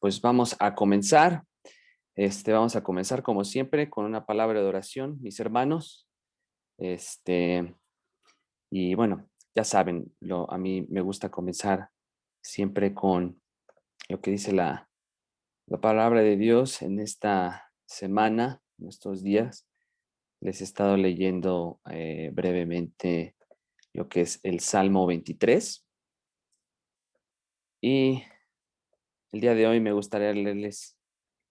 pues vamos a comenzar. Vamos a comenzar como siempre con una palabra de oración, mis hermanos. Este, y bueno, ya saben, a mí me gusta comenzar siempre con lo que dice la palabra de Dios en esta semana, en estos días. Les he estado leyendo brevemente lo que es el Salmo 23. Y el día de hoy me gustaría leerles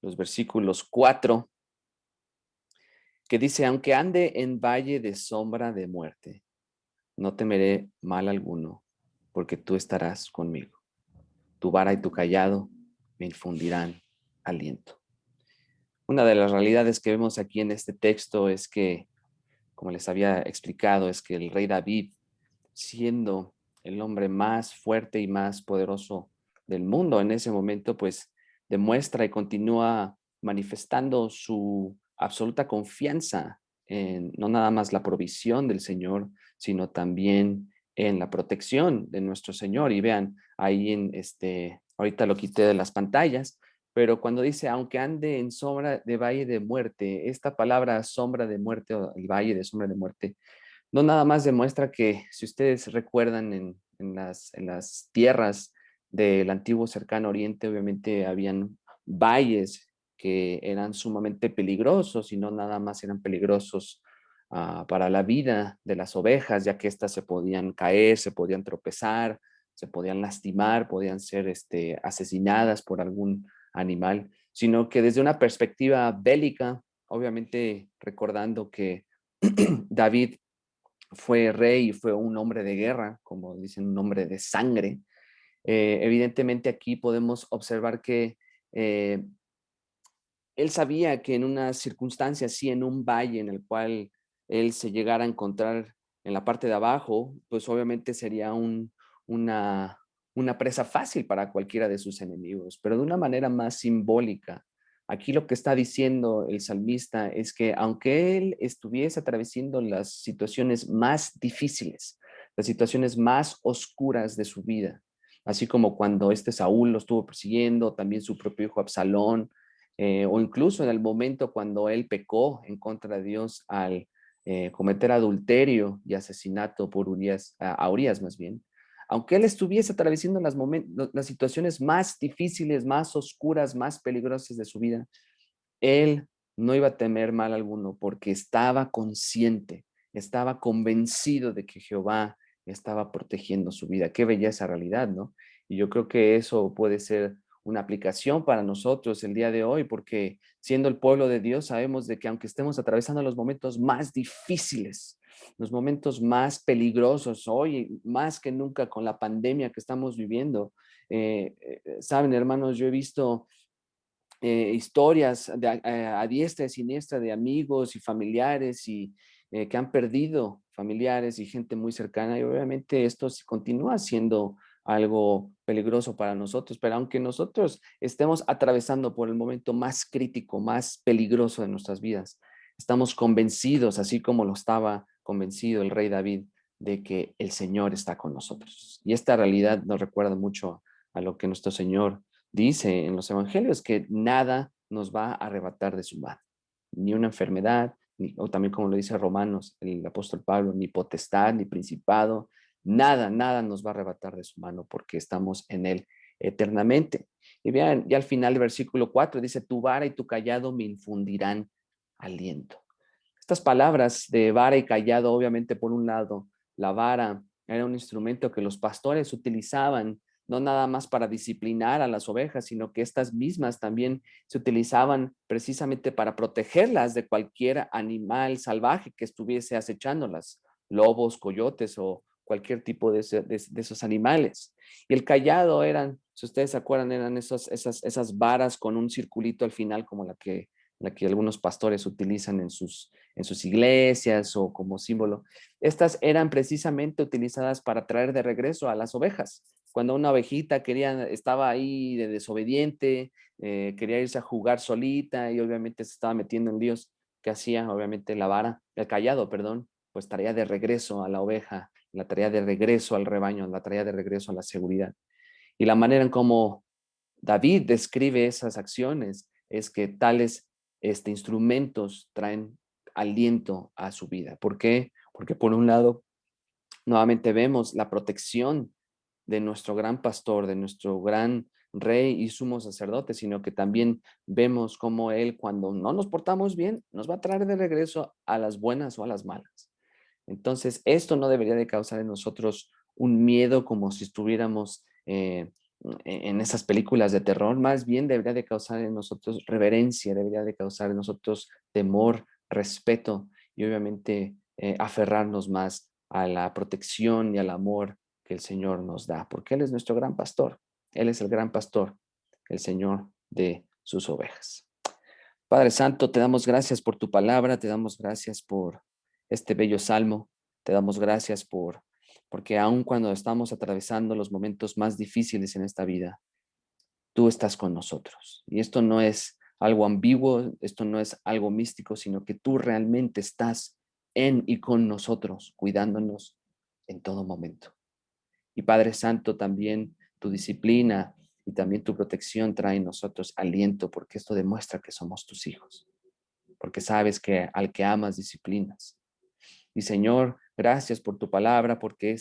los versículos 4, que dice: aunque ande en valle de sombra de muerte, no temeré mal alguno, porque tú estarás conmigo. Tu vara y tu callado me infundirán aliento. Una de las realidades que vemos aquí en este texto es que, como les había explicado, es que el rey David, siendo el hombre más fuerte y más poderoso del mundo en ese momento, pues demuestra y continúa manifestando su absoluta confianza en no nada más la provisión del Señor, sino también en la protección de nuestro Señor. Y vean, ahí ahorita lo quité de las pantallas, pero cuando dice, aunque ande en sombra de valle de muerte, esta palabra sombra de muerte o el valle de sombra de muerte, no nada más demuestra que, si ustedes recuerdan, en las tierras del antiguo cercano oriente, obviamente habían valles que eran sumamente peligrosos y no nada más eran peligrosos para la vida de las ovejas, ya que éstas se podían caer, se podían tropezar, se podían lastimar, podían ser asesinadas por algún animal, sino que desde una perspectiva bélica, obviamente recordando que David fue rey y fue un hombre de guerra, como dicen, un hombre de sangre. Evidentemente aquí podemos observar que eh, él sabía que en una circunstancia así, en un valle en el cual él se llegara a encontrar en la parte de abajo, pues obviamente sería una, una presa fácil para cualquiera de sus enemigos, pero de una manera más simbólica. Aquí lo que está diciendo el salmista es que aunque él estuviese atravesando las situaciones más difíciles, las situaciones más oscuras de su vida, así como cuando Saúl lo estuvo persiguiendo, también su propio hijo Absalón, o incluso en el momento cuando él pecó en contra de Dios al cometer adulterio y asesinato por Urias, a Urias más bien, aunque él estuviese atravesando las situaciones más difíciles, más oscuras, más peligrosas de su vida, él no iba a temer mal alguno porque estaba consciente, estaba convencido de que Jehová estaba protegiendo su vida. Qué belleza realidad, ¿no? Y yo creo que eso puede ser una aplicación para nosotros el día de hoy, porque siendo el pueblo de Dios sabemos de que aunque estemos atravesando los momentos más difíciles, los momentos más peligrosos, hoy más que nunca con la pandemia que estamos viviendo, saben, hermanos, yo he visto historias a diestra y siniestra de amigos y familiares y que han perdido familiares y gente muy cercana, y obviamente esto continúa siendo algo peligroso para nosotros, pero aunque nosotros estemos atravesando por el momento más crítico, más peligroso de nuestras vidas, estamos convencidos, así como lo estaba convencido el rey David, de que el Señor está con nosotros. Y esta realidad nos recuerda mucho a lo que nuestro Señor dice en los evangelios, que nada nos va a arrebatar de su mano, ni una enfermedad, o también como lo dice Romanos, el apóstol Pablo, ni potestad, ni principado, nada, nada nos va a arrebatar de su mano porque estamos en él eternamente. Y vean, ya al final del versículo 4 dice, tu vara y tu callado me infundirán aliento. Estas palabras de vara y callado, obviamente por un lado, la vara era un instrumento que los pastores utilizaban no nada más para disciplinar a las ovejas, sino que estas mismas también se utilizaban precisamente para protegerlas de cualquier animal salvaje que estuviese acechándolas, lobos, coyotes o cualquier tipo de esos animales. Y el callado eran, si ustedes se acuerdan, eran esas varas con un circulito al final, como la que algunos pastores utilizan en sus iglesias o como símbolo. Estas eran precisamente utilizadas para traer de regreso a las ovejas. Cuando una ovejita estaba ahí de desobediente, quería irse a jugar solita y obviamente se estaba metiendo en líos, ¿qué hacía? Obviamente la vara, el callado, perdón, pues traía de regreso a la oveja, la traía de regreso al rebaño, la traía de regreso a la seguridad. Y la manera en cómo David describe esas acciones, es que tales instrumentos traen aliento a su vida. ¿Por qué? Porque por un lado, nuevamente vemos la protección de nuestro gran pastor, de nuestro gran rey y sumo sacerdote, sino que también vemos cómo él, cuando no nos portamos bien, nos va a traer de regreso a las buenas o a las malas. Entonces, esto no debería de causar en nosotros un miedo como si estuviéramos en esas películas de terror, más bien debería de causar en nosotros reverencia, debería de causar en nosotros temor, respeto y obviamente aferrarnos más a la protección y al amor que el Señor nos da, porque Él es nuestro gran pastor, Él es el gran pastor, el Señor de sus ovejas. Padre Santo, te damos gracias por tu palabra, te damos gracias por este bello salmo, te damos gracias porque aun cuando estamos atravesando los momentos más difíciles en esta vida, tú estás con nosotros. Y esto no es algo ambiguo, esto no es algo místico, sino que tú realmente estás en y con nosotros, cuidándonos en todo momento. Y Padre Santo, también tu disciplina y también tu protección trae en nosotros aliento, porque esto demuestra que somos tus hijos, porque sabes que al que amas disciplinas. Y Señor, gracias por tu palabra, porque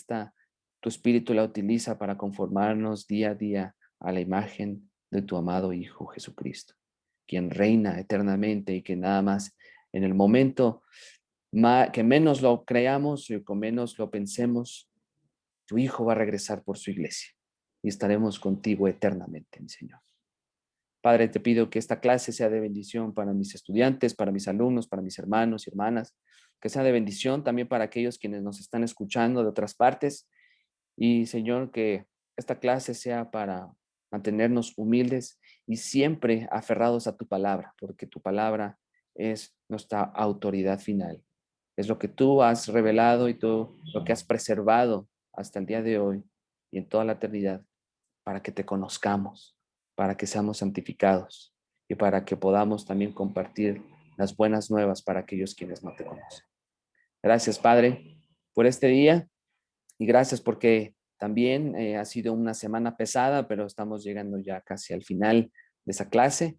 tu espíritu la utiliza para conformarnos día a día a la imagen de tu amado Hijo Jesucristo, quien reina eternamente y que nada más en el momento que menos lo creamos y con menos lo pensemos, tu Hijo va a regresar por su iglesia y estaremos contigo eternamente, mi Señor. Padre, te pido que esta clase sea de bendición para mis estudiantes, para mis alumnos, para mis hermanos y hermanas, que sea de bendición también para aquellos quienes nos están escuchando de otras partes. Y Señor, que esta clase sea para mantenernos humildes y siempre aferrados a tu palabra, porque tu palabra es nuestra autoridad final. Es lo que tú has revelado y tú lo que has preservado hasta el día de hoy y en toda la eternidad para que te conozcamos, para que seamos santificados y para que podamos también compartir las buenas nuevas para aquellos quienes no te conocen. Gracias, Padre, por este día y gracias porque también ha sido una semana pesada, pero estamos llegando ya casi al final de esa clase.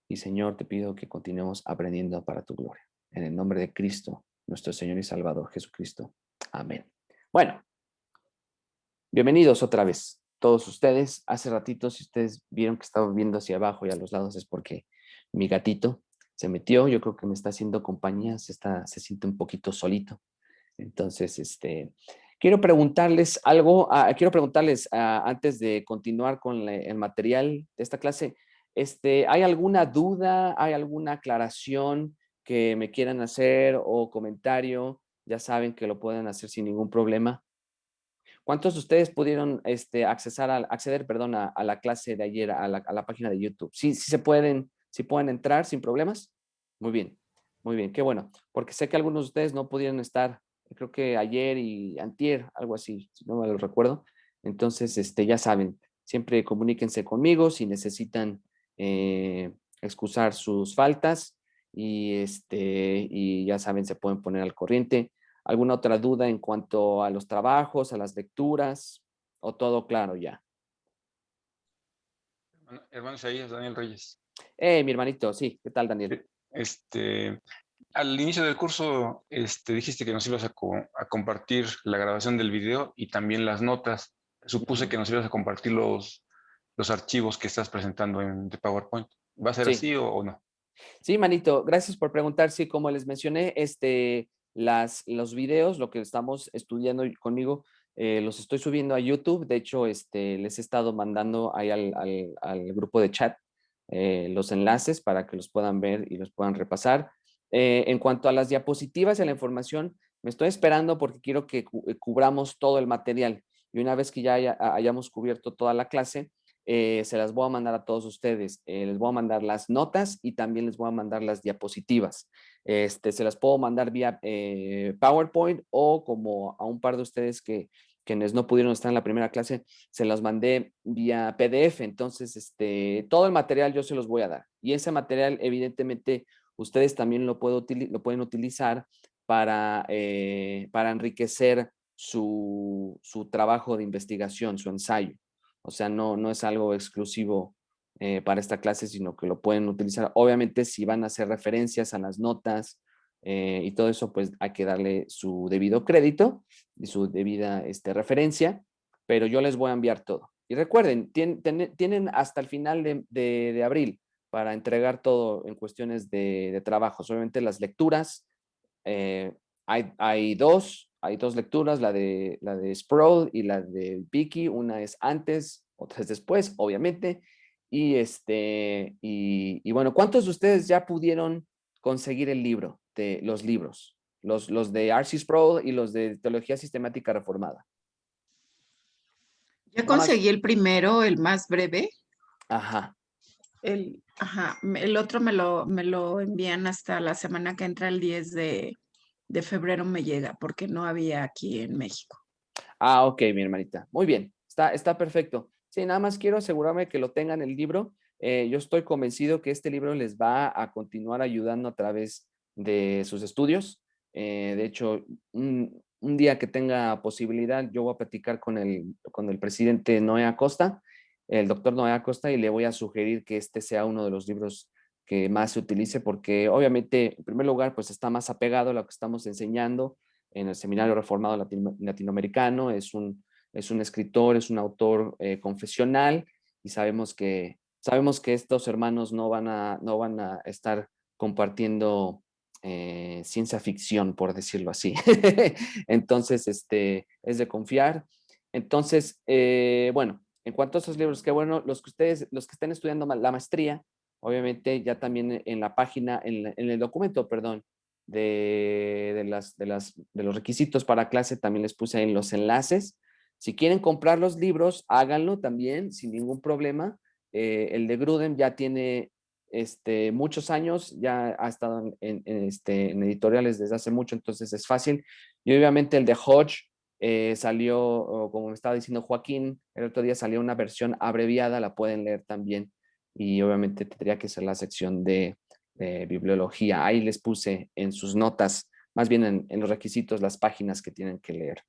Y Señor, te pido que continuemos aprendiendo para tu gloria. En el nombre de Cristo, nuestro Señor y Salvador Jesucristo. Amén. Bueno, bienvenidos otra vez, todos ustedes. Hace ratito, si ustedes vieron que estaba viendo hacia abajo y a los lados, es porque mi gatito se metió. Yo creo que me está haciendo compañía, se siente un poquito solito. Entonces, quiero preguntarles algo, antes de continuar con el material de esta clase. ¿Hay alguna duda, hay alguna aclaración que me quieran hacer o comentario? Ya saben que lo pueden hacer sin ningún problema. ¿Cuántos de ustedes pudieron acceder, perdón, a la clase de ayer, a la página de YouTube? ¿Sí, sí pueden entrar sin problemas? Muy bien, qué bueno, porque sé que algunos de ustedes no pudieron estar, creo que ayer y antier, algo así, si no me lo recuerdo. Entonces, ya saben, siempre comuníquense conmigo si necesitan excusar sus faltas y ya saben, se pueden poner al corriente. ¿Alguna otra duda en cuanto a los trabajos, a las lecturas o todo claro ya? Hermano Isaías, Daniel Reyes. Mi hermanito, sí, ¿qué tal, Daniel? Este, Al inicio del curso, dijiste que nos ibas a compartir la grabación del video y también las notas. Supuse Ujú. que nos ibas a compartir los archivos que estás presentando de PowerPoint. ¿Va a ser Sí, así o no? sí, manito, gracias por preguntar. Sí, como les mencioné, los videos, lo que estamos estudiando conmigo, los estoy subiendo a YouTube. De hecho, les he estado mandando ahí al grupo de chat los enlaces para que los puedan ver y los puedan repasar. En cuanto a las diapositivas y la información, me estoy esperando porque quiero que cubramos todo el material. Y una vez que ya hayamos cubierto toda la clase, se las voy a mandar a todos ustedes. Les voy a mandar las notas y también les voy a mandar las diapositivas. Se las puedo mandar vía PowerPoint o como a un par de ustedes quienes no pudieron estar en la primera clase, se las mandé vía PDF. Entonces, todo el material yo se los voy a dar. Y ese material, evidentemente, ustedes también lo pueden utilizar para enriquecer su trabajo de investigación, su ensayo. O sea, no es algo exclusivo para esta clase, sino que lo pueden utilizar. Obviamente, si van a hacer referencias a las notas y todo eso, pues hay que darle su debido crédito y su debida referencia, pero yo les voy a enviar todo. Y recuerden, tienen hasta el final de abril para entregar todo en cuestiones de trabajos. Obviamente las lecturas, hay dos lecturas, la de Sproul y la de Vicky. Una es antes, otra es después, obviamente. Y bueno, ¿cuántos de ustedes ya pudieron conseguir el libro, los libros? Los de R.C. Sproul y los de Teología Sistemática Reformada. Ya Nada más. conseguí el primero, el más breve. Ajá. El otro me lo envían hasta la semana que entra, el 10 de febrero me llega, porque no había aquí en México. Ah, ok, mi hermanita. Muy bien, está perfecto. Sí, nada más quiero asegurarme que lo tengan el libro. Yo estoy convencido que este libro les va a continuar ayudando a través de sus estudios. De hecho, un día que tenga posibilidad, yo voy a platicar con el presidente Noé Acosta, el doctor Noé Acosta, y le voy a sugerir que este sea uno de los libros que más se utilice, porque obviamente, en primer lugar, pues está más apegado a lo que estamos enseñando en el Seminario Reformado Latinoamericano. Es un escritor, es un autor confesional, y sabemos que estos hermanos no van a estar compartiendo ciencia ficción, por decirlo así. Entonces, es de confiar. Entonces, bueno, en cuanto a esos libros, qué bueno, los que estén estudiando la maestría, obviamente ya también en la página, en el documento, perdón, de los requisitos para clase, también les puse ahí los enlaces. Si quieren comprar los libros, háganlo también sin ningún problema. El de Grudem ya tiene muchos años, ya ha estado en editoriales desde hace mucho, entonces es fácil. Y obviamente el de Hodge salió, como me estaba diciendo Joaquín, el otro día salió una versión abreviada, la pueden leer también. Y obviamente tendría que ser la sección de bibliología. Ahí les puse en sus notas, más bien en los requisitos, las páginas que tienen que leer.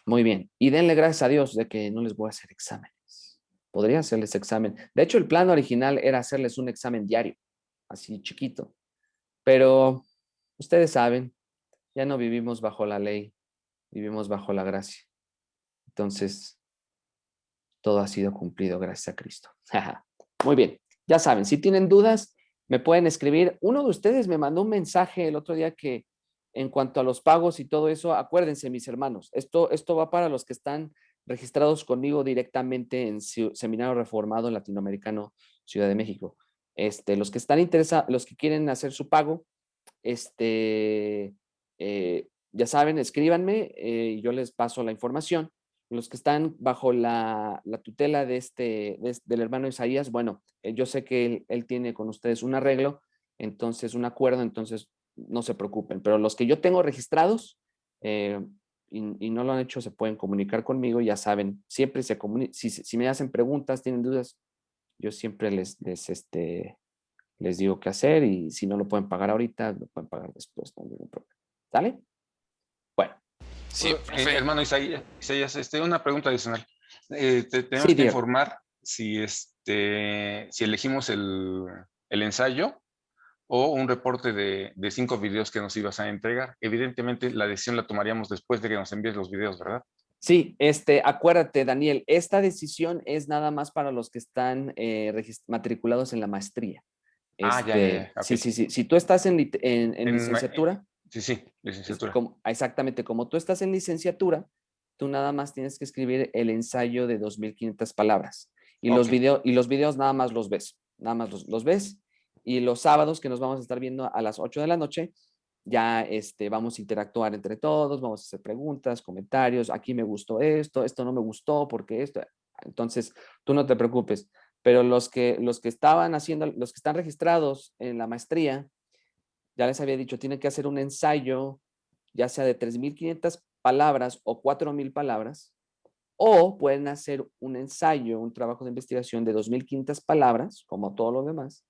Muy bien. Y denle gracias a Dios de que no les voy a hacer exámenes. Podría hacerles examen. De hecho, el plan original era hacerles un examen diario, así chiquito. Pero ustedes saben, ya no vivimos bajo la ley, vivimos bajo la gracia. Entonces, todo ha sido cumplido gracias a Cristo. Muy bien. Ya saben, si tienen dudas, me pueden escribir. Uno de ustedes me mandó un mensaje el otro día que en cuanto a los pagos y todo eso, acuérdense, mis hermanos, esto va para los que están registrados conmigo directamente en Seminario Reformado Latinoamericano Ciudad de México. Los que están interesados, los que quieren hacer su pago, ya saben, escríbanme y yo les paso la información. Los que están bajo la tutela del hermano Isaías, bueno, yo sé que él tiene con ustedes un arreglo, entonces un acuerdo, entonces no se preocupen. Pero los que yo tengo registrados y no lo han hecho, se pueden comunicar conmigo, ya saben, siempre si me hacen preguntas, tienen dudas, yo siempre les digo qué hacer, y si no lo pueden pagar ahorita, lo pueden pagar después, no hay ningún problema. ¿Sale? Bueno. Sí, profe. Hermano Isaías, una pregunta adicional. Sí, Tenemos que Diego. informar si elegimos el ensayo o un reporte de 5 videos que nos ibas a entregar. Evidentemente, la decisión la tomaríamos después de que nos envíes los videos, ¿verdad? Sí, acuérdate, Daniel, esta decisión es nada más para los que están matriculados en la maestría. Ya, Sí, ok. sí, sí. Si tú estás en licenciatura, Sí, licenciatura. exactamente, como tú estás en licenciatura, tú nada más tienes que escribir el ensayo de 2,500 palabras. Y Ok. los videos nada más los ves, nada más los ves. Y los sábados, que nos vamos a estar viendo a las 8 de la noche, ya vamos a interactuar entre todos, vamos a hacer preguntas, comentarios. Aquí me gustó esto no me gustó, porque esto. Entonces, tú no te preocupes. Pero los que están registrados en la maestría, ya les había dicho, tienen que hacer un ensayo, ya sea de 3,500 palabras o 4,000 palabras, o pueden hacer un ensayo, un trabajo de investigación de 2,500 palabras, como todo lo demás,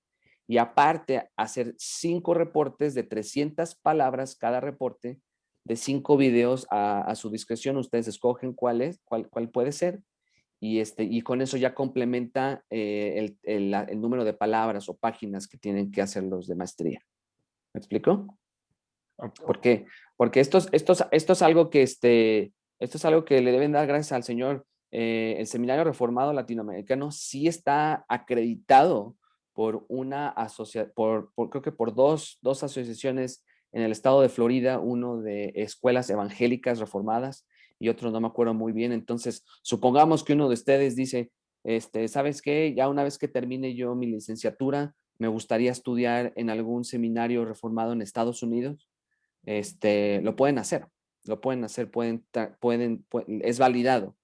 y aparte hacer 5 reportes de 300 palabras cada reporte, de 5 videos a su discreción. Ustedes escogen cuál puede ser, y con eso ya complementa el número de palabras o páginas que tienen que hacer los de maestría. ¿Me explico? ¿Por qué? Porque esto es algo que esto es algo que le deben dar gracias al Señor. El Seminario Reformado Latinoamericano sí está acreditado por creo que por dos asociaciones en el estado de Florida, uno de escuelas evangélicas reformadas y otro no me acuerdo muy bien. Entonces, supongamos que uno de ustedes dice, ¿sabes qué? Ya una vez que termine yo mi licenciatura, me gustaría estudiar en algún seminario reformado en Estados Unidos. Lo pueden hacer, es validado.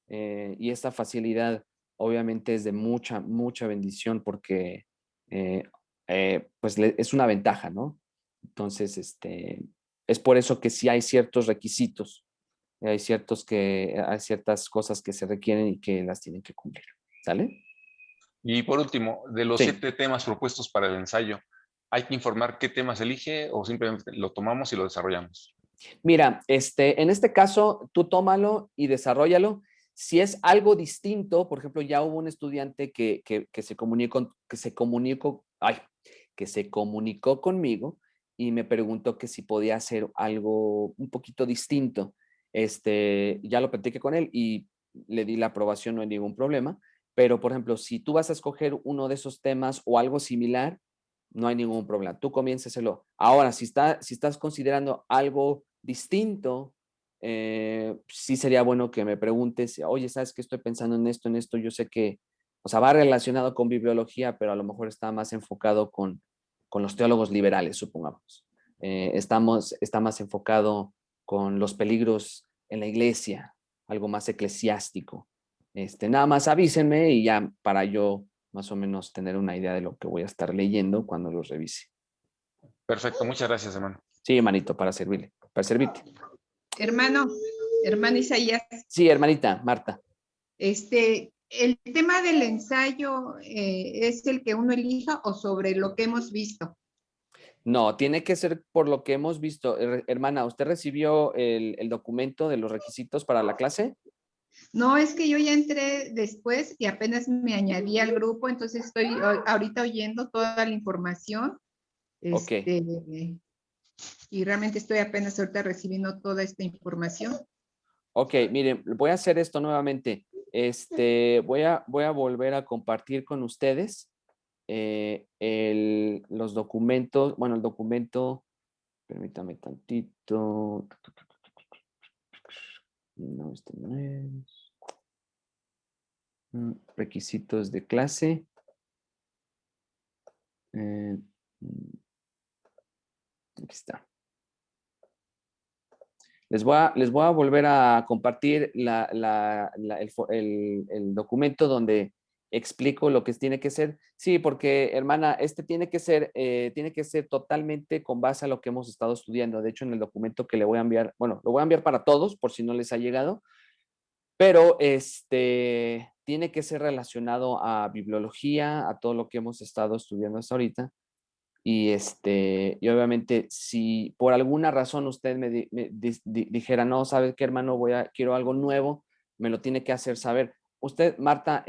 Y esta facilidad obviamente es de mucha, mucha bendición porque pues es una ventaja, ¿no? Entonces, es por eso que sí hay ciertos requisitos, hay ciertas cosas que se requieren y que las tienen que cumplir, ¿sale? Y por último, de los Sí. 7 temas propuestos para el ensayo, ¿hay que informar qué temas elige o simplemente lo tomamos y lo desarrollamos? Mira, en este caso, tú tómalo y desarróllalo. Si es algo distinto, por ejemplo, ya hubo un estudiante que se comunicó conmigo y me preguntó que si podía hacer algo un poquito distinto. Ya lo platiqué con él y le di la aprobación, no hay ningún problema. Pero, por ejemplo, si tú vas a escoger uno de esos temas o algo similar, no hay ningún problema. Tú comiénceselo. Ahora, si estás considerando algo distinto, sí sería bueno que me preguntes, oye, ¿sabes qué? Estoy pensando en esto. Yo sé que, o sea, va relacionado con bibliología, pero a lo mejor está más enfocado con los teólogos liberales, supongamos. Está más enfocado con los peligros en la iglesia, algo más eclesiástico. Nada más avísenme y ya para yo más o menos tener una idea de lo que voy a estar leyendo cuando los revise. Perfecto, muchas gracias, hermano. Sí, hermanito, para servirte. Hermano Isaías, Sí, hermanita, Marta. el tema del ensayo es el que uno elija o sobre lo que hemos visto. No, tiene que ser por lo que hemos visto. Hermana, ¿usted recibió el documento de los requisitos para la clase? No, es que yo ya entré después y apenas me añadí al grupo, entonces estoy ahorita oyendo toda la información. Ok. Y realmente estoy apenas ahorita recibiendo toda esta información. Ok, miren, voy a hacer esto nuevamente. Voy a volver a compartir con ustedes los documentos. Bueno, el documento, permítame tantito. No, no es. Requisitos de clase. Aquí está. Les voy a volver a compartir el documento donde explico lo que tiene que ser. Sí, porque, hermana, tiene que ser totalmente con base a lo que hemos estado estudiando. De hecho, en el documento que le voy a enviar, bueno, lo voy a enviar para todos por si no les ha llegado, pero tiene que ser relacionado a bibliología, a todo lo que hemos estado estudiando hasta ahorita. Y obviamente, si por alguna razón usted me dijera, no, ¿sabe qué, hermano? Quiero algo nuevo, me lo tiene que hacer saber. Usted, Marta,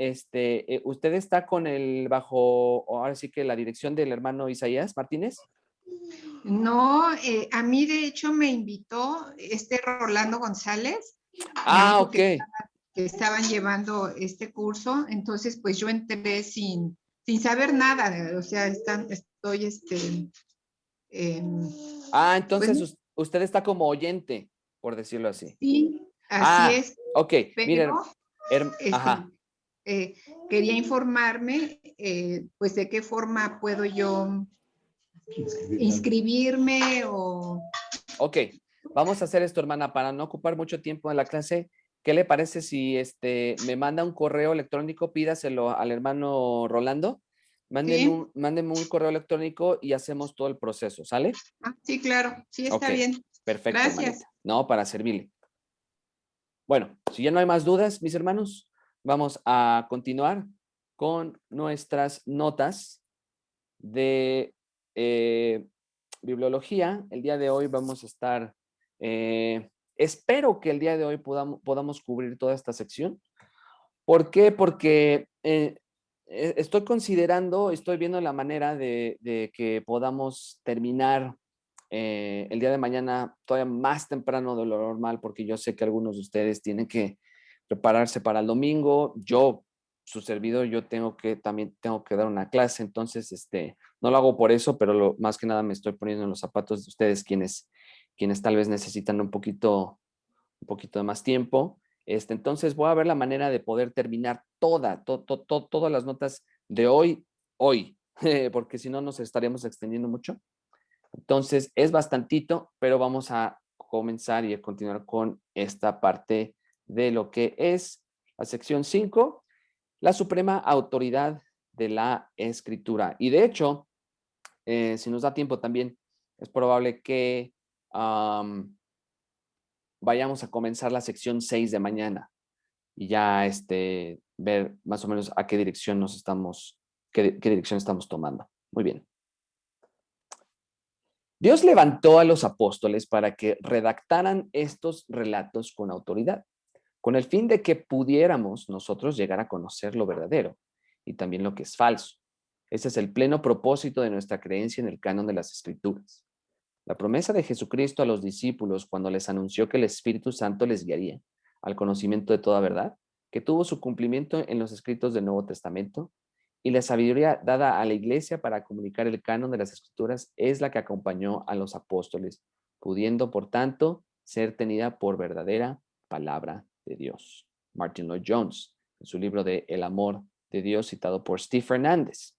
¿usted está con ahora sí que la dirección del hermano Isaías Martínez? No, a mí de hecho me invitó Rolando González. Ah, ok. Que estaban llevando este curso, entonces pues yo entré sin saber nada, o sea, estoy entonces pues, usted está como oyente, por decirlo así. Sí, así es. Ok, miren. Ajá. Quería informarme, pues de qué forma puedo yo inscribirme o... Ok, vamos a hacer esto, hermana, para no ocupar mucho tiempo en la clase. ¿Qué le parece si me manda un correo electrónico? Pídaselo al hermano Rolando. Mándenme un correo electrónico y hacemos todo el proceso, ¿sale? Sí, claro. Sí, está bien. Perfecto, Gracias. hermanita. No, para servirle. Bueno, si ya no hay más dudas, mis hermanos, vamos a continuar con nuestras notas de bibliología. El día de hoy vamos a estar, espero que el día de hoy podamos cubrir toda esta sección. ¿Por qué? Porque estoy viendo la manera de que podamos terminar el día de mañana todavía más temprano de lo normal, porque yo sé que algunos de ustedes tienen que prepararse para el domingo. Yo, su servidor, también tengo que dar una clase, entonces no lo hago por eso, pero más que nada me estoy poniendo en los zapatos de ustedes, quienes tal vez necesitan un poquito de más tiempo. Entonces voy a ver la manera de poder terminar todas las notas de hoy, porque si no nos estaríamos extendiendo mucho. Entonces es bastantito, pero vamos a comenzar y a continuar con esta parte de lo que es la sección 5, la suprema autoridad de la escritura. Y de hecho, si nos da tiempo también, es probable que vayamos a comenzar la sección 6 de mañana y ya ver más o menos a qué dirección qué dirección estamos tomando. Muy bien. Dios levantó a los apóstoles para que redactaran estos relatos con autoridad, con el fin de que pudiéramos nosotros llegar a conocer lo verdadero y también lo que es falso. Ese es el pleno propósito de nuestra creencia en el canon de las Escrituras. La promesa de Jesucristo a los discípulos cuando les anunció que el Espíritu Santo les guiaría al conocimiento de toda verdad, que tuvo su cumplimiento en los escritos del Nuevo Testamento, y la sabiduría dada a la Iglesia para comunicar el canon de las Escrituras es la que acompañó a los apóstoles, pudiendo, por tanto, ser tenida por verdadera palabra de Dios. Martin Lloyd Jones, en su libro de El amor de Dios, citado por Steve Fernández.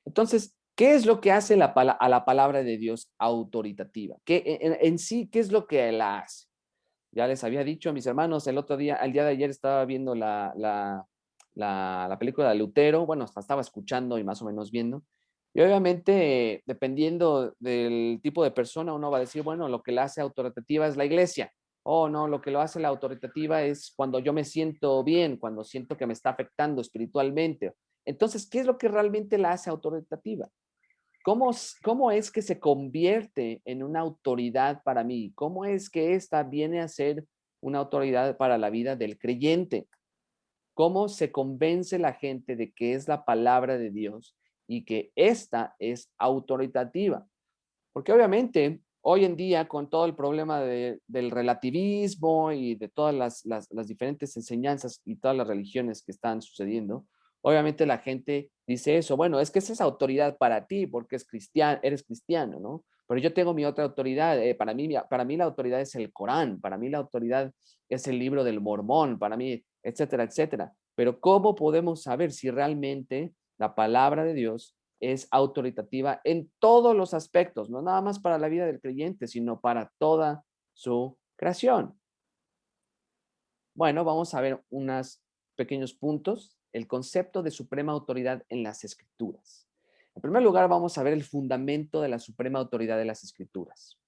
Entonces, ¿qué es lo que hace a la palabra de Dios autoritativa? En sí, ¿qué es lo que la hace? Ya les había dicho a mis hermanos el día de ayer estaba viendo la película de Lutero, bueno, hasta estaba escuchando y más o menos viendo. Y obviamente, dependiendo del tipo de persona, uno va a decir, bueno, lo que la hace autoritativa es la iglesia. Oh, no, lo que lo hace la autoritativa es cuando yo me siento bien, cuando siento que me está afectando espiritualmente. Entonces, ¿qué es lo que realmente la hace autoritativa? ¿Cómo es que se convierte en una autoridad para mí? ¿Cómo es que esta viene a ser una autoridad para la vida del creyente? ¿Cómo se convence la gente de que es la palabra de Dios y que esta es autoritativa? Porque obviamente hoy en día con todo el problema del relativismo y de todas las diferentes enseñanzas y todas las religiones que están sucediendo, obviamente la gente dice eso, bueno, es que esa es autoridad para ti porque eres cristiano, ¿no? Pero yo tengo mi otra autoridad, para mí la autoridad es el Corán, para mí la autoridad es el libro del Mormón, para mí, etcétera, etcétera. Pero ¿cómo podemos saber si realmente la palabra de Dios es autoritativa en todos los aspectos, no nada más para la vida del creyente, sino para toda su creación? Bueno, vamos a ver unos pequeños puntos. El concepto de suprema autoridad en las escrituras. En primer lugar, vamos a ver el fundamento de la suprema autoridad de las escrituras.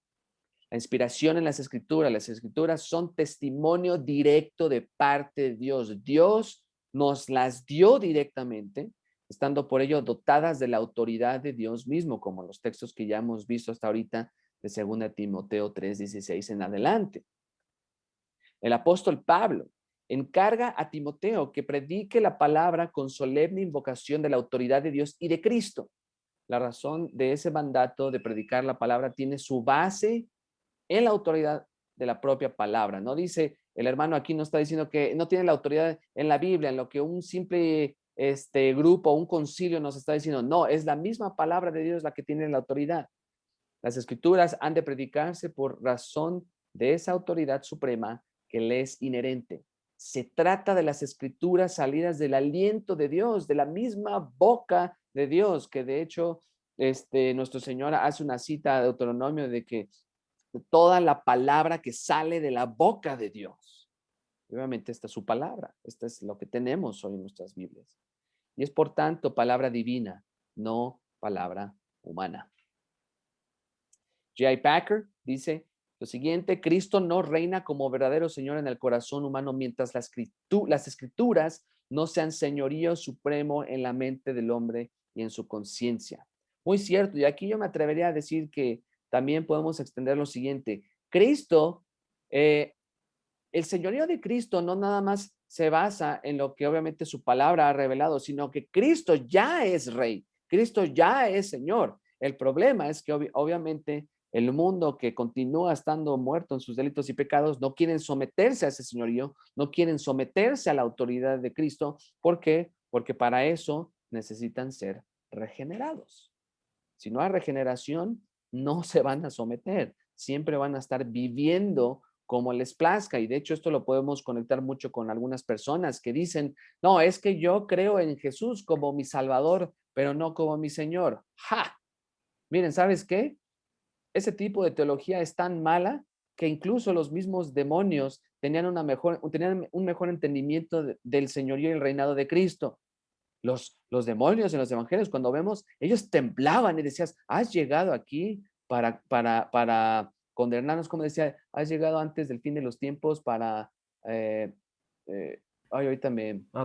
La inspiración en las escrituras son testimonio directo de parte de Dios. Dios nos las dio directamente, estando por ello dotadas de la autoridad de Dios mismo, como los textos que ya hemos visto hasta ahorita de 2 Timoteo 3:16 en adelante. El apóstol Pablo encarga a Timoteo que predique la palabra con solemne invocación de la autoridad de Dios y de Cristo. La razón de ese mandato de predicar la palabra tiene su base en la autoridad de la propia palabra. No dice, el hermano aquí no está diciendo que no tiene la autoridad en la Biblia, en lo que un simple grupo, un concilio nos está diciendo. No, es la misma palabra de Dios la que tiene la autoridad. Las escrituras han de predicarse por razón de esa autoridad suprema que le es inherente. Se trata de las escrituras salidas del aliento de Dios, de la misma boca de Dios, que de hecho nuestro Señor hace una cita de Deuteronomio de que toda la palabra que sale de la boca de Dios. Obviamente esta es su palabra, esta es lo que tenemos hoy en nuestras Biblias. Y es por tanto palabra divina, no palabra humana. J.I. Packer dice lo siguiente: Cristo no reina como verdadero Señor en el corazón humano mientras las escrituras no sean señorío supremo en la mente del hombre y en su conciencia. Muy cierto, y aquí yo me atrevería a decir que también podemos extender lo siguiente: Cristo el señorío de Cristo no nada más se basa en lo que obviamente su palabra ha revelado, sino que Cristo ya es rey, Cristo ya es Señor. El problema es que obviamente el mundo que continúa estando muerto en sus delitos y pecados no quieren someterse a ese señorío, no quieren someterse a la autoridad de Cristo. ¿Por qué? Porque para eso necesitan ser regenerados. Si no hay regeneración, no se van a someter, siempre van a estar viviendo como les plazca. Y de hecho esto lo podemos conectar mucho con algunas personas que dicen, no, es que yo creo en Jesús como mi Salvador, pero no como mi Señor. ¡Ja! Miren, ¿sabes qué? Ese tipo de teología es tan mala que incluso los mismos demonios tenían un mejor entendimiento del señorío y el reinado de Cristo. Los demonios en los evangelios, cuando vemos, ellos temblaban y decías, has llegado aquí para condenarnos, como decía, has llegado antes del fin de los tiempos para, ahorita para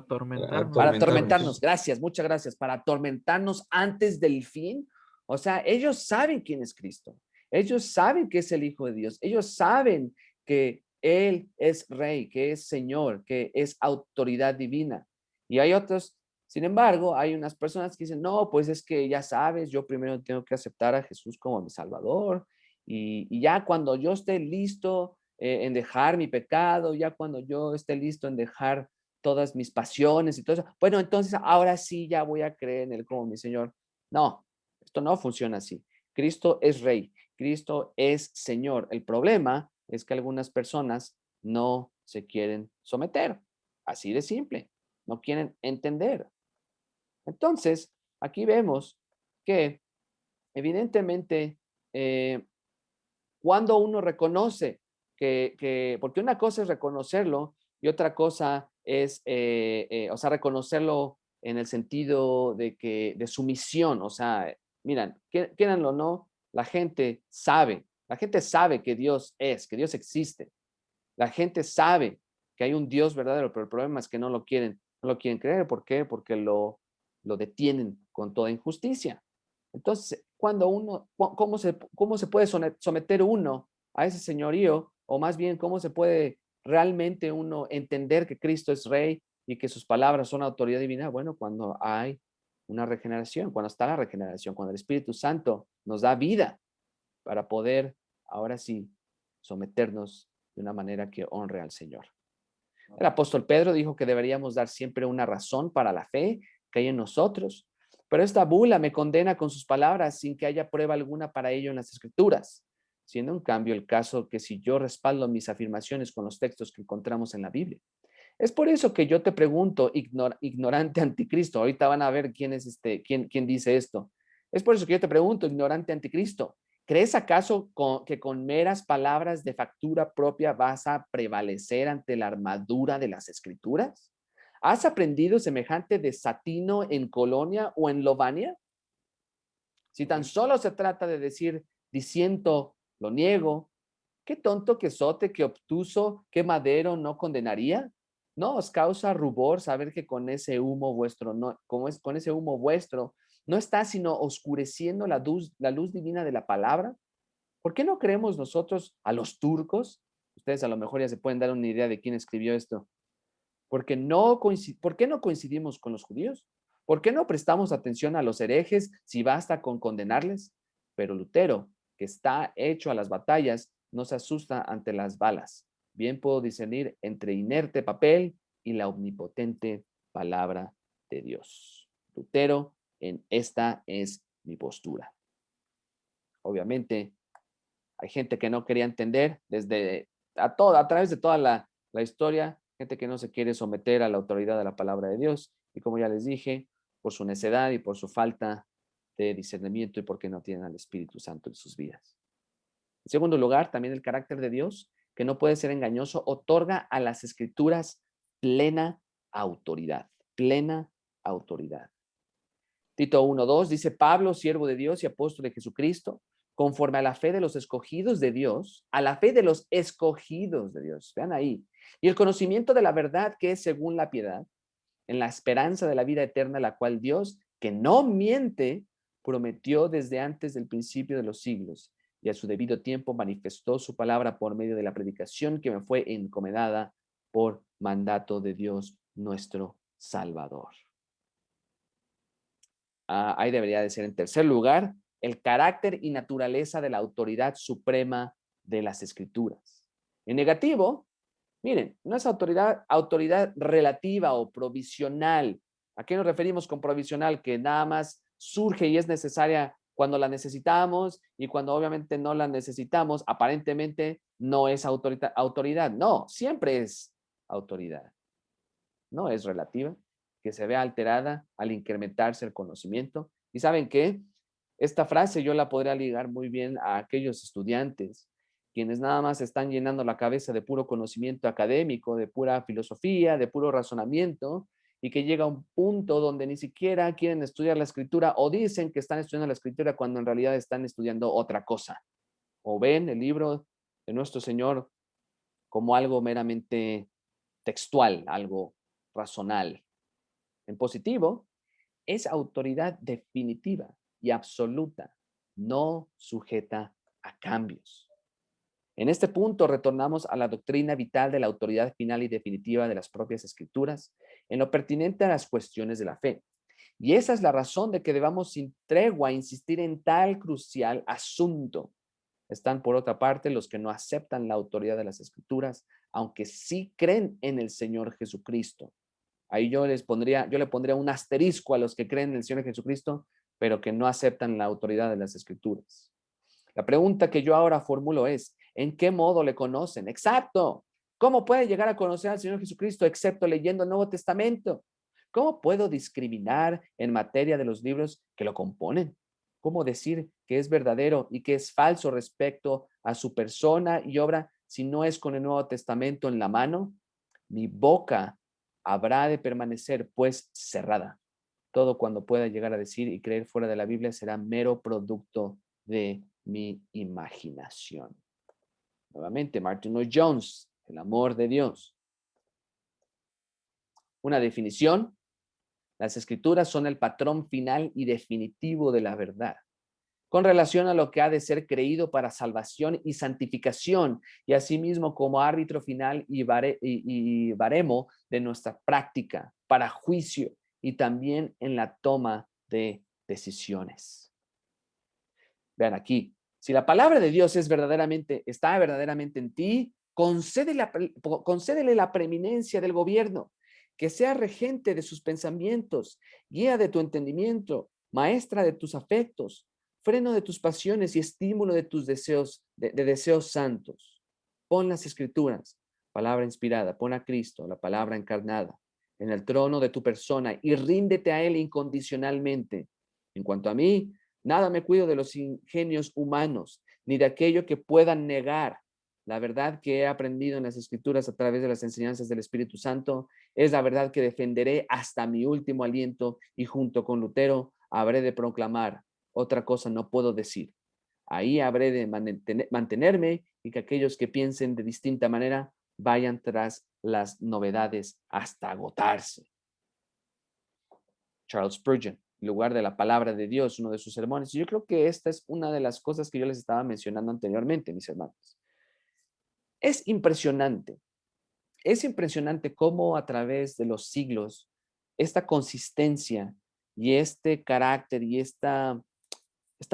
atormentarnos, gracias, muchas gracias, para atormentarnos antes del fin. O sea, ellos saben quién es Cristo, ellos saben que es el Hijo de Dios, ellos saben que Él es Rey, que es Señor, que es autoridad divina. Y hay otros, sin embargo, hay unas personas que dicen, no, pues es que ya sabes, yo primero tengo que aceptar a Jesús como mi Salvador y ya cuando yo esté listo en dejar mi pecado, ya cuando yo esté listo en dejar todas mis pasiones y todo eso, bueno, entonces ahora sí ya voy a creer en Él como mi Señor. No, esto no funciona así. Cristo es Rey, Cristo es Señor. El problema es que algunas personas no se quieren someter, así de simple, no quieren entender. Entonces, aquí vemos que evidentemente cuando uno reconoce porque una cosa es reconocerlo y otra cosa es, o sea, reconocerlo en el sentido de sumisión, o sea, miren, quieranlo o no, la gente sabe que Dios existe, la gente sabe que hay un Dios verdadero, pero el problema es que no lo quieren creer. ¿Por qué? Porque lo detienen con toda injusticia. Entonces, ¿cómo se puede someter uno a ese señorío? O más bien, ¿cómo se puede realmente uno entender que Cristo es Rey y que sus palabras son autoridad divina? Bueno, cuando hay una regeneración, cuando está la regeneración, cuando el Espíritu Santo nos da vida para poder, ahora sí, someternos de una manera que honre al Señor. El apóstol Pedro dijo que deberíamos dar siempre una razón para la fe que hay en nosotros, pero esta bula me condena con sus palabras sin que haya prueba alguna para ello en las Escrituras, siendo en cambio el caso que si yo respaldo mis afirmaciones con los textos que encontramos en la Biblia. Es por eso que yo te pregunto, ignorante anticristo, ahorita van a ver quién dice esto. Es por eso que yo te pregunto, ignorante anticristo, ¿crees acaso que con meras palabras de factura propia vas a prevalecer ante la armadura de las Escrituras? ¿Has aprendido semejante desatino en Colonia o en Lovania? Si tan solo se trata de decir, diciendo, lo niego, qué tonto, qué sote, qué obtuso, qué madero no condenaría. ¿No os causa rubor saber que con ese humo vuestro, con ese humo vuestro, no está sino oscureciendo la luz divina de la palabra? ¿Por qué no creemos nosotros a los turcos? Ustedes a lo mejor ya se pueden dar una idea de quién escribió esto. ¿Por qué no coincidimos con los judíos? ¿Por qué no prestamos atención a los herejes si basta con condenarles? Pero Lutero, que está hecho a las batallas, no se asusta ante las balas. Bien puedo discernir entre inerte papel y la omnipotente palabra de Dios. Lutero, esta es mi postura. Obviamente, hay gente que no quería entender a través de toda la historia, gente que no se quiere someter a la autoridad de la palabra de Dios. Y como ya les dije, por su necedad y por su falta de discernimiento y porque no tienen al Espíritu Santo en sus vidas. En segundo lugar, también el carácter de Dios, que no puede ser engañoso, otorga a las Escrituras plena autoridad. Plena autoridad. Tito 1:2 dice, Pablo, siervo de Dios y apóstol de Jesucristo, conforme a la fe de los escogidos de Dios, a la fe de los escogidos de Dios, vean ahí, y el conocimiento de la verdad que es según la piedad, en la esperanza de la vida eterna, la cual Dios, que no miente, prometió desde antes del principio de los siglos, y a su debido tiempo manifestó su palabra por medio de la predicación que me fue encomendada por mandato de Dios nuestro Salvador. Ahí debería de ser en tercer lugar, el carácter y naturaleza de la autoridad suprema de las Escrituras. En negativo, miren, no es autoridad relativa o provisional. ¿A qué nos referimos con provisional? Que nada más surge y es necesaria cuando la necesitamos y cuando obviamente no la necesitamos, aparentemente no es autoridad. No, siempre es autoridad. No es relativa, que se vea alterada al incrementarse el conocimiento. ¿Y saben qué? Esta frase yo la podría ligar muy bien a aquellos estudiantes quienes nada más están llenando la cabeza de puro conocimiento académico, de pura filosofía, de puro razonamiento, y que llega a un punto donde ni siquiera quieren estudiar la escritura o dicen que están estudiando la escritura cuando en realidad están estudiando otra cosa. O ven el libro de nuestro Señor como algo meramente textual, algo razonal. En positivo, es autoridad definitiva y absoluta, no sujeta a cambios. En este punto retornamos a la doctrina vital de la autoridad final y definitiva de las propias Escrituras en lo pertinente a las cuestiones de la fe. Y esa es la razón de que debamos sin tregua insistir en tal crucial asunto. Están, por otra parte, los que no aceptan la autoridad de las Escrituras, aunque sí creen en el Señor Jesucristo. Ahí yo le pondría un asterisco a los que creen en el Señor Jesucristo, pero que no aceptan la autoridad de las Escrituras. La pregunta que yo ahora formulo es, ¿en qué modo le conocen? Exacto. ¿Cómo puede llegar a conocer al Señor Jesucristo excepto leyendo el Nuevo Testamento? ¿Cómo puedo discriminar en materia de los libros que lo componen? ¿Cómo decir que es verdadero y que es falso respecto a su persona y obra si no es con el Nuevo Testamento en la mano? Mi boca habrá de permanecer pues cerrada. Todo cuando pueda llegar a decir y creer fuera de la Biblia será mero producto de mi imaginación. Nuevamente, Martin Lloyd Jones, el amor de Dios. Una definición: las Escrituras son el patrón final y definitivo de la verdad, con relación a lo que ha de ser creído para salvación y santificación, y asimismo como árbitro final y baremo de nuestra práctica, para juicio y también en la toma de decisiones. Vean aquí, si la palabra de Dios está verdaderamente en ti, concédele la preeminencia del gobierno, que sea regente de sus pensamientos, guía de tu entendimiento, maestra de tus afectos, freno de tus pasiones y estímulo de tus deseos, de deseos santos. Pon las Escrituras, palabra inspirada, pon a Cristo, la palabra encarnada, en el trono de tu persona y ríndete a Él incondicionalmente. En cuanto a mí, nada me cuido de los ingenios humanos, ni de aquello que puedan negar. La verdad que he aprendido en las Escrituras a través de las enseñanzas del Espíritu Santo es la verdad que defenderé hasta mi último aliento y junto con Lutero habré de proclamar. Otra cosa no puedo decir. Ahí habré de mantenerme y que aquellos que piensen de distinta manera vayan tras las novedades hasta agotarse. Charles Spurgeon, en lugar de la palabra de Dios, uno de sus sermones. Y yo creo que esta es una de las cosas que yo les estaba mencionando anteriormente, mis hermanos. Es impresionante cómo a través de los siglos esta consistencia y este carácter y esta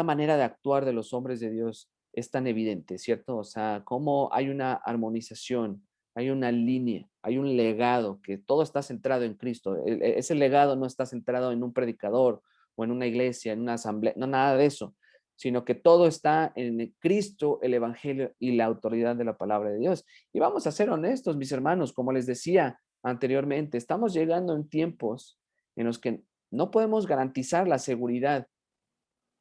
manera de actuar de los hombres de Dios es tan evidente, ¿cierto? O sea, cómo hay una armonización, hay una línea, hay un legado, que todo está centrado en Cristo. Ese legado no está centrado en un predicador o en una iglesia, en una asamblea, no, nada de eso, sino que todo está en Cristo, el Evangelio y la autoridad de la palabra de Dios. Y vamos a ser honestos, mis hermanos, como les decía anteriormente, estamos llegando en tiempos en los que no podemos garantizar la seguridad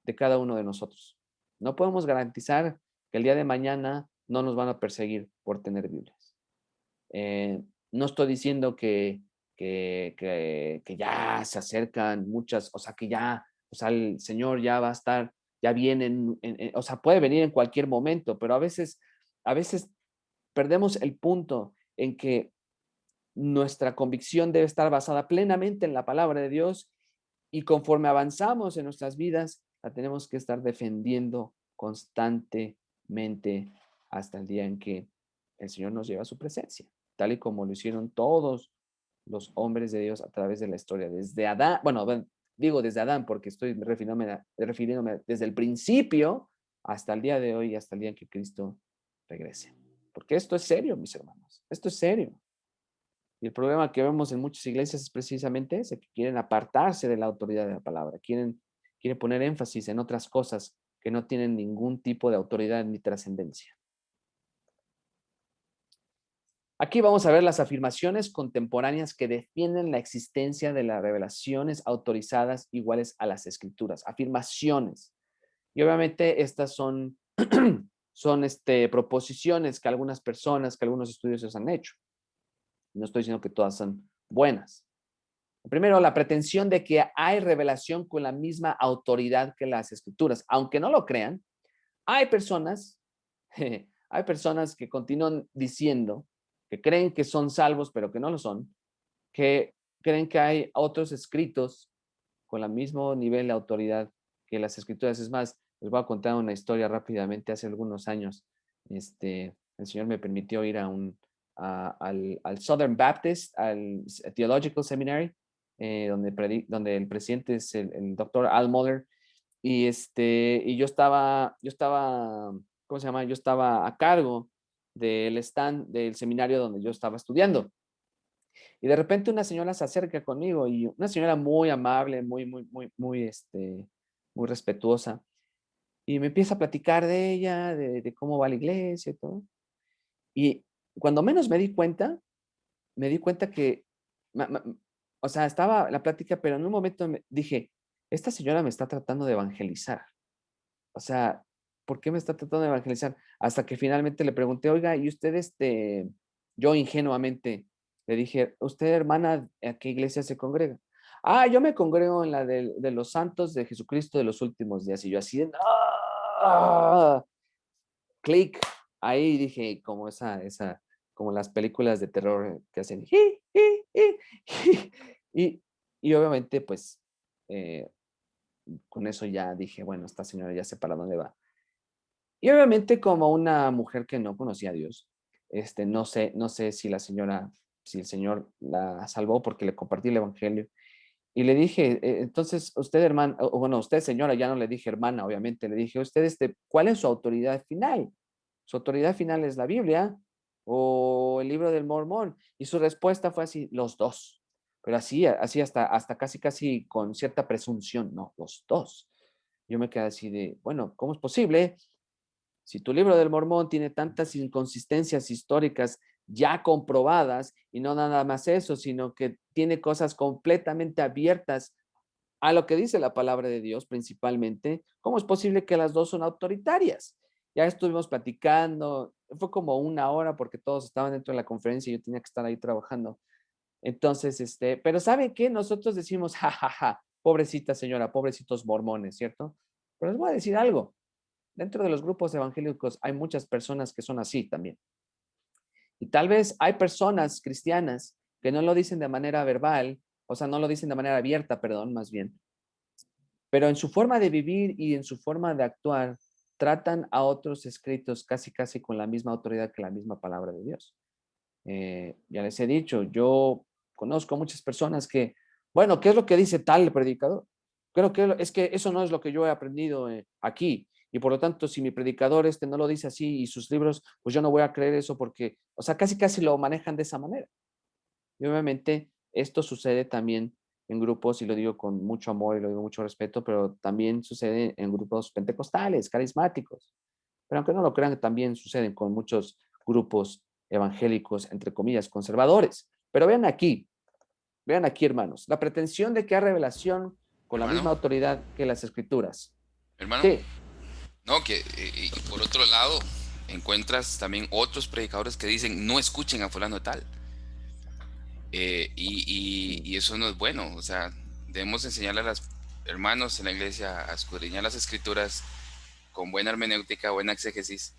de cada uno de nosotros. No podemos garantizar que el día de mañana no nos van a perseguir por tener Biblias. No estoy diciendo que ya se acercan muchas, o sea, que ya, o sea, el Señor ya va a estar, ya viene, o sea, puede venir en cualquier momento, pero a veces perdemos el punto en que nuestra convicción debe estar basada plenamente en la palabra de Dios y conforme avanzamos en nuestras vidas, la tenemos que estar defendiendo constantemente hasta el día en que el Señor nos lleva a su presencia, tal y como lo hicieron todos los hombres de Dios a través de la historia, desde Adán, bueno, digo desde Adán porque estoy refiriéndome desde el principio hasta el día de hoy, hasta el día en que Cristo regrese. Porque esto es serio, mis hermanos, esto es serio. Y el problema que vemos en muchas iglesias es precisamente ese, que quieren apartarse de la autoridad de la palabra, quieren poner énfasis en otras cosas que no tienen ningún tipo de autoridad ni trascendencia. Aquí vamos a ver las afirmaciones contemporáneas que defienden la existencia de las revelaciones autorizadas iguales a las escrituras. Afirmaciones. Y obviamente estas son, son proposiciones que algunas personas, que algunos estudiosos han hecho. No estoy diciendo que todas son buenas. Primero, la pretensión de que hay revelación con la misma autoridad que las escrituras. Aunque no lo crean, hay personas que continúan diciendo que creen que son salvos, pero que no lo son, que creen que hay otros escritos con el mismo nivel de autoridad que las escrituras. Es más, les voy a contar una historia rápidamente. Hace algunos años, el Señor me permitió ir al Southern Baptist, al Theological Seminary, donde el presidente es el doctor Al Mohler, y yo estaba, ¿cómo se llama? Yo estaba a cargo del stand del seminario donde yo estaba estudiando. Y de repente una señora se acerca conmigo, y una señora muy amable, muy respetuosa, y me empieza a platicar de ella, de cómo va la iglesia y todo. Y cuando menos me di cuenta que, o sea, estaba la plática, pero en un momento dije, esta señora me está tratando de evangelizar. O sea, ¿por qué me está tratando de evangelizar? Hasta que finalmente le pregunté, oiga, ¿y usted, yo ingenuamente le dije, usted, hermana, ¿a qué iglesia se congrega? Ah, yo me congrego en la de los santos de Jesucristo de los últimos días. Y yo así de, ¡ah! Clic. Ahí dije, como como las películas de terror que hacen, y obviamente, pues, con eso ya dije, bueno, esta señora ya sé para dónde va. Y obviamente, como una mujer que no conocía a Dios, no sé si si el Señor la salvó porque le compartí el evangelio. Y le dije, entonces, usted, hermana, o bueno, usted, señora, ya no le dije hermana, obviamente, le dije, usted, ¿cuál es su autoridad final? ¿Su autoridad final es la Biblia o el libro del Mormón? Y su respuesta fue así, los dos. Pero así hasta casi con cierta presunción, no, los dos. Yo me quedé así de, bueno, ¿cómo es posible? Si tu libro del Mormón tiene tantas inconsistencias históricas ya comprobadas, y no nada más eso, sino que tiene cosas completamente abiertas a lo que dice la palabra de Dios principalmente, ¿cómo es posible que las dos son autoritarias? Ya estuvimos platicando, fue como una hora porque todos estaban dentro de la conferencia y yo tenía que estar ahí trabajando. Entonces, pero ¿saben qué? Nosotros decimos, jajaja, pobrecita señora, pobrecitos mormones, ¿cierto? Pero les voy a decir algo. Dentro de los grupos evangélicos hay muchas personas que son así también. Y tal vez hay personas cristianas que no lo dicen de manera verbal, o sea, no lo dicen de manera abierta, perdón, más bien. Pero en su forma de vivir y en su forma de actuar, tratan a otros escritos casi con la misma autoridad que la misma palabra de Dios. Ya les he dicho, yo conozco muchas personas que, bueno, ¿qué es lo que dice tal predicador? Creo que es que eso no es lo que yo he aprendido aquí. Y por lo tanto, si mi predicador no lo dice así y sus libros, pues yo no voy a creer eso porque, o sea, casi lo manejan de esa manera. Y obviamente esto sucede también en grupos, y lo digo con mucho amor y lo digo con mucho respeto, pero también sucede en grupos pentecostales, carismáticos. Pero aunque no lo crean, también suceden con muchos grupos evangélicos, entre comillas, conservadores. Pero vean aquí, hermanos, la pretensión de que hay revelación con la Hermano, misma autoridad que las escrituras. hermano, Sí, no, que y por otro lado encuentras también otros predicadores que dicen no escuchen a fulano de tal. Y eso no es bueno, o sea, debemos enseñarle a los hermanos en la iglesia a escudriñar las escrituras con buena hermenéutica, buena exégesis,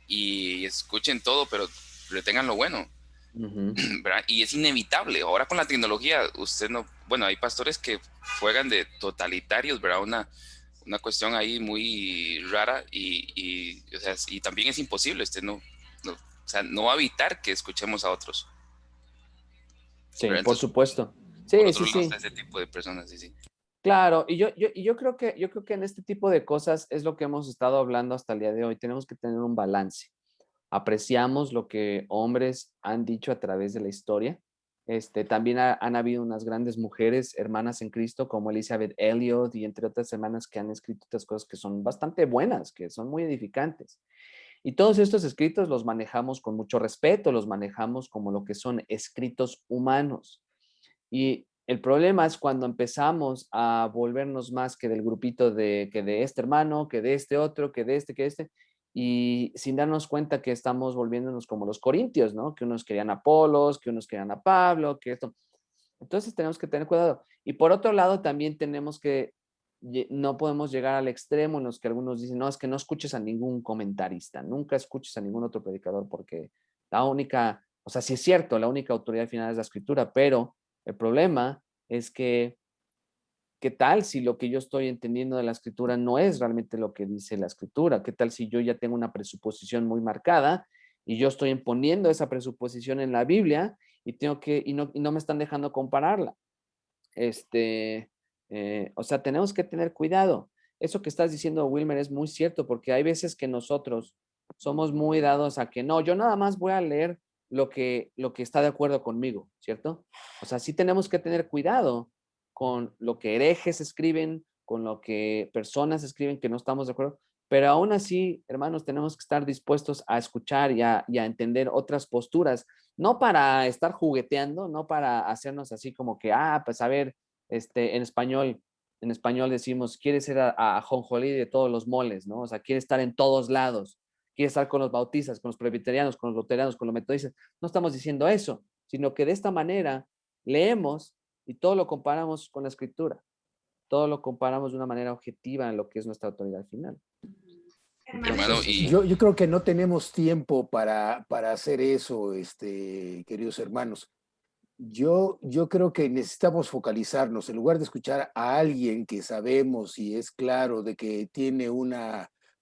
y escuchen todo, pero retengan lo bueno, ¿verdad? Y es inevitable, ahora con la tecnología, usted no, bueno, hay pastores que juegan de totalitarios, ¿verdad? una cuestión ahí muy rara o sea, y también es imposible, o sea, no va a evitar que escuchemos a otros. Sí, ¿Verdad? por Entonces, supuesto. por Sí, otro sí, lado está sí. ese tipo de personas, sí, sí. Claro, y yo creo que en este tipo de cosas es lo que hemos estado hablando hasta el día de hoy. Tenemos que tener un balance. Apreciamos lo que hombres han dicho a través de la historia. También han habido unas grandes mujeres, hermanas en Cristo, como Elizabeth Elliot y entre otras hermanas que han escrito otras cosas que son bastante buenas, que son muy edificantes. Y todos estos escritos los manejamos con mucho respeto, los manejamos como lo que son escritos humanos. Y el problema es cuando empezamos a volvernos más que del grupito que de este hermano, que de este otro, que de este, que de este, y sin darnos cuenta que estamos volviéndonos como los corintios, ¿no? Que unos querían a Apolos, que unos querían a Pablo, que esto. Entonces tenemos que tener cuidado. Y por otro lado, también tenemos que, no podemos llegar al extremo en los que algunos dicen, no, es que no escuches a ningún comentarista, nunca escuches a ningún otro predicador, porque la única, o sea, sí es cierto, la única autoridad final es la escritura, pero el problema es que, ¿qué tal si lo que yo estoy entendiendo de la escritura no es realmente lo que dice la escritura? ¿Qué tal si yo ya tengo una presuposición muy marcada y yo estoy imponiendo esa presuposición en la Biblia y no me están dejando compararla? O sea, tenemos que tener cuidado. Eso que estás diciendo, Wilmer, es muy cierto, porque hay veces que nosotros somos muy dados a que no, yo nada más voy a leer lo que está de acuerdo conmigo, ¿cierto? O sea, sí tenemos que tener cuidado con lo que herejes escriben, con lo que personas escriben que no estamos de acuerdo, pero aún así, hermanos, tenemos que estar dispuestos a escuchar y a entender otras posturas, no para estar jugueteando, no para hacernos así como que, pues a ver, en español decimos, quiere ser a Jonjolí de todos los moles, ¿no? O sea, quiere estar en todos lados, quiere estar con los bautistas, con los presbiterianos, con los luteranos, con los metodistas. No estamos diciendo eso, sino que de esta manera leemos y todo lo comparamos con la escritura, todo lo comparamos de una manera objetiva en lo que es nuestra autoridad final. Hermano, Entonces, Yo creo que no tenemos tiempo para hacer eso, queridos hermanos. Yo creo que necesitamos focalizarnos, en lugar de escuchar a alguien que sabemos y es claro de que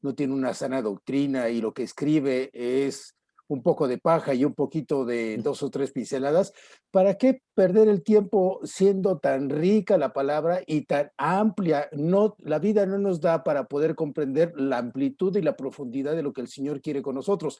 no tiene una sana doctrina y lo que escribe es un poco de paja y un poquito de 2 o 3 pinceladas. ¿Para qué perder el tiempo siendo tan rica la palabra y tan amplia? No, la vida no nos da para poder comprender la amplitud y la profundidad de lo que el Señor quiere con nosotros.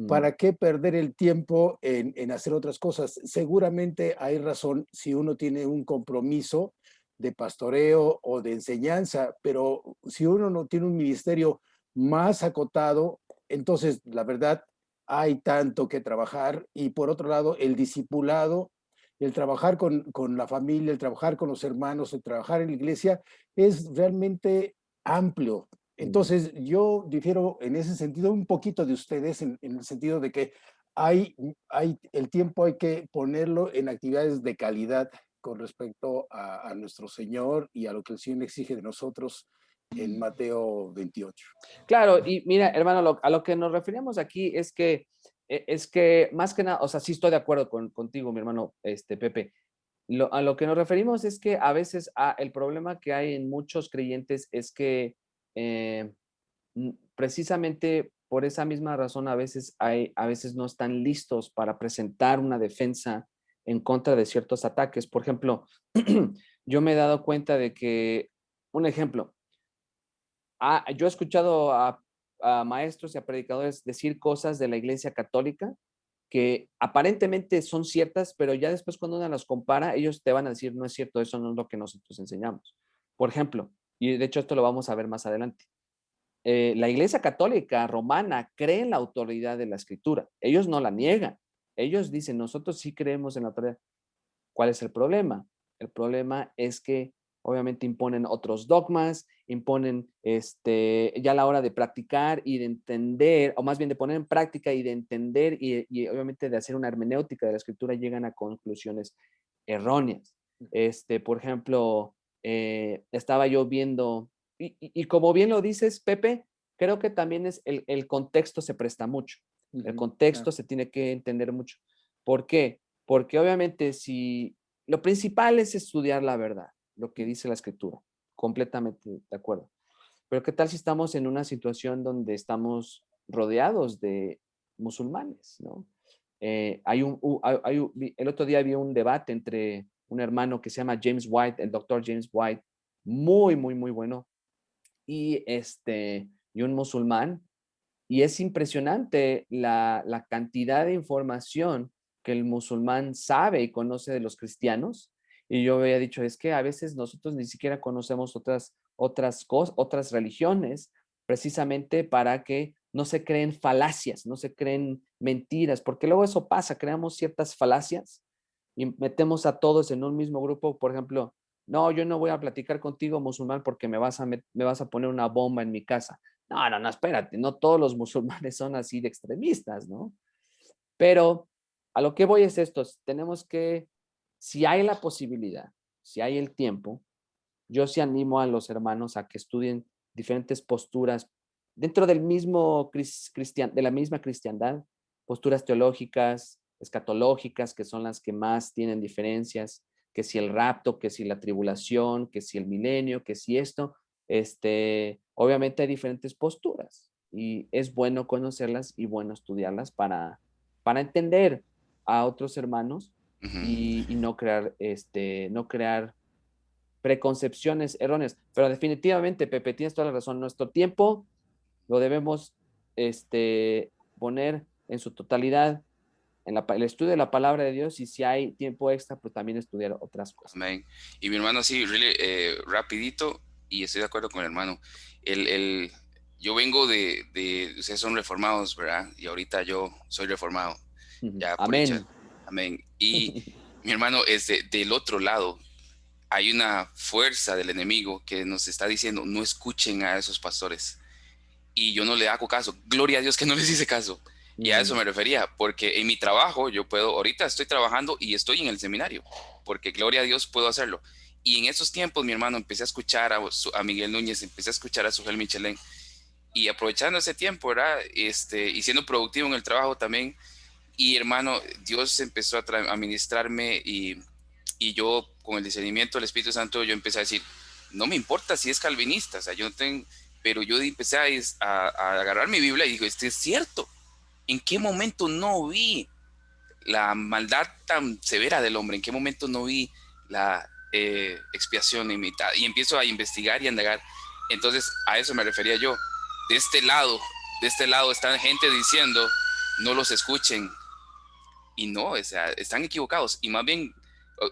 ¿Para qué perder el tiempo en hacer otras cosas? Seguramente hay razón si uno tiene un compromiso de pastoreo o de enseñanza, pero si uno no tiene un ministerio más acotado, entonces la verdad hay tanto que trabajar. Y por otro lado, el discipulado, el trabajar con la familia, el trabajar con los hermanos, el trabajar en la iglesia es realmente amplio. Entonces, yo difiero en ese sentido un poquito de ustedes, en el sentido de que el tiempo hay que ponerlo en actividades de calidad con respecto a nuestro Señor y a lo que el Señor exige de nosotros en Mateo 28. Claro, y mira, hermano, a lo que nos referimos aquí es que más que nada, o sea, sí estoy de acuerdo contigo, mi hermano, Pepe. A lo que nos referimos es que a veces el problema que hay en muchos creyentes es que eh, precisamente por esa misma razón a veces no están listos para presentar una defensa en contra de ciertos ataques. Por ejemplo, yo me he dado cuenta de que, un ejemplo, yo he escuchado a maestros y a predicadores decir cosas de la Iglesia Católica que aparentemente son ciertas, pero ya después cuando uno las compara, ellos te van a decir, no es cierto, eso no es lo que nosotros enseñamos. Por ejemplo, y de hecho esto lo vamos a ver más adelante, la Iglesia Católica Romana cree en la autoridad de la Escritura. Ellos no la niegan. Ellos dicen, nosotros sí creemos en la autoridad. ¿Cuál es el problema? El problema es que obviamente imponen otros dogmas, imponen ya a la hora de practicar y de entender, o más bien de poner en práctica y de entender y obviamente de hacer una hermenéutica de la escritura, llegan a conclusiones erróneas. Por ejemplo, estaba yo viendo, y como bien lo dices, Pepe, creo que también es el contexto se presta mucho. El contexto se tiene que entender mucho. ¿Por qué? Porque obviamente si lo principal es estudiar la verdad, lo que dice la escritura, completamente de acuerdo. Pero ¿qué tal si estamos en una situación donde estamos rodeados de musulmanes, ¿no? El otro día había un debate entre un hermano que se llama James White, el doctor James White, muy, muy, muy bueno, y un musulmán. Y es impresionante la cantidad de información que el musulmán sabe y conoce de los cristianos. Y yo había dicho, es que a veces nosotros ni siquiera conocemos otras religiones, precisamente para que no se creen falacias, no se creen mentiras, porque luego eso pasa, creamos ciertas falacias y metemos a todos en un mismo grupo. Por ejemplo, no, yo no voy a platicar contigo, musulmán, porque me vas a poner una bomba en mi casa. No, no, no, espérate, no todos los musulmanes son así de extremistas, ¿no? Pero a lo que voy es esto, tenemos que, si hay la posibilidad, si hay el tiempo, yo sí animo a los hermanos a que estudien diferentes posturas dentro del mismo de la misma cristiandad, posturas teológicas, escatológicas, que son las que más tienen diferencias, que si el rapto, que si la tribulación, que si el milenio, que si esto, obviamente hay diferentes posturas y es bueno conocerlas y bueno estudiarlas para entender a otros hermanos y no crear preconcepciones erróneas. Pero definitivamente, Pepe, tienes toda la razón. Nuestro tiempo lo debemos poner en su totalidad en el estudio de la palabra de Dios, y si hay tiempo extra, pues también estudiar otras cosas. Amén. Y mi hermano, sí, really, rapidito, y estoy de acuerdo con el hermano. Yo vengo ustedes son reformados, ¿verdad? Y ahorita yo soy reformado. Ya, por Amén. dicha. Amén. Y mi hermano, del otro lado, hay una fuerza del enemigo que nos está diciendo, no escuchen a esos pastores. Y yo no le hago caso. Gloria a Dios que no les hice caso. Y a eso me refería, porque en mi trabajo ahorita estoy trabajando y estoy en el seminario, porque gloria a Dios puedo hacerlo. Y en esos tiempos, mi hermano, empecé a escuchar a Miguel Núñez, empecé a escuchar a Sujel Michelén, y aprovechando ese tiempo, ¿verdad? Y siendo productivo en el trabajo también. Y hermano, Dios empezó a ministrarme, y yo, con el discernimiento del Espíritu Santo, yo empecé a decir, no me importa si es calvinista, o sea, yo no tengo, pero yo empecé a agarrar mi Biblia y digo, esto es cierto. ¿En qué momento no vi la maldad tan severa del hombre? ¿En qué momento no vi la expiación imitada? Y empiezo a investigar y a indagar. Entonces, a eso me refería yo. De este lado está gente diciendo, no los escuchen. Y no, o sea, están equivocados. Y más bien,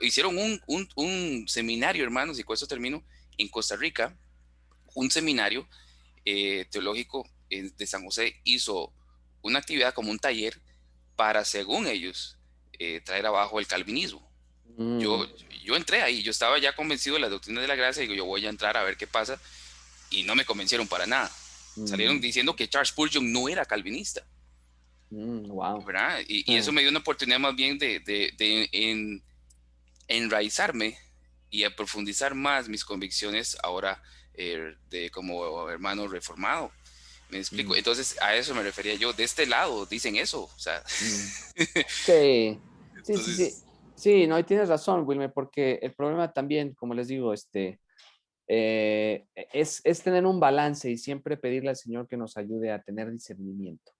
hicieron un seminario, hermanos, y con eso termino, en Costa Rica, un seminario teológico de San José hizo una actividad como un taller para, según ellos, traer abajo el calvinismo. Yo entré ahí, yo estaba ya convencido de la doctrina de la gracia, y digo, yo voy a entrar a ver qué pasa, y no me convencieron para nada. Salieron diciendo que Charles Spurgeon no era calvinista. Wow. ¿Verdad? Y eso me dio una oportunidad más bien de enraizarme y a profundizar más mis convicciones ahora como hermano reformado. ¿Me explico? Entonces, a eso me refería yo. De este lado dicen eso. O sea. Sí. Entonces, Sí, no, y tienes razón, Wilmer, porque el problema también, como les digo, es tener un balance y siempre pedirle al Señor que nos ayude a tener discernimiento.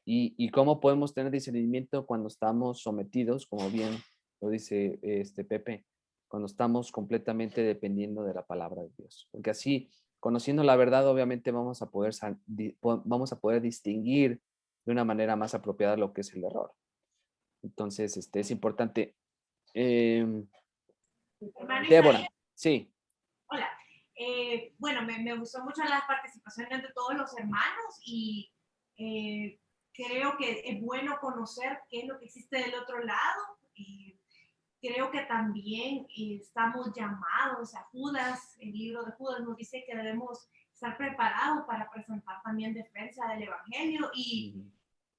¿Y cómo podemos tener discernimiento cuando estamos sometidos, como bien lo dice Pepe, cuando estamos completamente dependiendo de la palabra de Dios? Porque así, conociendo la verdad, obviamente vamos a poder distinguir de una manera más apropiada lo que es el error. Entonces, es importante. Débora, sí. Hola. Bueno, me gustó mucho las participaciones de todos los hermanos, y creo que es bueno conocer qué es lo que existe del otro lado. Creo que también estamos llamados a Judas. El libro de Judas nos dice que debemos estar preparados para presentar también defensa del evangelio, y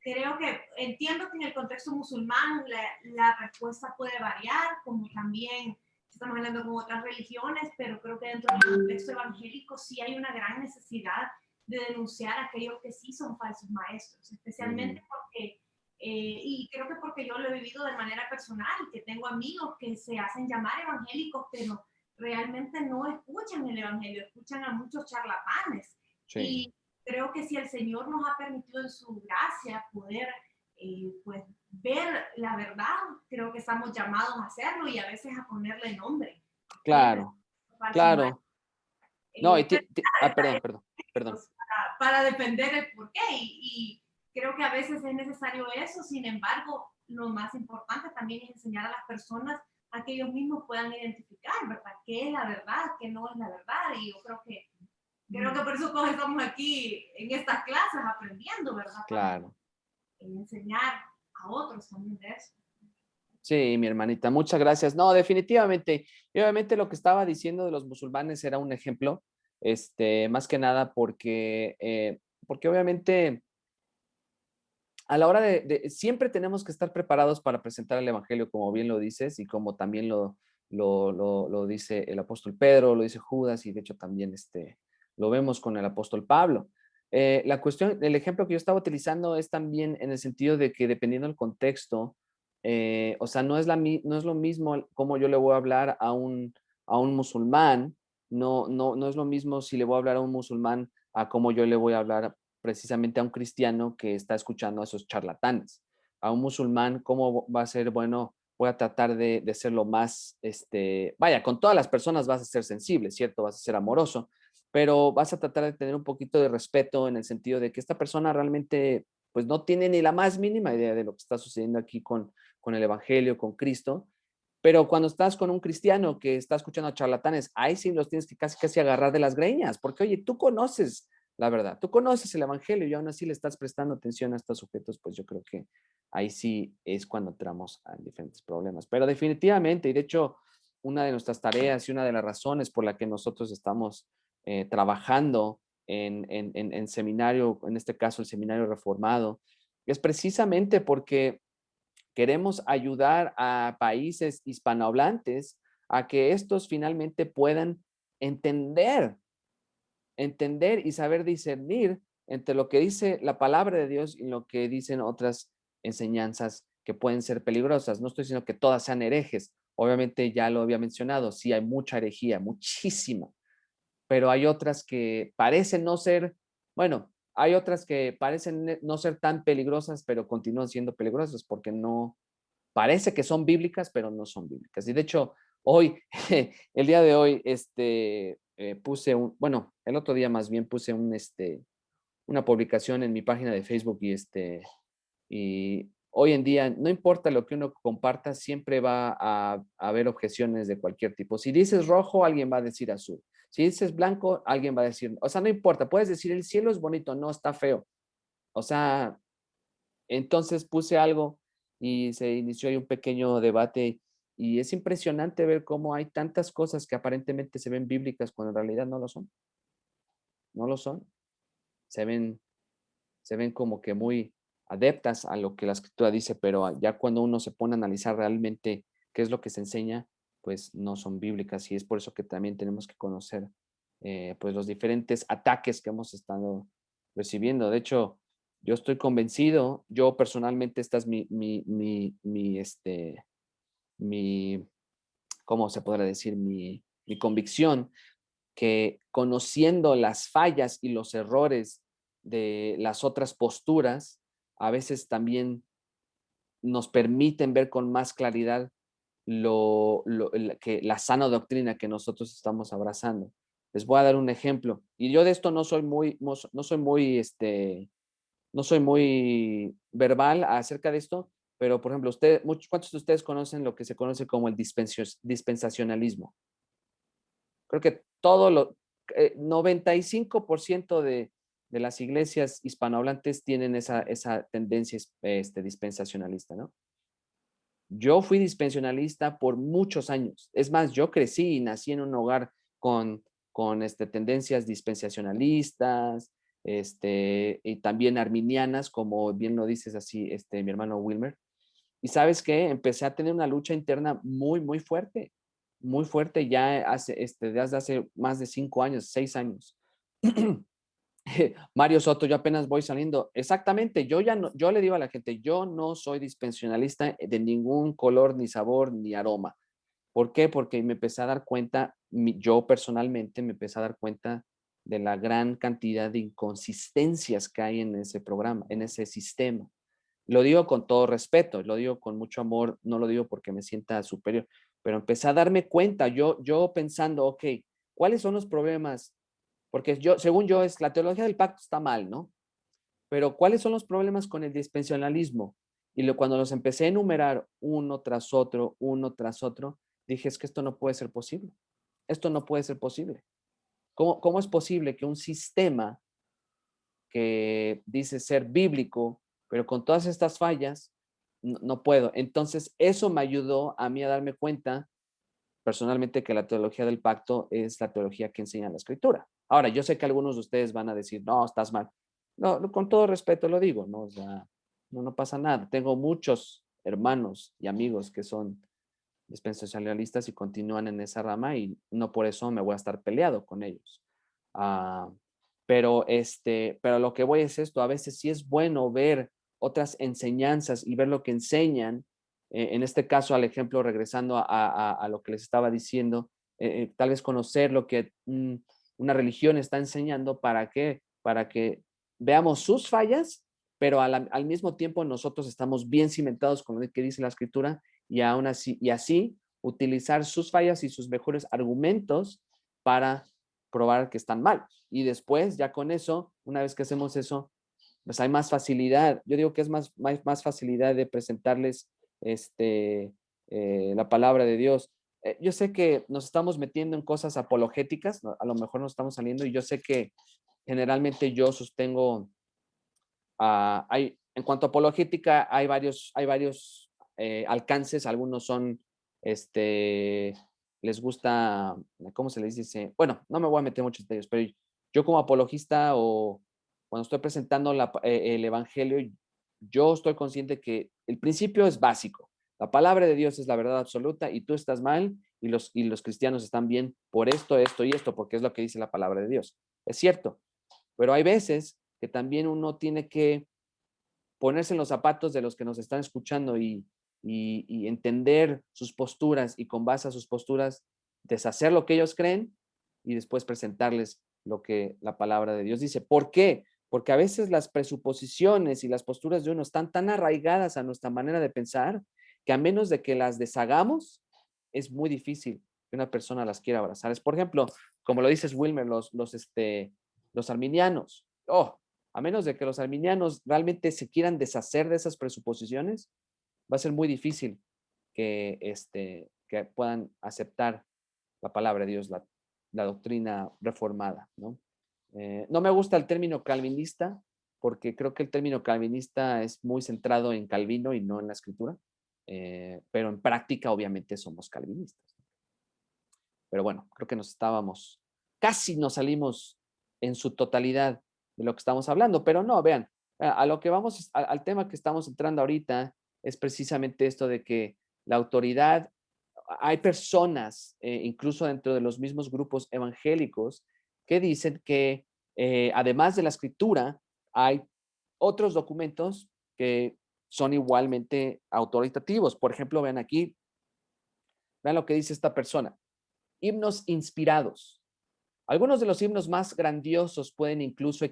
creo que entiendo que en el contexto musulmán la respuesta puede variar, como también estamos hablando con otras religiones, pero creo que dentro del contexto evangélico sí hay una gran necesidad de denunciar a aquellos que sí son falsos maestros, especialmente porque, y creo que porque yo lo he vivido de manera personal, que tengo amigos que se hacen llamar evangélicos, pero realmente no escuchan el Evangelio, escuchan a muchos charlatanes. Sí. Y creo que si el Señor nos ha permitido en su gracia poder pues, ver la verdad, creo que estamos llamados a hacerlo y a veces a ponerle nombre. Claro, claro. No, perdón. Para defender el porqué y creo que a veces es necesario eso. Sin embargo, lo más importante también es enseñar a las personas a que ellos mismos puedan identificar, ¿verdad? ¿Qué es la verdad? ¿Qué no es la verdad? Y yo creo que por eso todos estamos aquí en estas clases aprendiendo, ¿verdad? Claro. Para enseñar a otros también de eso. Sí, mi hermanita, muchas gracias. No, definitivamente. Y obviamente lo que estaba diciendo de los musulmanes era un ejemplo, más que nada porque obviamente a la hora siempre tenemos que estar preparados para presentar el evangelio, como bien lo dices, y como también lo dice el apóstol Pedro, lo dice Judas, y de hecho también lo vemos con el apóstol Pablo. La cuestión, el ejemplo que yo estaba utilizando es también en el sentido de que dependiendo del contexto, o sea, no es lo mismo como yo le voy a hablar a un musulmán, no es lo mismo si le voy a hablar a un musulmán a como yo le voy a hablar precisamente a un cristiano que está escuchando a esos charlatanes. A un musulmán, ¿cómo va a ser? Bueno, voy a tratar de ser lo más, vaya, con todas las personas vas a ser sensible, ¿cierto? Vas a ser amoroso, pero vas a tratar de tener un poquito de respeto en el sentido de que esta persona realmente, pues no tiene ni la más mínima idea de lo que está sucediendo aquí con el Evangelio, con Cristo. Pero cuando estás con un cristiano que está escuchando a charlatanes, ahí sí los tienes que casi agarrar de las greñas, porque oye, tú conoces la verdad, tú conoces el Evangelio y aún así le estás prestando atención a estos sujetos, pues yo creo que ahí sí es cuando entramos a diferentes problemas. Pero definitivamente, y de hecho, una de nuestras tareas y una de las razones por la que nosotros estamos trabajando en seminario, en este caso el seminario reformado, es precisamente porque queremos ayudar a países hispanohablantes a que estos finalmente puedan entender y saber discernir entre lo que dice la palabra de Dios y lo que dicen otras enseñanzas que pueden ser peligrosas. No estoy diciendo que todas sean herejes. Obviamente ya lo había mencionado, sí hay mucha herejía, muchísima, pero hay otras que parecen no ser, bueno, hay otras que parecen no ser tan peligrosas, pero continúan siendo peligrosas porque no, parece que son bíblicas, pero no son bíblicas. Y de hecho, hoy, el día de hoy, puse bueno, el otro día más bien puse una publicación en mi página de Facebook y hoy en día, no importa lo que uno comparta, siempre va a haber objeciones de cualquier tipo. Si dices rojo, alguien va a decir azul. Si dices blanco, alguien va a decir, o sea, no importa, puedes decir el cielo es bonito, no, está feo. O sea, entonces puse algo y se inició ahí un pequeño debate y es impresionante ver cómo hay tantas cosas que aparentemente se ven bíblicas cuando en realidad no lo son. No lo son. Se ven como que muy adeptas a lo que la escritura dice, pero ya cuando uno se pone a analizar realmente qué es lo que se enseña, pues no son bíblicas y es por eso que también tenemos que conocer pues los diferentes ataques que hemos estado recibiendo. De hecho, yo estoy convencido, yo personalmente, esta es mi, ¿cómo se podrá decir? Mi convicción, que conociendo las fallas y los errores de las otras posturas, a veces también nos permiten ver con más claridad que la sana doctrina que nosotros estamos abrazando. Les voy a dar un ejemplo. Y yo de esto no soy muy verbal acerca de esto, pero por ejemplo, ¿cuántos de ustedes conocen lo que se conoce como el dispensacionalismo? Creo que 95% de las iglesias hispanohablantes tienen esa tendencia dispensacionalista, ¿no? Yo fui dispensacionalista por muchos años. Es más, yo crecí y nací en un hogar con tendencias dispensacionalistas, y también arminianas, como bien lo dices así, mi hermano Wilmer. Y ¿sabes qué? Empecé a tener una lucha interna muy fuerte ya desde hace más de 5 años, 6 años. Mario Soto, yo apenas voy saliendo. Exactamente, yo le digo a la gente, yo no soy dispensacionalista de ningún color, ni sabor, ni aroma. ¿Por qué? Porque me empecé a dar cuenta yo personalmente me empecé a dar cuenta de la gran cantidad de inconsistencias que hay en ese programa, en ese sistema. Lo digo con todo respeto, lo digo con mucho amor, no lo digo porque me sienta superior, pero empecé a darme cuenta, yo pensando, ok, ¿cuáles son los problemas? Porque según yo, la teología del pacto está mal, ¿no? Pero ¿cuáles son los problemas con el dispensacionalismo? Y cuando los empecé a enumerar uno tras otro, dije, es que esto no puede ser posible. Esto no puede ser posible. ¿Cómo es posible que un sistema que dice ser bíblico, pero con todas estas fallas, no puedo? Entonces, eso me ayudó a mí a darme cuenta personalmente que la teología del pacto es la teología que enseña la Escritura. Ahora, yo sé que algunos de ustedes van a decir, no, estás mal. No, con todo respeto lo digo, ¿no? O sea, no pasa nada. Tengo muchos hermanos y amigos que son dispensacionalistas y continúan en esa rama y no por eso me voy a estar peleado con ellos. Pero lo que voy es esto, a veces sí es bueno ver otras enseñanzas y ver lo que enseñan. En este caso, al ejemplo, regresando a lo que les estaba diciendo, tal vez conocer lo que una religión está enseñando para que veamos sus fallas, pero al mismo tiempo nosotros estamos bien cimentados con lo que dice la Escritura y así utilizar sus fallas y sus mejores argumentos para probar que están mal. Y después, ya con eso, una vez que hacemos eso, pues hay más facilidad. Yo digo que es más facilidad de presentarles la palabra de Dios. Yo sé que nos estamos metiendo en cosas apologéticas, ¿no? A lo mejor nos estamos saliendo, y yo sé que generalmente yo sostengo, en cuanto a apologética, hay varios alcances. Algunos son, les gusta, ¿cómo se les dice? Bueno, no me voy a meter muchos de ellos, pero yo como apologista o cuando estoy presentando el evangelio, yo estoy consciente que el principio es básico. La palabra de Dios es la verdad absoluta y tú estás mal y los cristianos están bien por esto, esto y esto, porque es lo que dice la palabra de Dios. Es cierto, pero hay veces que también uno tiene que ponerse en los zapatos de los que nos están escuchando y entender sus posturas y con base a sus posturas deshacer lo que ellos creen y después presentarles lo que la palabra de Dios dice. ¿Por qué? Porque a veces las presuposiciones y las posturas de uno están tan arraigadas a nuestra manera de pensar que a menos de que las deshagamos, es muy difícil que una persona las quiera abrazar. Es, por ejemplo, como lo dices, Wilmer, los arminianos. A menos de que los arminianos realmente se quieran deshacer de esas presuposiciones, va a ser muy difícil que puedan aceptar la palabra de Dios, la doctrina reformada, ¿no? No me gusta el término calvinista, porque creo que el término calvinista es muy centrado en Calvino y no en la Escritura, pero en práctica obviamente somos calvinistas. Pero bueno, creo que casi nos salimos en su totalidad de lo que estamos hablando, pero no, vean, a lo que vamos, al tema que estamos entrando ahorita, es precisamente esto de que la autoridad, hay personas, incluso dentro de los mismos grupos evangélicos, que dicen que además de la Escritura, hay otros documentos que son igualmente autoritativos. Por ejemplo, vean aquí, vean lo que dice esta persona. Himnos inspirados. Algunos de los himnos más grandiosos pueden incluso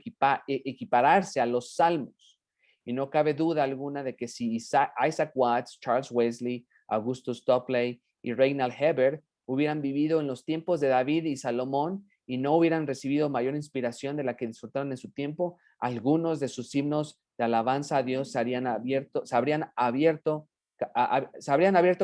equipararse a los salmos. Y no cabe duda alguna de que si Isaac Watts, Charles Wesley, Augustus Topley y Reinald Heber hubieran vivido en los tiempos de David y Salomón y no hubieran recibido mayor inspiración de la que disfrutaron en su tiempo, algunos de sus himnos de alabanza a Dios se habrían abierto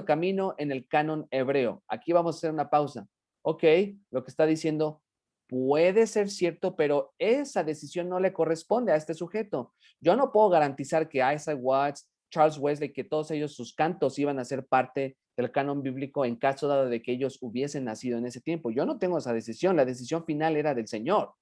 camino en el canon hebreo. Aquí vamos a hacer una pausa. Ok, lo que está diciendo puede ser cierto, pero esa decisión no le corresponde a este sujeto. Yo no puedo garantizar que Isaac Watts, Charles Wesley, que todos ellos, sus cantos iban a ser parte del canon bíblico en caso dado de que ellos hubiesen nacido en ese tiempo. Yo no tengo esa decisión, la decisión final era del Señor.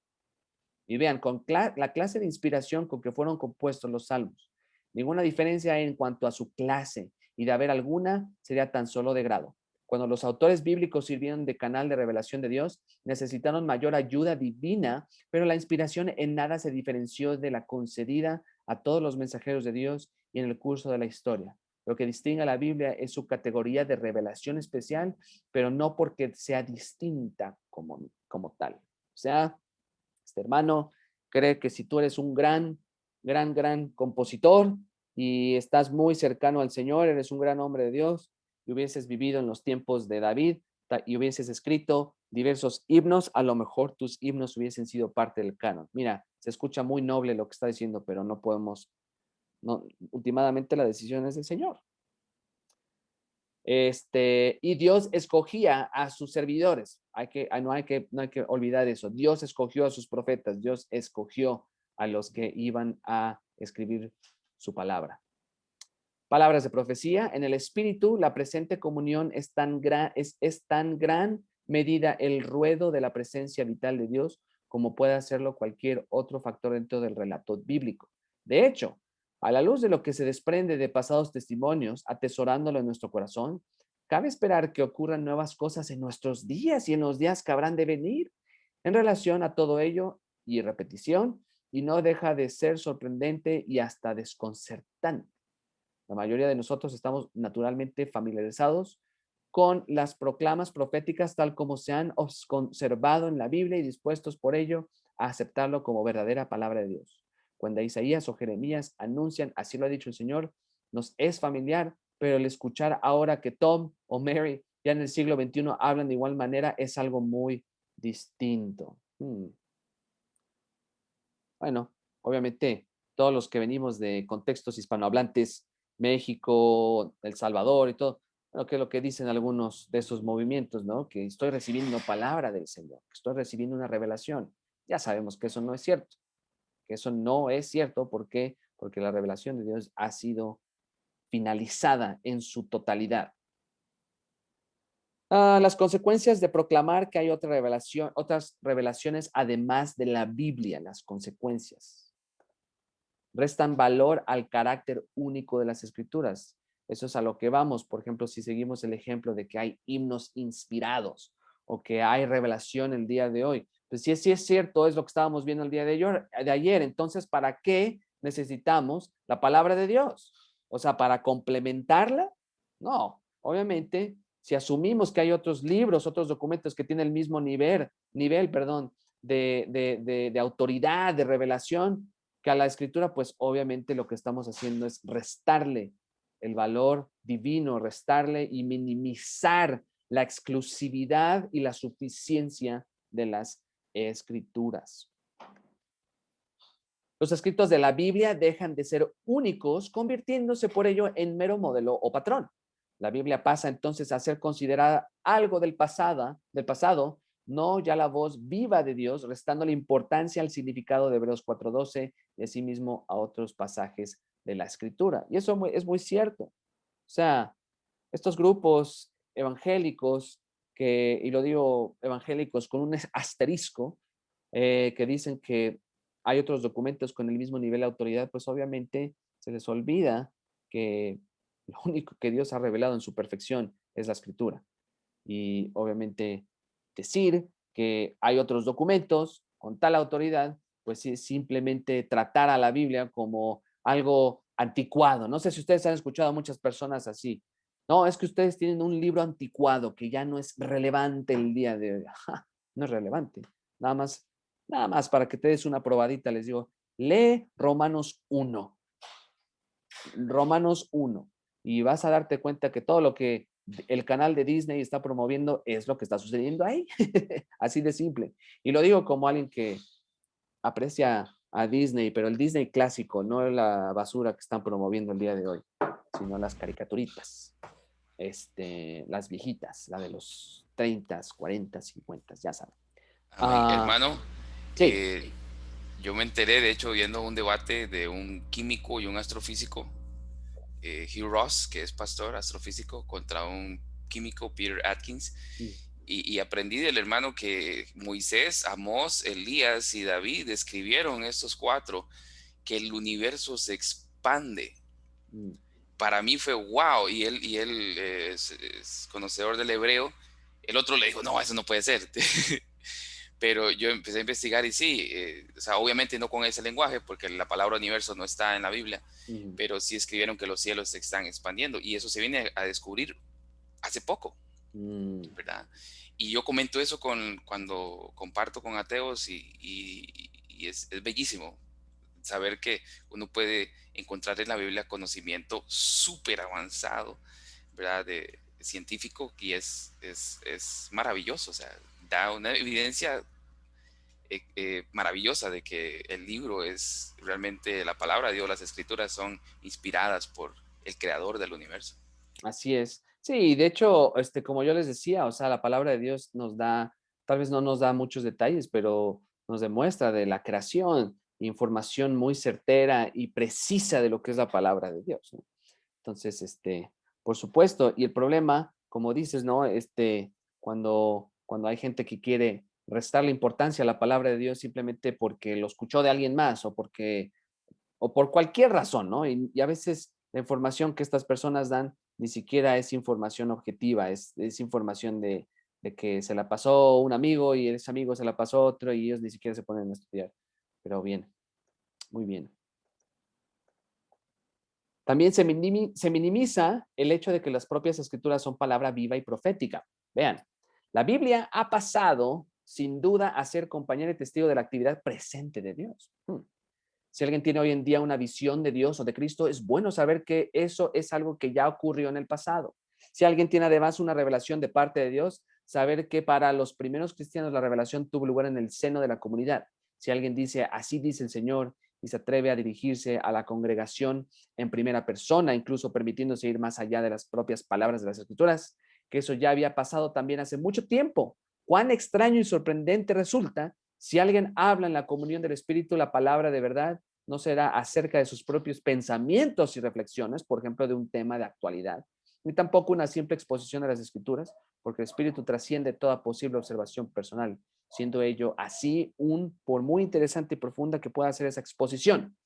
Y vean, con la clase de inspiración con que fueron compuestos los salmos, ninguna diferencia en cuanto a su clase, y de haber alguna, sería tan solo de grado. Cuando los autores bíblicos sirvieron de canal de revelación de Dios, necesitaron mayor ayuda divina, pero la inspiración en nada se diferenció de la concedida a todos los mensajeros de Dios y en el curso de la historia. Lo que distingue a la Biblia es su categoría de revelación especial, pero no porque sea distinta como tal. O sea, este hermano cree que si tú eres un gran compositor y estás muy cercano al Señor, eres un gran hombre de Dios y hubieses vivido en los tiempos de David y hubieses escrito diversos himnos, a lo mejor tus himnos hubiesen sido parte del canon. Mira, se escucha muy noble lo que está diciendo, pero no podemos, últimamente la decisión es del Señor. Y Dios escogía a sus servidores. No hay que olvidar eso. Dios escogió a sus profetas. Dios escogió a los que iban a escribir su palabra. Palabras de profecía. En el espíritu, la presente comunión es tan gran medida el ruedo de la presencia vital de Dios como puede hacerlo cualquier otro factor dentro del relato bíblico. De hecho, a la luz de lo que se desprende de pasados testimonios, atesorándolo en nuestro corazón, cabe esperar que ocurran nuevas cosas en nuestros días y en los días que habrán de venir en relación a todo ello y repetición, y no deja de ser sorprendente y hasta desconcertante. La mayoría de nosotros estamos naturalmente familiarizados con las proclamas proféticas tal como se han conservado en la Biblia y dispuestos por ello a aceptarlo como verdadera palabra de Dios. Cuando Isaías o Jeremías anuncian, así lo ha dicho el Señor, nos es familiar, pero el escuchar ahora que Tom o Mary ya en el siglo XXI hablan de igual manera es algo muy distinto. Bueno, obviamente todos los que venimos de contextos hispanohablantes, México, El Salvador y todo, bueno, que es lo que dicen algunos de esos movimientos, ¿no? Que estoy recibiendo palabra del Señor, que estoy recibiendo una revelación. Ya sabemos que eso no es cierto, que eso no es cierto. ¿Por qué? Porque la revelación de Dios ha sido finalizada en su totalidad. Las consecuencias de proclamar que hay otras revelaciones además de la Biblia, las consecuencias. Restan valor al carácter único de las escrituras. Eso es a lo que vamos. Por ejemplo, si seguimos el ejemplo de que hay himnos inspirados o que hay revelación el día de hoy. Pues sí es cierto, es lo que estábamos viendo el día de ayer. Entonces, ¿para qué necesitamos la palabra de Dios? O sea, ¿para complementarla? No, obviamente, si asumimos que hay otros libros, otros documentos que tienen el mismo nivel de autoridad, de revelación, que a la escritura, pues obviamente lo que estamos haciendo es restarle el valor divino, restarle y minimizar la exclusividad y la suficiencia de las escrituras. Los escritos de la Biblia dejan de ser únicos, convirtiéndose por ello en mero modelo o patrón. La Biblia pasa entonces a ser considerada algo del pasado, no ya la voz viva de Dios, restándole importancia al significado de Hebreos 4:12 y asimismo a otros pasajes de la Escritura. Y eso es muy cierto. O sea, estos grupos evangélicos, y lo digo evangélicos con un asterisco, que dicen que hay otros documentos con el mismo nivel de autoridad, pues obviamente se les olvida que lo único que Dios ha revelado en su perfección es la Escritura. Y obviamente decir que hay otros documentos con tal autoridad, pues es simplemente tratar a la Biblia como algo anticuado. No sé si ustedes han escuchado a muchas personas así. No, es que ustedes tienen un libro anticuado que ya no es relevante el día de hoy. No es relevante. Nada más para que te des una probadita, les digo, lee Romanos 1. Romanos 1. Y vas a darte cuenta que todo lo que el canal de Disney está promoviendo es lo que está sucediendo ahí. Así de simple. Y lo digo como alguien que aprecia a Disney, pero el Disney clásico, no la basura que están promoviendo el día de hoy, sino las caricaturitas, las viejitas, la de los 30, 40, 50, ya saben. Hermano, sí. Yo me enteré, de hecho, viendo un debate de un químico y un astrofísico, Hugh Ross, que es pastor astrofísico, contra un químico, Peter Atkins, y aprendí del hermano que Moisés, Amós, Elías y David escribieron estos 4, que el universo se expande. Para mí fue wow, y él es conocedor del hebreo. El otro le dijo, no, eso no puede ser. Pero yo empecé a investigar y sí, o sea, obviamente no con ese lenguaje, porque la palabra universo no está en la Biblia, pero sí escribieron que los cielos se están expandiendo y eso se viene a descubrir hace poco, ¿verdad? Y yo comento eso cuando comparto con ateos y es bellísimo saber que uno puede encontrar en la Biblia conocimiento súper avanzado, ¿verdad? Científico y es maravilloso, o sea, da una evidencia maravillosa de que el libro es realmente la palabra de Dios, las escrituras son inspiradas por el creador del universo. Así es. Sí, de hecho, como yo les decía, o sea, la palabra de Dios nos da, tal vez no nos da muchos detalles, pero nos demuestra de la creación, información muy certera y precisa de lo que es la palabra de Dios, ¿no? Entonces, por supuesto, y el problema, como dices, ¿no? Cuando hay gente que quiere restarle importancia a la palabra de Dios simplemente porque lo escuchó de alguien más o por cualquier razón, ¿no? Y a veces la información que estas personas dan ni siquiera es información objetiva, es información de que se la pasó un amigo y ese amigo se la pasó otro y ellos ni siquiera se ponen a estudiar. Pero bien, muy bien. También se minimiza el hecho de que las propias escrituras son palabra viva y profética. Vean, la Biblia ha pasado sin duda a ser compañera y testigo de la actividad presente de Dios. Si alguien tiene hoy en día una visión de Dios o de Cristo, es bueno saber que eso es algo que ya ocurrió en el pasado. Si alguien tiene además una revelación de parte de Dios, saber que para los primeros cristianos la revelación tuvo lugar en el seno de la comunidad. Si alguien dice, así dice el Señor, y se atreve a dirigirse a la congregación en primera persona, incluso permitiéndose ir más allá de las propias palabras de las Escrituras, que eso ya había pasado también hace mucho tiempo. Cuán extraño y sorprendente resulta si alguien habla en la comunión del Espíritu la palabra de verdad, no será acerca de sus propios pensamientos y reflexiones, por ejemplo, de un tema de actualidad, ni tampoco una simple exposición de las Escrituras, porque el Espíritu trasciende toda posible observación personal, siendo ello así por muy interesante y profunda que pueda ser esa exposición.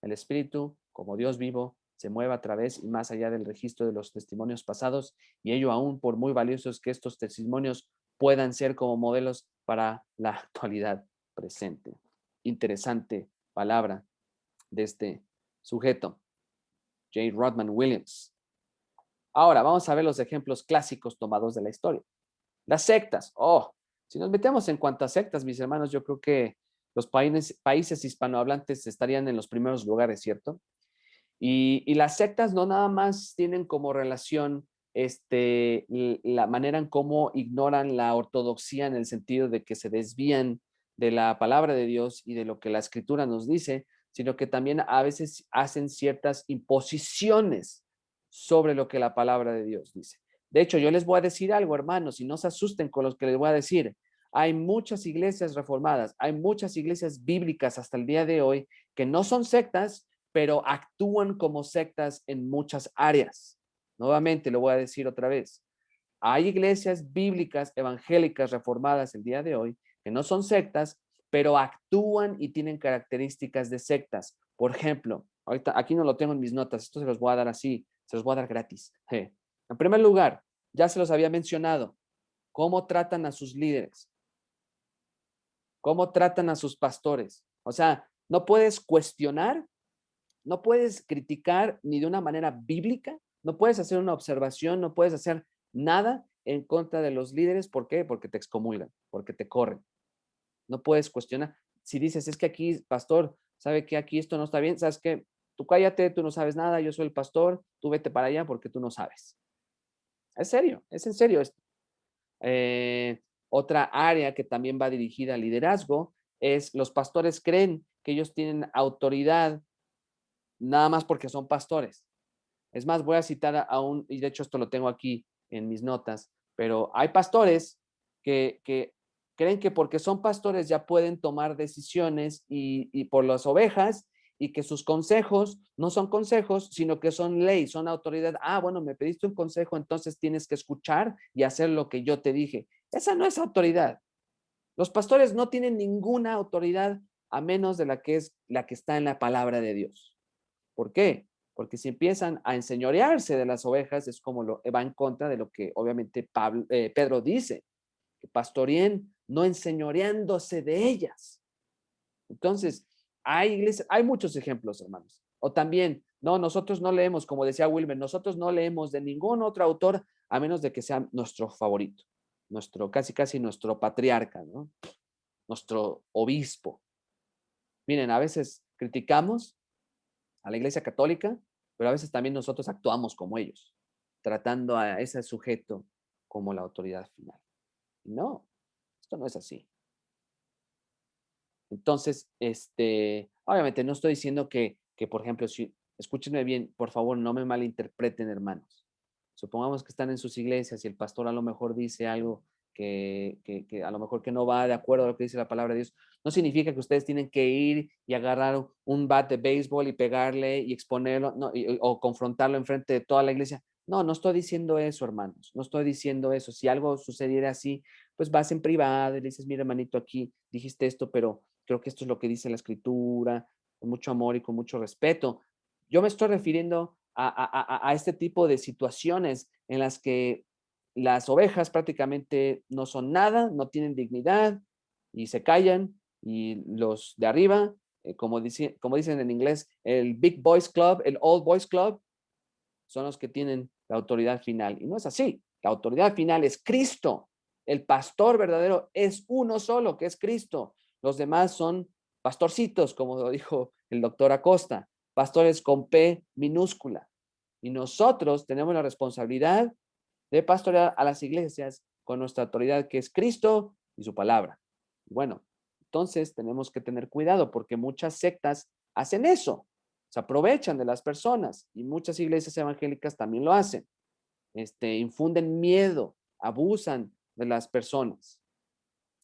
El Espíritu, como Dios vivo, se mueve a través y más allá del registro de los testimonios pasados, y ello aún por muy valiosos que estos testimonios puedan ser como modelos para la actualidad presente. Interesante palabra de este sujeto, J. Rodman Williams. Ahora, vamos a ver los ejemplos clásicos tomados de la historia. Las sectas. Si nos metemos en cuanto a sectas, mis hermanos, yo creo que los países hispanohablantes estarían en los primeros lugares, ¿cierto? Y las sectas no nada más tienen como relación la manera en cómo ignoran la ortodoxia en el sentido de que se desvían de la palabra de Dios y de lo que la escritura nos dice, sino que también a veces hacen ciertas imposiciones sobre lo que la palabra de Dios dice. De hecho, yo les voy a decir algo, hermanos, y no se asusten con lo que les voy a decir. Hay muchas iglesias reformadas, hay muchas iglesias bíblicas hasta el día de hoy que no son sectas, pero actúan como sectas en muchas áreas. Nuevamente, lo voy a decir otra vez. Hay iglesias bíblicas, evangélicas, reformadas el día de hoy, que no son sectas, pero actúan y tienen características de sectas. Por ejemplo, ahorita aquí no lo tengo en mis notas, esto se los voy a dar así, se los voy a dar gratis. En primer lugar, ya se los había mencionado, cómo tratan a sus líderes, cómo tratan a sus pastores. O sea, no puedes cuestionar, no puedes criticar ni de una manera bíblica, no puedes hacer una observación, no puedes hacer nada en contra de los líderes. ¿Por qué? Porque te excomulgan, porque te corren. No puedes cuestionar. Si dices, es que aquí, pastor, ¿sabe que aquí esto no está bien? ¿Sabes qué? Tú cállate, tú no sabes nada, yo soy el pastor, tú vete para allá porque tú no sabes. Es serio, es en serio esto. Otra área que también va dirigida al liderazgo es los pastores creen que ellos tienen autoridad nada más porque son pastores. Es más, voy a citar y de hecho esto lo tengo aquí en mis notas, pero hay pastores que creen que porque son pastores ya pueden tomar decisiones y por las ovejas y que sus consejos no son consejos, sino que son ley, son autoridad. Bueno, me pediste un consejo, entonces tienes que escuchar y hacer lo que yo te dije. Esa no es autoridad. Los pastores no tienen ninguna autoridad a menos de la que está en la palabra de Dios. ¿Por qué? Porque si empiezan a enseñorearse de las ovejas, es como va en contra de lo que obviamente Pedro dice, que pastoreen no enseñoreándose de ellas. Entonces, hay iglesias, hay muchos ejemplos, hermanos. O también, no, nosotros no leemos, como decía Wilmer, nosotros no leemos de ningún otro autor a menos de que sea nuestro favorito, casi nuestro patriarca, ¿no? Nuestro obispo. Miren, a veces criticamos a la Iglesia Católica, pero a veces también nosotros actuamos como ellos, tratando a ese sujeto como la autoridad final. No, esto no es así. Entonces, obviamente no estoy diciendo que por ejemplo, si, escúchenme bien, por favor, no me malinterpreten, hermanos. Supongamos que están en sus iglesias y el pastor a lo mejor dice algo que a lo mejor que no va de acuerdo a lo que dice la palabra de Dios. No significa que ustedes tienen que ir y agarrar un bat de béisbol y pegarle y exponerlo, no, o confrontarlo enfrente de toda la iglesia. No, no estoy diciendo eso, hermanos. No estoy diciendo eso. Si algo sucediera así, pues vas en privado y le dices, mira, hermanito, aquí dijiste esto, pero creo que esto es lo que dice la escritura, con mucho amor y con mucho respeto. Yo me estoy refiriendo a este tipo de situaciones en las que las ovejas prácticamente no son nada, no tienen dignidad y se callan, y los de arriba, como dicen en inglés, el Big Boys Club, el Old Boys Club, son los que tienen la autoridad final. Y no es así. La autoridad final es Cristo. El pastor verdadero es uno solo, que es Cristo. Los demás son pastorcitos, como lo dijo el doctor Acosta, pastores con P minúscula. Y nosotros tenemos la responsabilidad de pastorear a las iglesias con nuestra autoridad, que es Cristo y su palabra. Bueno, entonces tenemos que tener cuidado porque muchas sectas hacen eso. Se aprovechan de las personas y muchas iglesias evangélicas también lo hacen. Infunden miedo, abusan de las personas.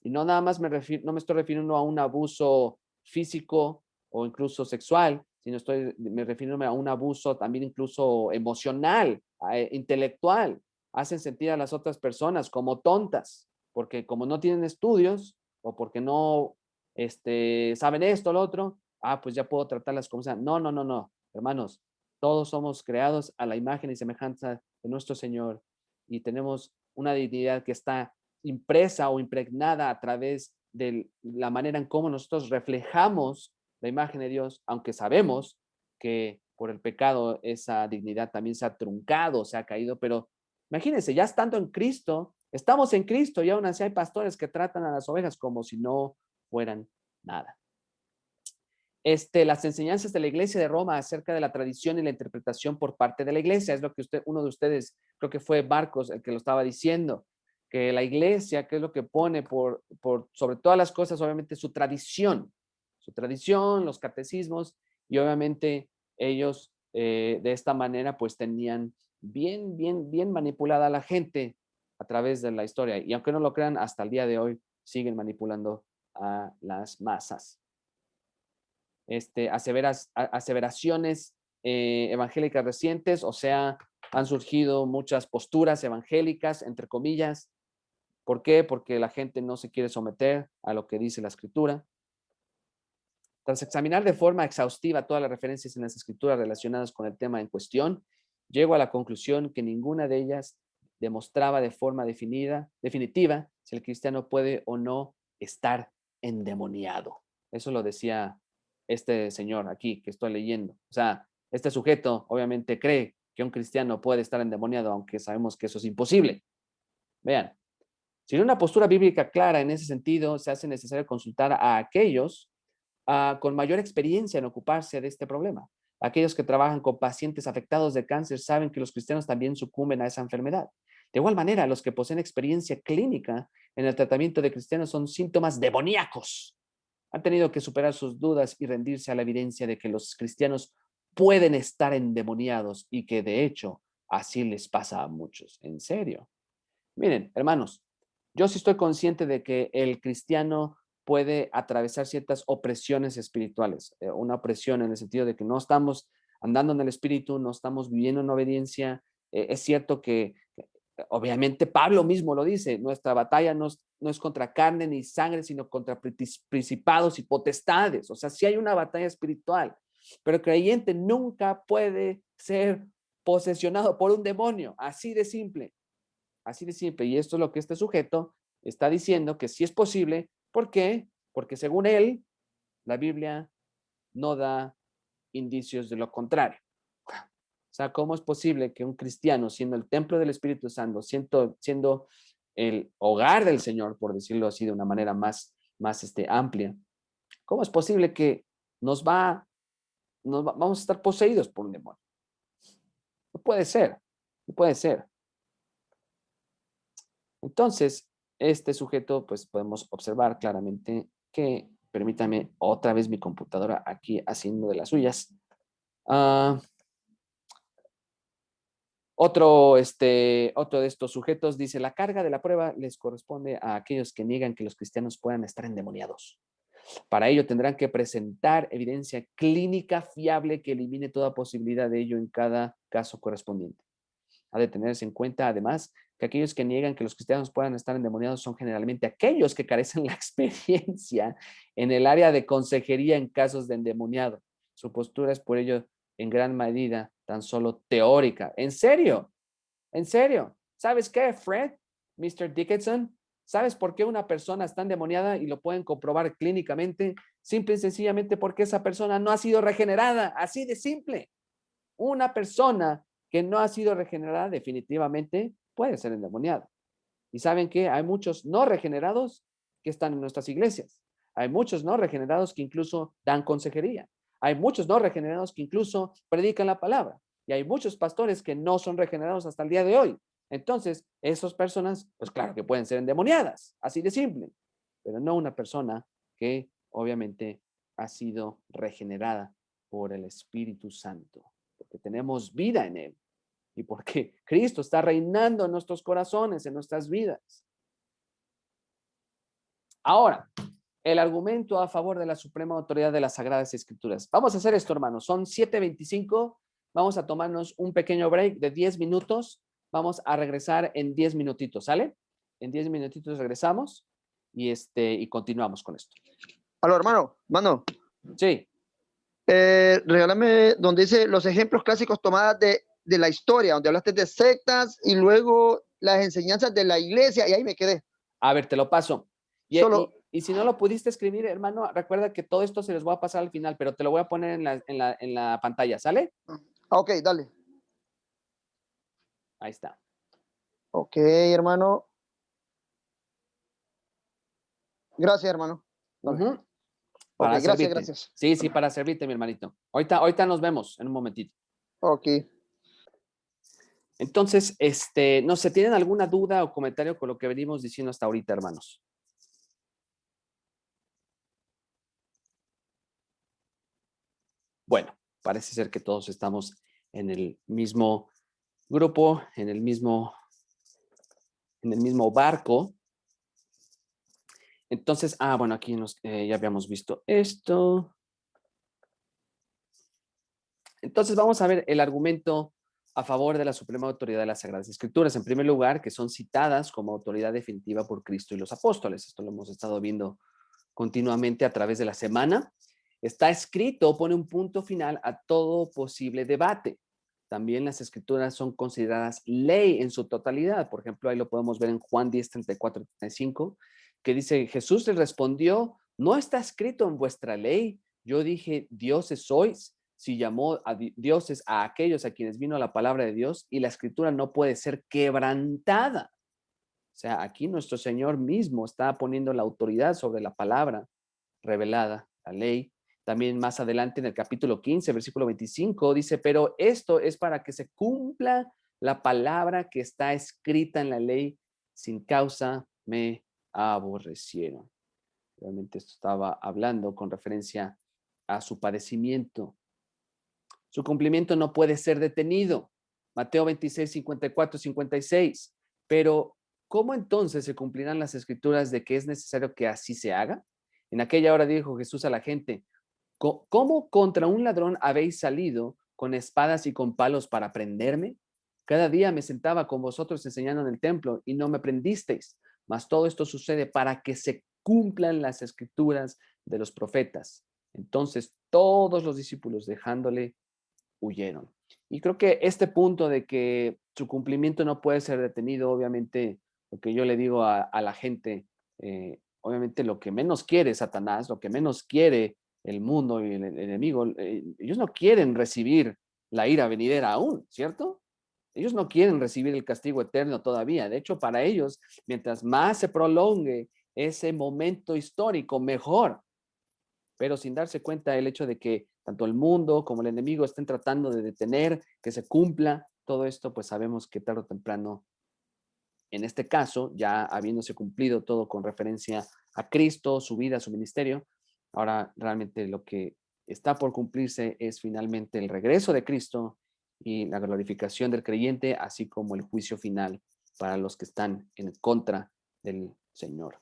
Y no nada más no me estoy refiriendo a un abuso físico o incluso sexual, sino me refiero a un abuso también incluso emocional, intelectual. Hacen sentir a las otras personas como tontas, porque como no tienen estudios o porque no saben esto o lo otro, pues ya puedo tratarlas como sean. No, no, no, no, hermanos, todos somos creados a la imagen y semejanza de nuestro Señor y tenemos una dignidad que está impresa o impregnada a través de la manera en cómo nosotros reflejamos la imagen de Dios, aunque sabemos que por el pecado esa dignidad también se ha truncado, se ha caído, pero imagínense, ya estando en Cristo, estamos en Cristo y aún así hay pastores que tratan a las ovejas como si no fueran nada. Las enseñanzas de la Iglesia de Roma acerca de la tradición y la interpretación por parte de la Iglesia, es lo que uno de ustedes, creo que fue Marcos el que lo estaba diciendo, que la Iglesia, ¿qué es lo que pone sobre todas las cosas? Obviamente su tradición, los catecismos, y obviamente ellos de esta manera pues tenían bien manipulada a la gente a través de la historia, y aunque no lo crean, hasta el día de hoy siguen manipulando a las masas. Aseveraciones evangélicas recientes, o sea, han surgido muchas posturas evangélicas, entre comillas. ¿Por qué? Porque la gente no se quiere someter a lo que dice la Escritura. Tras examinar de forma exhaustiva todas las referencias en las Escrituras relacionadas con el tema en cuestión, llego a la conclusión que ninguna de ellas demostraba de forma definitiva si el cristiano puede o no estar endemoniado. Eso lo decía este señor aquí que estoy leyendo. O sea, este sujeto obviamente cree que un cristiano puede estar endemoniado, aunque sabemos que eso es imposible. Vean, sin una postura bíblica clara en ese sentido, se hace necesario consultar a aquellos con mayor experiencia en ocuparse de este problema. Aquellos que trabajan con pacientes afectados de cáncer saben que los cristianos también sucumben a esa enfermedad. De igual manera, los que poseen experiencia clínica en el tratamiento de cristianos son síntomas demoníacos. Han tenido que superar sus dudas y rendirse a la evidencia de que los cristianos pueden estar endemoniados y que de hecho así les pasa a muchos. En serio. Miren, hermanos, yo sí estoy consciente de que el cristiano puede atravesar ciertas opresiones espirituales, una opresión en el sentido de que no estamos andando en el espíritu, no estamos viviendo en obediencia. Es cierto que obviamente Pablo mismo lo dice, nuestra batalla no es contra carne ni sangre, sino contra principados y potestades. O sea, sí hay una batalla espiritual, pero el creyente nunca puede ser posesionado por un demonio, así de simple. Así de simple. Y esto es lo que este sujeto está diciendo que sí es posible. ¿Por qué? Porque según él, la Biblia no da indicios de lo contrario. O sea, ¿cómo es posible que un cristiano, siendo el templo del Espíritu Santo, siendo el hogar del Señor, por decirlo así de una manera más amplia, cómo es posible que vamos a estar poseídos por un demonio? No puede ser, no puede ser. Entonces, este sujeto, pues podemos observar claramente que, permítame otra vez mi computadora aquí haciendo de las suyas. Otro de estos sujetos dice, la carga de la prueba les corresponde a aquellos que niegan que los cristianos puedan estar endemoniados. Para ello tendrán que presentar evidencia clínica fiable que elimine toda posibilidad de ello en cada caso correspondiente. Ha de tenerse en cuenta, además, que aquellos que niegan que los cristianos puedan estar endemoniados son generalmente aquellos que carecen la experiencia en el área de consejería en casos de endemoniado. Su postura es por ello en gran medida tan solo teórica. ¿En serio? ¿En serio? ¿Sabes qué, Fred? Mr. Dickinson, ¿sabes por qué una persona está endemoniada y lo pueden comprobar clínicamente? Simple y sencillamente porque esa persona no ha sido regenerada. Así de simple. Una persona que no ha sido regenerada definitivamente puede ser endemoniada. Y ¿saben qué? Hay muchos no regenerados que están en nuestras iglesias. Hay muchos no regenerados que incluso dan consejería. Hay muchos no regenerados que incluso predican la palabra. Y hay muchos pastores que no son regenerados hasta el día de hoy. Entonces, esas personas, pues claro que pueden ser endemoniadas, así de simple, pero no una persona que obviamente ha sido regenerada por el Espíritu Santo, porque tenemos vida en él y porque Cristo está reinando en nuestros corazones, en nuestras vidas. Ahora, el argumento a favor de la suprema autoridad de las Sagradas Escrituras. Vamos a hacer esto, hermanos. Son 7:25. Vamos a tomarnos un pequeño break de 10 minutos. Vamos a regresar en 10 minutitos, ¿sale? En 10 minutitos regresamos y continuamos con esto. Aló, hermano. Sí. Regálame donde dice los ejemplos clásicos tomadas de la historia, donde hablaste de sectas y luego las enseñanzas de la iglesia, y ahí me quedé. A ver, te lo paso. Solo... Y si no lo pudiste escribir, hermano, recuerda que todo esto se los voy a pasar al final, pero te lo voy a poner en la pantalla, ¿sale? Ok, dale. Ahí está. Ok, hermano. Gracias, hermano. Uh-huh. Para okay, servirte. Gracias. Sí, para servirte, mi hermanito. Ahorita nos vemos en un momentito. Ok. Entonces, no sé, ¿tienen alguna duda o comentario con lo que venimos diciendo hasta ahorita, hermanos? Bueno, parece ser que todos estamos en el mismo grupo, en el mismo barco. Entonces, bueno, aquí ya habíamos visto esto. Entonces, vamos a ver el argumento a favor de la suprema autoridad de las Sagradas Escrituras. En primer lugar, que son citadas como autoridad definitiva por Cristo y los apóstoles. Esto lo hemos estado viendo continuamente a través de la semana. Está escrito, pone un punto final a todo posible debate. También las escrituras son consideradas ley en su totalidad. Por ejemplo, ahí lo podemos ver en Juan 10, 34, 35, que dice, Jesús les respondió, no está escrito en vuestra ley. Yo dije, dioses sois. Si llamó a dioses a aquellos a quienes vino la palabra de Dios, y la escritura no puede ser quebrantada. O sea, aquí nuestro Señor mismo está poniendo la autoridad sobre la palabra revelada, la ley. También más adelante en el capítulo 15, versículo 25, dice, pero esto es para que se cumpla la palabra que está escrita en la ley, sin causa me aborrecieron. Realmente esto estaba hablando con referencia a su padecimiento. Su cumplimiento no puede ser detenido. Mateo 26, 54, 56. Pero, ¿cómo entonces se cumplirán las escrituras de que es necesario que así se haga? En aquella hora dijo Jesús a la gente, ¿cómo contra un ladrón habéis salido con espadas y con palos para prenderme? Cada día me sentaba con vosotros enseñando en el templo y no me prendisteis. Mas todo esto sucede para que se cumplan las escrituras de los profetas. Entonces todos los discípulos, dejándole, huyeron. Y creo que este punto de que su cumplimiento no puede ser detenido, obviamente lo que yo le digo a la gente, obviamente lo que menos quiere Satanás, lo que menos quiere el mundo y el enemigo, ellos no quieren recibir la ira venidera aún, ¿cierto? Ellos no quieren recibir el castigo eterno todavía. De hecho, para ellos, mientras más se prolongue ese momento histórico, mejor. Pero sin darse cuenta del hecho de que tanto el mundo como el enemigo estén tratando de detener que se cumpla todo esto, pues sabemos que tarde o temprano, en este caso, ya habiéndose cumplido todo con referencia a Cristo, su vida, su ministerio, ahora realmente lo que está por cumplirse es finalmente el regreso de Cristo y la glorificación del creyente, así como el juicio final para los que están en contra del Señor.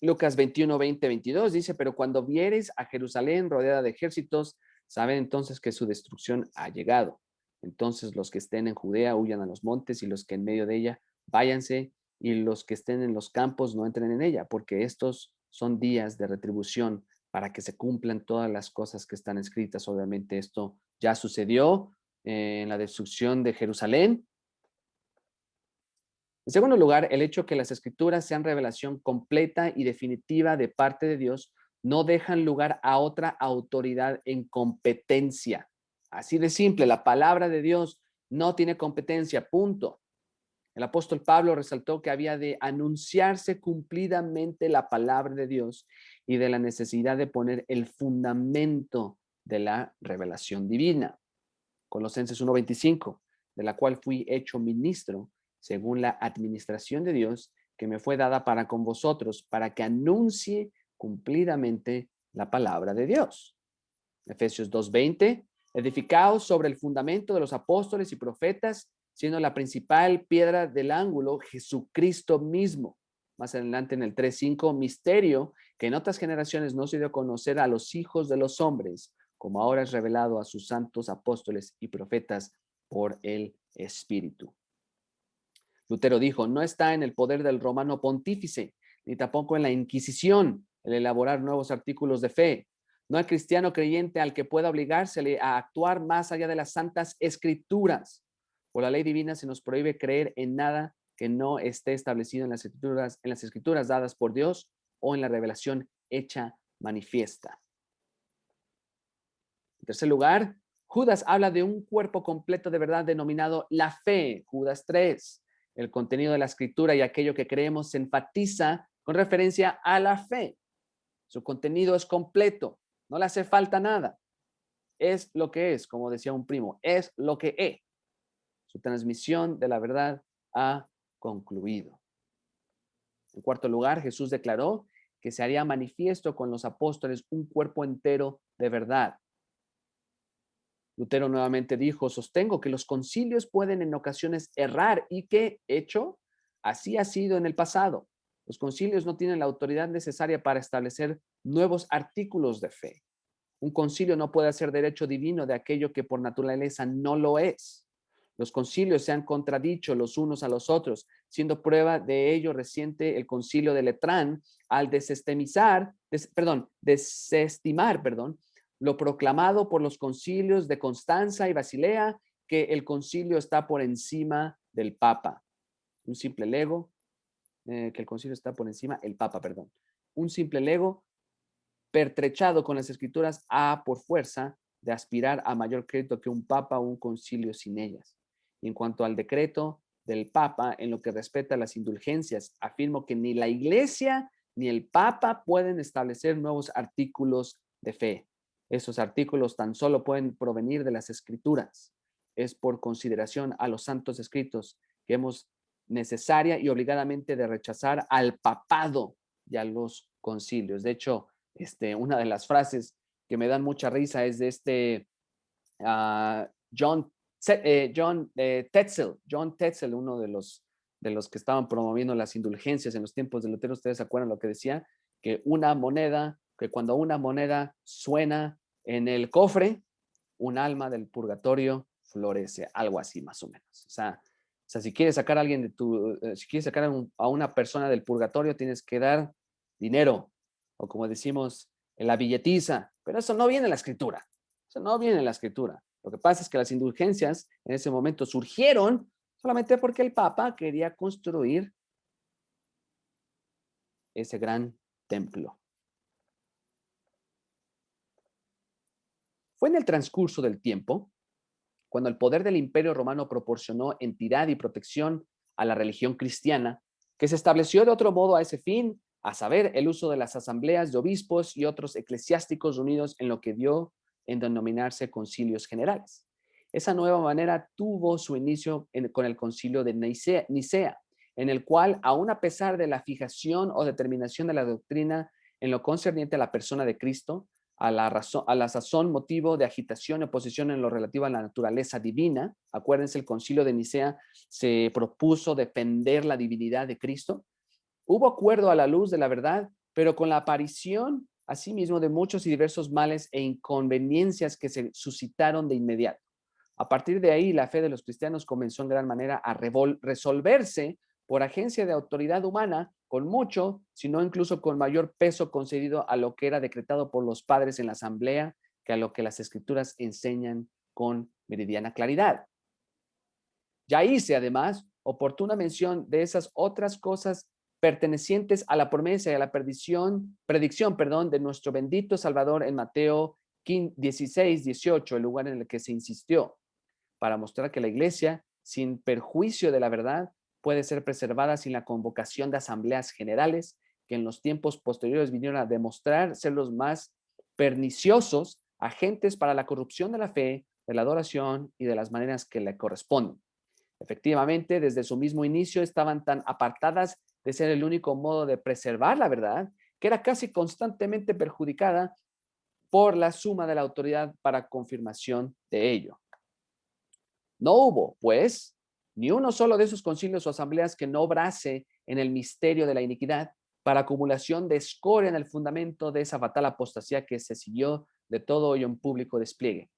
Lucas 21, 20, 22 dice, pero cuando vieres a Jerusalén rodeada de ejércitos, saben entonces que su destrucción ha llegado. Entonces los que estén en Judea huyan a los montes y los que en medio de ella váyanse y los que estén en los campos no entren en ella, porque estos son días de retribución para que se cumplan todas las cosas que están escritas. Obviamente esto ya sucedió en la destrucción de Jerusalén. En segundo lugar, el hecho que las escrituras sean revelación completa y definitiva de parte de Dios no dejan lugar a otra autoridad en competencia. Así de simple, la palabra de Dios no tiene competencia, punto. El apóstol Pablo resaltó que había de anunciarse cumplidamente la palabra de Dios y de la necesidad de poner el fundamento de la revelación divina. Colosenses 1:25, de la cual fui hecho ministro según la administración de Dios que me fue dada para con vosotros, para que anuncie cumplidamente la palabra de Dios. Efesios 2:20, edificaos sobre el fundamento de los apóstoles y profetas, siendo la principal piedra del ángulo Jesucristo mismo. Más adelante en el 3:5, misterio que en otras generaciones no se dio a conocer a los hijos de los hombres, como ahora es revelado a sus santos apóstoles y profetas por el Espíritu. Lutero dijo, no está en el poder del romano pontífice, ni tampoco en la Inquisición, el elaborar nuevos artículos de fe. No hay cristiano creyente al que pueda obligársele a actuar más allá de las santas escrituras. Por la ley divina se nos prohíbe creer en nada que no esté establecido en las escrituras dadas por Dios o en la revelación hecha manifiesta. En tercer lugar, Judas habla de un cuerpo completo de verdad denominado la fe, Judas 3. El contenido de la escritura y aquello que creemos se enfatiza con referencia a la fe. Su contenido es completo, no le hace falta nada. Es lo que es, como decía un primo, es lo que es. Su transmisión de la verdad ha concluido. En cuarto lugar, Jesús declaró que se haría manifiesto con los apóstoles un cuerpo entero de verdad. Lutero nuevamente dijo, sostengo que los concilios pueden en ocasiones errar y que, hecho, así ha sido en el pasado. Los concilios no tienen la autoridad necesaria para establecer nuevos artículos de fe. Un concilio no puede hacer derecho divino de aquello que por naturaleza no lo es. Los concilios se han contradicho los unos a los otros, siendo prueba de ello reciente el concilio de Letrán al desestimar, lo proclamado por los concilios de Constanza y Basilea, que el concilio está por encima del Papa. Un simple lego, que el concilio está por encima, el Papa, perdón. Un simple lego pertrechado con las escrituras ha por fuerza de aspirar a mayor crédito que un Papa o un concilio sin ellas. Y en cuanto al decreto del Papa, en lo que respecta a las indulgencias, afirmo que ni la Iglesia ni el Papa pueden establecer nuevos artículos de fe. Esos artículos tan solo pueden provenir de las escrituras. Es por consideración a los santos escritos que hemos necesaria y obligadamente de rechazar al papado y a los concilios. De hecho, una de las frases que me dan mucha risa es de John Tetzel, uno de los que estaban promoviendo las indulgencias en los tiempos de Lutero. Ustedes se acuerdan lo que decía, que cuando una moneda suena en el cofre, un alma del purgatorio florece, algo así más o menos. O sea, si quieres sacar a alguien si quieres sacar a una persona del purgatorio, tienes que dar dinero, o como decimos, en la billetiza, pero eso no viene en la escritura. Eso no viene en la escritura. Lo que pasa es que las indulgencias en ese momento surgieron solamente porque el Papa quería construir ese gran templo. Fue en el transcurso del tiempo cuando el poder del Imperio Romano proporcionó entidad y protección a la religión cristiana, que se estableció de otro modo a ese fin, a saber, el uso de las asambleas de obispos y otros eclesiásticos reunidos en lo que dio en denominarse concilios generales. Esa nueva manera tuvo su inicio con el concilio de Nicea, en el cual, aun a pesar de la fijación o determinación de la doctrina en lo concerniente a la persona de Cristo, a la sazón motivo de agitación y oposición en lo relativo a la naturaleza divina. Acuérdense, el concilio de Nicea se propuso defender la divinidad de Cristo. Hubo acuerdo a la luz de la verdad, pero con la aparición, asimismo, de muchos y diversos males e inconveniencias que se suscitaron de inmediato. A partir de ahí, la fe de los cristianos comenzó en gran manera a resolverse por agencia de autoridad humana, con mucho, sino incluso con mayor peso concedido a lo que era decretado por los padres en la asamblea, que a lo que las escrituras enseñan con meridiana claridad. Ya hice, además, oportuna mención de esas otras cosas pertenecientes a la promesa y a la predicción, de nuestro bendito Salvador en Mateo 16, 18, el lugar en el que se insistió, para mostrar que la iglesia, sin perjuicio de la verdad, puede ser preservada sin la convocación de asambleas generales, que en los tiempos posteriores vinieron a demostrar ser los más perniciosos agentes para la corrupción de la fe, de la adoración y de las maneras que le corresponden. Efectivamente, desde su mismo inicio estaban tan apartadas de ser el único modo de preservar la verdad, que era casi constantemente perjudicada por la suma de la autoridad para confirmación de ello. No hubo, pues, ni uno solo de esos concilios o asambleas que no obrase en el misterio de la iniquidad para acumulación de escoria en el fundamento de esa fatal apostasía que se siguió de todo ello en público despliegue.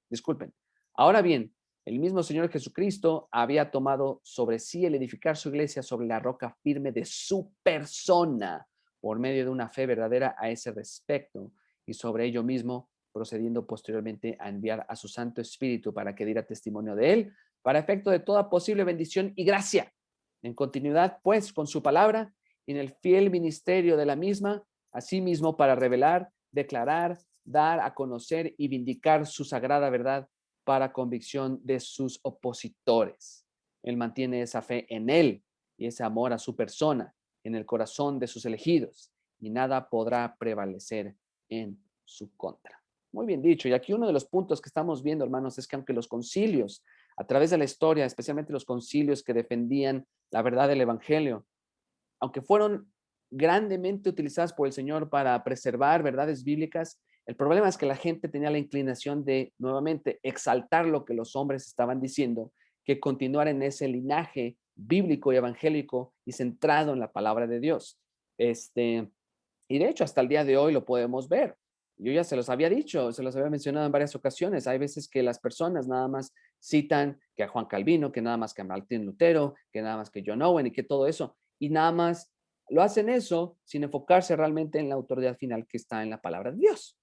Disculpen. Ahora bien, el mismo Señor Jesucristo había tomado sobre sí el edificar su iglesia sobre la roca firme de su persona, por medio de una fe verdadera a ese respecto, y sobre ello mismo procediendo posteriormente a enviar a su Santo Espíritu para que diera testimonio de él, para efecto de toda posible bendición y gracia. En continuidad, pues, con su palabra y en el fiel ministerio de la misma, asimismo para revelar, declarar, dar a conocer y vindicar su sagrada verdad para convicción de sus opositores. Él mantiene esa fe en él y ese amor a su persona en el corazón de sus elegidos, y nada podrá prevalecer en su contra. Muy bien dicho. Y aquí uno de los puntos que estamos viendo, hermanos, es que aunque los concilios, a través de la historia, especialmente los concilios que defendían la verdad del evangelio, aunque fueron grandemente utilizadas por el Señor para preservar verdades bíblicas, el problema es que la gente tenía la inclinación de, nuevamente, exaltar lo que los hombres estaban diciendo, que continuar en ese linaje bíblico y evangélico y centrado en la palabra de Dios. Y de hecho, hasta el día de hoy lo podemos ver. Yo ya se los había dicho, se los había mencionado en varias ocasiones. Hay veces que las personas nada más citan que a Juan Calvino, que nada más que a Martín Lutero, que nada más que John Owen y que todo eso. Y nada más lo hacen eso sin enfocarse realmente en la autoridad final que está en la palabra de Dios.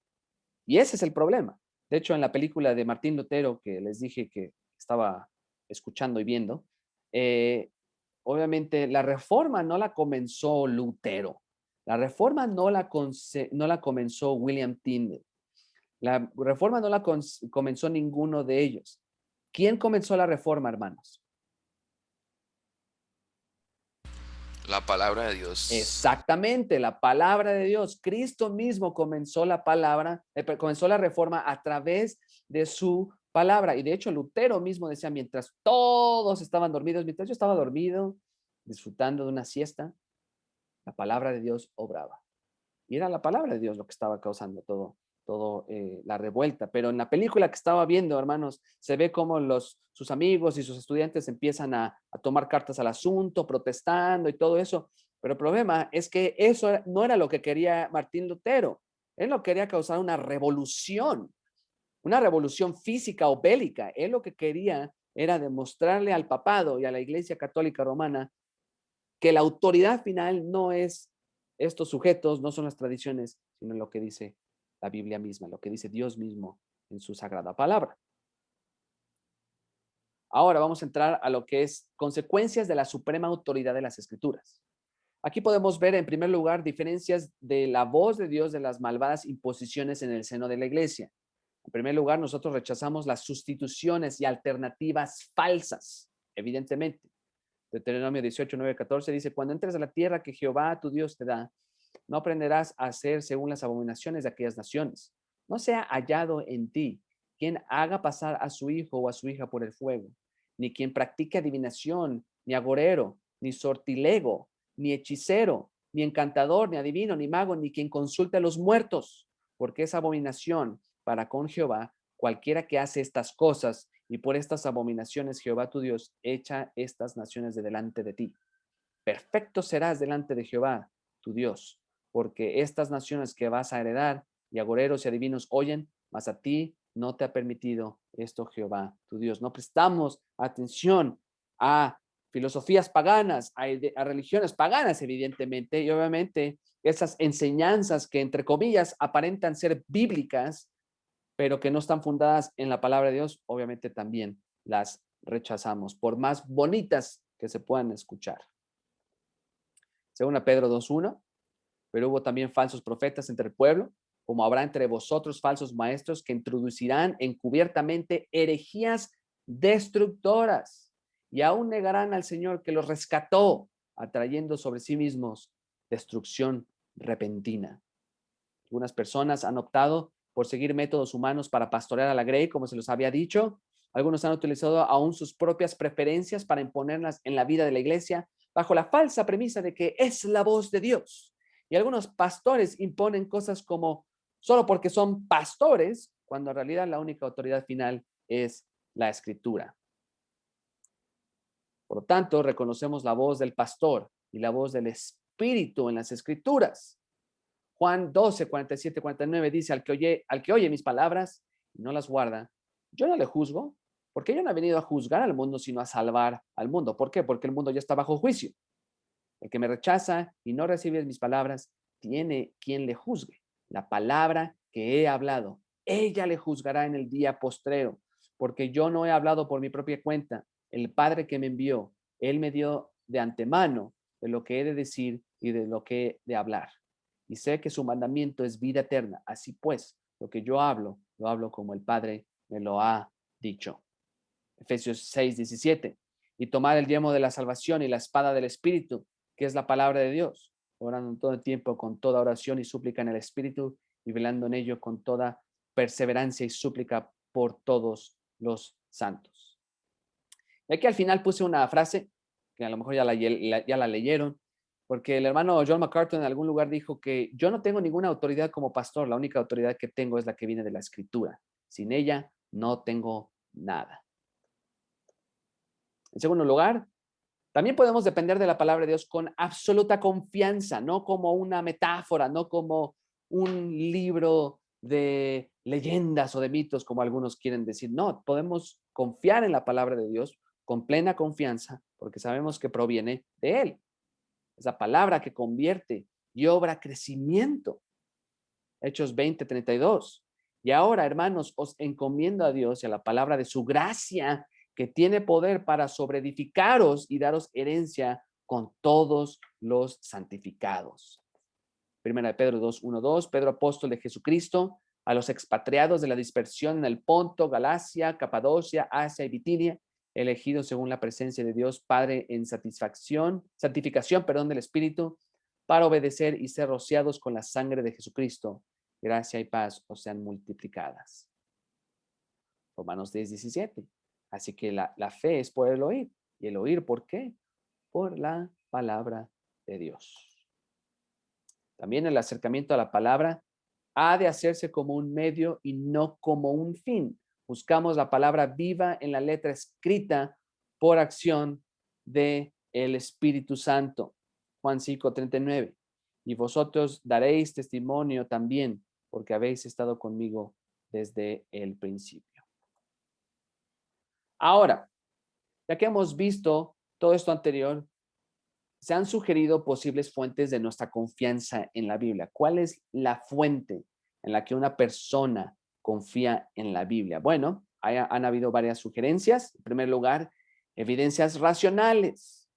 Y ese es el problema. De hecho, en la película de Martín Lutero, que les dije que estaba escuchando y viendo, obviamente la reforma no la comenzó Lutero. La reforma no la comenzó William Tyndale. La reforma no la comenzó ninguno de ellos. ¿Quién comenzó la reforma, hermanos? La palabra de Dios. Exactamente, la palabra de Dios. Cristo mismo comenzó la reforma a través de su palabra. Y de hecho, Lutero mismo decía, mientras todos estaban dormidos, mientras yo estaba dormido, disfrutando de una siesta, la palabra de Dios obraba. Y era la palabra de Dios lo que estaba causando todo la revuelta. Pero en la película que estaba viendo, hermanos, se ve cómo sus amigos y sus estudiantes empiezan a tomar cartas al asunto, protestando y todo eso. Pero el problema es que eso no era lo que quería Martín Lutero. Él no quería causar una revolución física o bélica. Él lo que quería era demostrarle al papado y a la Iglesia Católica Romana que la autoridad final no es estos sujetos, no son las tradiciones, sino lo que dice la Biblia misma, lo que dice Dios mismo en su sagrada palabra. Ahora vamos a entrar a lo que es consecuencias de la suprema autoridad de las Escrituras. Aquí podemos ver en primer lugar diferencias de la voz de Dios de las malvadas imposiciones en el seno de la iglesia. En primer lugar, nosotros rechazamos las sustituciones y alternativas falsas, evidentemente. Deuteronomio 18, 9, 14 dice, cuando entres a la tierra que Jehová tu Dios te da, no aprenderás a hacer según las abominaciones de aquellas naciones. No sea hallado en ti quien haga pasar a su hijo o a su hija por el fuego, ni quien practique adivinación, ni agorero, ni sortilego, ni hechicero, ni encantador, ni adivino, ni mago, ni quien consulte a los muertos, porque es abominación para con Jehová cualquiera que hace estas cosas, y por estas abominaciones Jehová tu Dios echa estas naciones de delante de ti. Perfecto serás delante de Jehová tu Dios, porque estas naciones que vas a heredar, y agoreros y adivinos oyen, mas a ti no te ha permitido esto Jehová tu Dios. No prestamos atención a filosofías paganas, a religiones paganas, evidentemente, y obviamente esas enseñanzas que, entre comillas, aparentan ser bíblicas, pero que no están fundadas en la palabra de Dios, obviamente también las rechazamos, por más bonitas que se puedan escuchar. Según a Pedro 2:1, pero hubo también falsos profetas entre el pueblo, como habrá entre vosotros falsos maestros que introducirán encubiertamente herejías destructoras y aún negarán al Señor que los rescató, atrayendo sobre sí mismos destrucción repentina. Algunas personas han optado por seguir métodos humanos para pastorear a la grey, como se los había dicho. Algunos han utilizado aún sus propias preferencias para imponerlas en la vida de la iglesia, bajo la falsa premisa de que es la voz de Dios. Y algunos pastores imponen cosas como solo porque son pastores, cuando en realidad la única autoridad final es la Escritura. Por lo tanto, reconocemos la voz del pastor y la voz del Espíritu en las Escrituras. Juan 12, 47, 49 dice, al que oye mis palabras y no las guarda, yo no le juzgo, porque yo no he venido a juzgar al mundo, sino a salvar al mundo. ¿Por qué? Porque el mundo ya está bajo juicio. El que me rechaza y no recibe mis palabras, tiene quien le juzgue. La palabra que he hablado, ella le juzgará en el día postrero, porque yo no he hablado por mi propia cuenta. El Padre que me envió, él me dio de antemano de lo que he de decir y de lo que he de hablar. Y sé que su mandamiento es vida eterna. Así pues, lo que yo hablo, lo hablo como el Padre me lo ha dicho. Efesios 6, 17. Y tomar el yelmo de la salvación y la espada del Espíritu, que es la palabra de Dios, orando en todo el tiempo con toda oración y súplica en el Espíritu y velando en ello con toda perseverancia y súplica por todos los santos. Y aquí al final puse una frase que a lo mejor ya la leyeron, porque el hermano John MacArthur en algún lugar dijo que yo no tengo ninguna autoridad como pastor, la única autoridad que tengo es la que viene de la Escritura. Sin ella no tengo nada. En segundo lugar, también podemos depender de la palabra de Dios con absoluta confianza, no como una metáfora, no como un libro de leyendas o de mitos, como algunos quieren decir. No, podemos confiar en la palabra de Dios con plena confianza, porque sabemos que proviene de Él. Es la palabra que convierte y obra crecimiento. Hechos 20, 32. Y ahora, hermanos, os encomiendo a Dios y a la palabra de su gracia, que tiene poder para sobreedificaros y daros herencia con todos los santificados. Primera de Pedro 2, 1, 2. Pedro, apóstol de Jesucristo, a los expatriados de la dispersión en el Ponto, Galacia, Capadocia, Asia y Bitinia, elegidos según la presencia de Dios Padre en santificación del Espíritu, para obedecer y ser rociados con la sangre de Jesucristo. Gracia y paz os sean multiplicadas. Romanos 10, 17. Así que la fe es por el oír. ¿Y el oír por qué? Por la palabra de Dios. También el acercamiento a la palabra ha de hacerse como un medio y no como un fin. Buscamos la palabra viva en la letra escrita por acción del Espíritu Santo. Juan 5, 39. Y vosotros daréis testimonio también, porque habéis estado conmigo desde el principio. Ahora, ya que hemos visto todo esto anterior, se han sugerido posibles fuentes de nuestra confianza en la Biblia. ¿Cuál es la fuente en la que una persona confía en la Biblia? Bueno, han habido varias sugerencias. En primer lugar, evidencias racionales.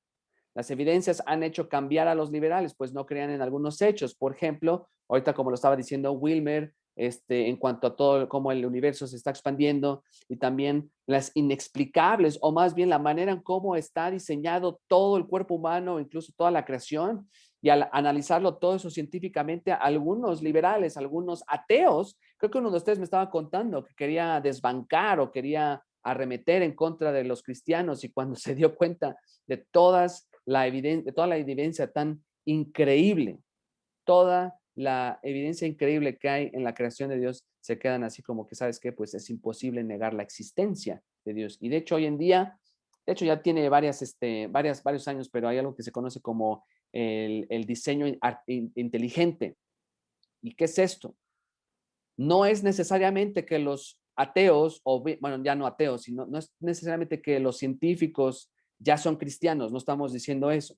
Las evidencias han hecho cambiar a los liberales, pues no creían en algunos hechos. Por ejemplo, ahorita como lo estaba diciendo Wilmer, en cuanto a todo cómo el universo se está expandiendo y también las inexplicables, o más bien la manera en cómo está diseñado todo el cuerpo humano, incluso toda la creación, y al analizarlo todo eso científicamente, algunos liberales, algunos ateos, creo que uno de ustedes me estaba contando que quería desbancar o quería arremeter en contra de los cristianos, y cuando se dio cuenta de toda la evidencia tan increíble, toda la evidencia increíble que hay en la creación de Dios, se quedan así como que, ¿sabes qué? Pues es imposible negar la existencia de Dios. Y de hecho, hoy en día, de hecho ya tiene varios años, pero hay algo que se conoce como el diseño inteligente. ¿Y qué es esto? No es necesariamente que los ateos, bueno, ya no ateos, sino no es necesariamente que los científicos ya son cristianos, no estamos diciendo eso,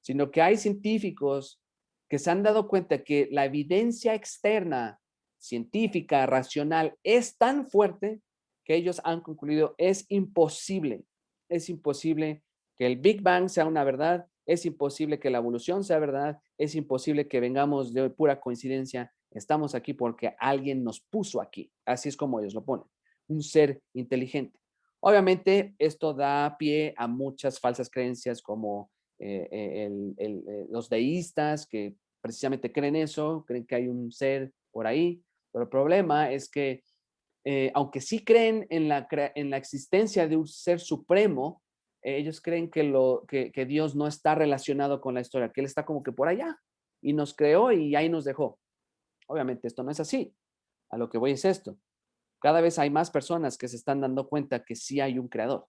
sino que hay científicos que se han dado cuenta que la evidencia externa, científica, racional, es tan fuerte que ellos han concluido es imposible que el Big Bang sea una verdad, es imposible que la evolución sea verdad, es imposible que vengamos de pura coincidencia, estamos aquí porque alguien nos puso aquí, así es como ellos lo ponen, un ser inteligente. Obviamente esto da pie a muchas falsas creencias como los deístas que precisamente creen eso, creen que hay un ser por ahí, pero el problema es que aunque sí creen en la existencia de un ser supremo, ellos creen que Dios no está relacionado con la historia, que Él está como que por allá y nos creó y ahí nos dejó. Obviamente esto no es así. A lo que voy es esto. Cada vez hay más personas que se están dando cuenta que sí hay un creador.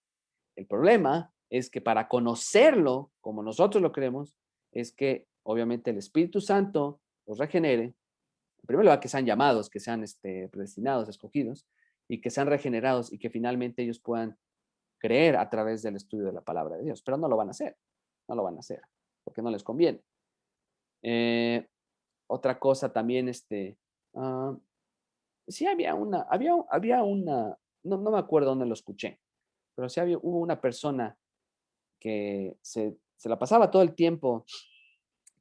El problema es que para conocerlo, como nosotros lo creemos, es que obviamente el Espíritu Santo los regenere. En primer lugar, que sean llamados, que sean predestinados, escogidos, y que sean regenerados y que finalmente ellos puedan creer a través del estudio de la palabra de Dios. Pero no lo van a hacer, no lo van a hacer, porque no les conviene. Otra cosa también, sí había una, no me acuerdo dónde lo escuché, pero sí hubo una persona que se la pasaba todo el tiempo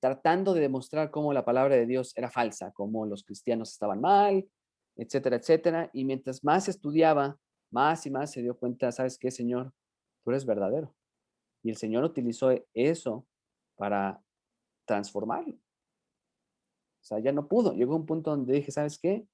tratando de demostrar cómo la palabra de Dios era falsa, cómo los cristianos estaban mal, etcétera, etcétera. Y mientras más estudiaba, más y más se dio cuenta, ¿sabes qué, Señor? Tú eres verdadero. Y el Señor utilizó eso para transformarlo. O sea, ya no pudo. Llegó a un punto donde dije, ¿sabes qué?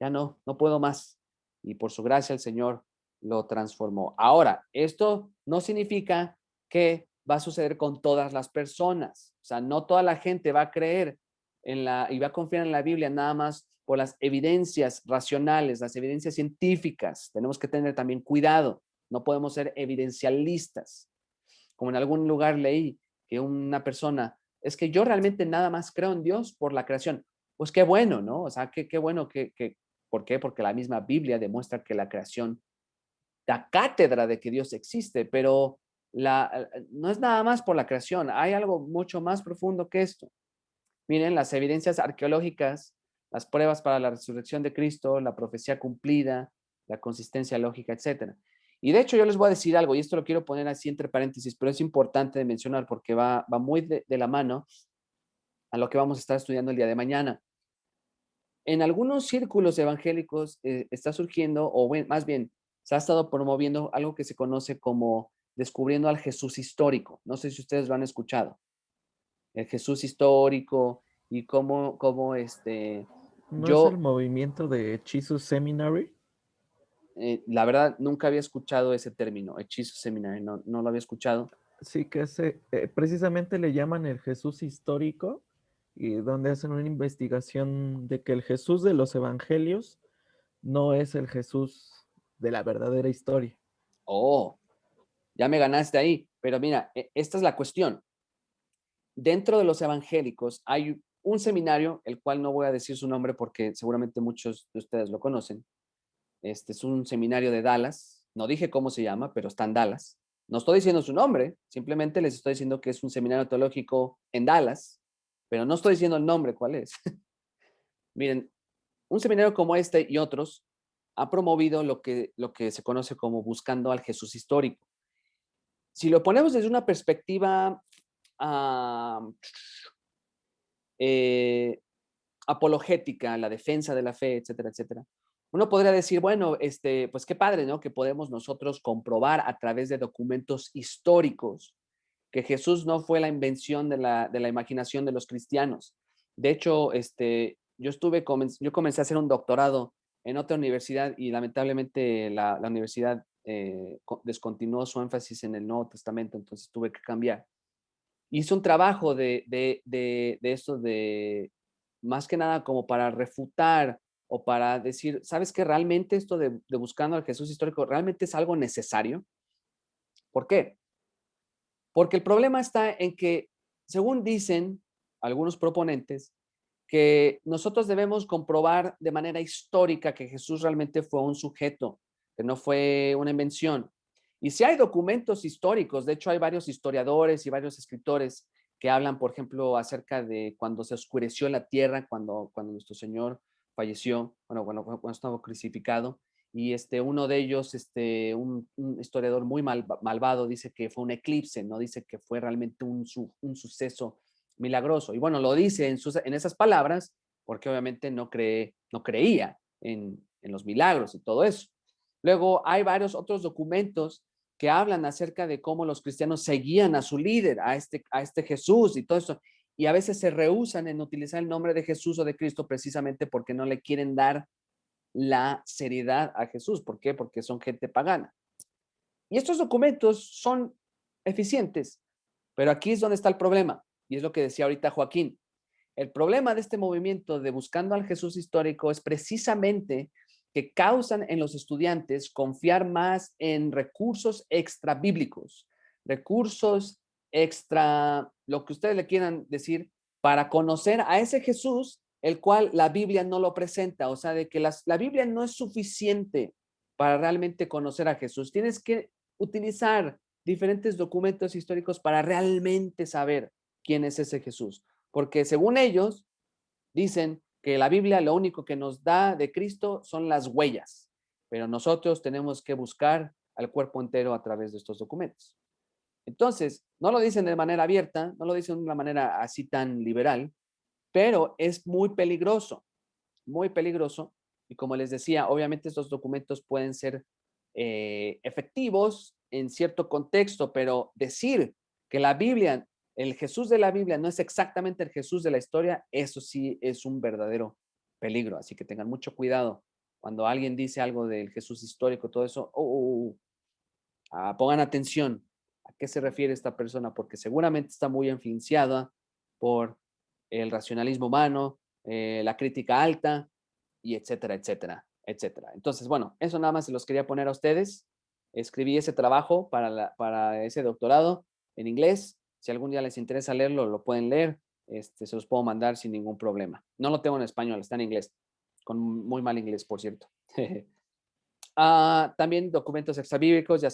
Ya no puedo más. Y por su gracia el Señor lo transformó. Ahora, esto no significa que va a suceder con todas las personas. O sea, no toda la gente va a creer y va a confiar en la Biblia nada más por las evidencias racionales, las evidencias científicas. Tenemos que tener también cuidado. No podemos ser evidencialistas. Como en algún lugar leí que una persona, es que yo realmente nada más creo en Dios por la creación. Pues qué bueno, ¿no? O sea, qué bueno ¿por qué? Porque la misma Biblia demuestra que la creación da cátedra de que Dios existe, pero no es nada más por la creación, hay algo mucho más profundo que esto. Miren, las evidencias arqueológicas, las pruebas para la resurrección de Cristo, la profecía cumplida, la consistencia lógica, etc. Y de hecho yo les voy a decir algo, y esto lo quiero poner así entre paréntesis, pero es importante de mencionar porque va muy de la mano a lo que vamos a estar estudiando el día de mañana. En algunos círculos evangélicos está surgiendo, o más bien, se ha estado promoviendo algo que se conoce como descubriendo al Jesús histórico. No sé si ustedes lo han escuchado. El Jesús histórico y cómo ¿No es el yo, movimiento de Jesus Seminary? la verdad, nunca había escuchado ese término, hechizo seminario, no lo había escuchado. Sí, que precisamente le llaman el Jesús histórico, y donde hacen una investigación de que el Jesús de los evangelios no es el Jesús de la verdadera historia. Oh, ya me ganaste ahí. Pero mira, esta es la cuestión. Dentro de los evangélicos hay un seminario, el cual no voy a decir su nombre porque seguramente muchos de ustedes lo conocen. Este es un seminario de Dallas. No dije cómo se llama, pero está en Dallas. No estoy diciendo su nombre, simplemente les estoy diciendo que es un seminario teológico en Dallas, pero no estoy diciendo el nombre, cuál es. Miren, un seminario como este y otros ha promovido lo que se conoce como buscando al Jesús histórico. Si lo ponemos desde una perspectiva apologética, la defensa de la fe, etcétera, etcétera, uno podría decir, bueno, pues qué padre, ¿no? Que podemos nosotros comprobar a través de documentos históricos que Jesús no fue la invención de la imaginación de los cristianos. De hecho, yo comencé a hacer un doctorado en otra universidad y lamentablemente la universidad descontinuó su énfasis en el Nuevo Testamento, entonces tuve que cambiar. Hice un trabajo de esto más que nada como para refutar o para decir, ¿sabes qué? Realmente esto de buscando al Jesús histórico realmente es algo necesario. ¿Por qué? Porque el problema está en que, según dicen algunos proponentes, que nosotros debemos comprobar de manera histórica que Jesús realmente fue un sujeto, que no fue una invención. Y si hay documentos históricos, de hecho hay varios historiadores y varios escritores que hablan, por ejemplo, acerca de cuando se oscureció la tierra, cuando nuestro Señor falleció, cuando estaba crucificado. Y uno de ellos, un historiador muy malvado, dice que fue un eclipse, no dice que fue realmente un suceso milagroso. Y bueno, lo dice en esas palabras porque obviamente no creía en los milagros y todo eso. Luego hay varios otros documentos que hablan acerca de cómo los cristianos seguían a su líder, a este Jesús y todo eso. Y a veces se rehúsan en utilizar el nombre de Jesús o de Cristo precisamente porque no le quieren dar la seriedad a Jesús. ¿Por qué? Porque son gente pagana. Y estos documentos son eficientes, pero aquí es donde está el problema. Y es lo que decía ahorita Joaquín. El problema de este movimiento de buscando al Jesús histórico es precisamente que causan en los estudiantes confiar más en recursos extra bíblicos, recursos extra, lo que ustedes le quieran decir, para conocer a ese Jesús, el cual la Biblia no lo presenta. O sea, de que la Biblia no es suficiente para realmente conocer a Jesús. Tienes que utilizar diferentes documentos históricos para realmente saber quién es ese Jesús. Porque según ellos, dicen que la Biblia lo único que nos da de Cristo son las huellas, pero nosotros tenemos que buscar al cuerpo entero a través de estos documentos. Entonces, no lo dicen de manera abierta, no lo dicen de una manera así tan liberal, pero es muy peligroso, muy peligroso. Y como les decía, obviamente estos documentos pueden ser efectivos en cierto contexto, pero decir que la Biblia, el Jesús de la Biblia no es exactamente el Jesús de la historia, eso sí es un verdadero peligro. Así que tengan mucho cuidado cuando alguien dice algo del Jesús histórico, todo eso, pongan atención a qué se refiere esta persona, porque seguramente está muy influenciada por el racionalismo humano, la crítica alta, y etcétera, etcétera, etcétera. Entonces, bueno, eso nada más se los quería poner a ustedes. Escribí ese trabajo para ese doctorado en inglés. Si algún día les interesa leerlo, lo pueden leer. Se los puedo mandar sin ningún problema. No lo tengo en español, está en inglés. Con muy mal inglés, por cierto. También documentos extrabíblicos, ya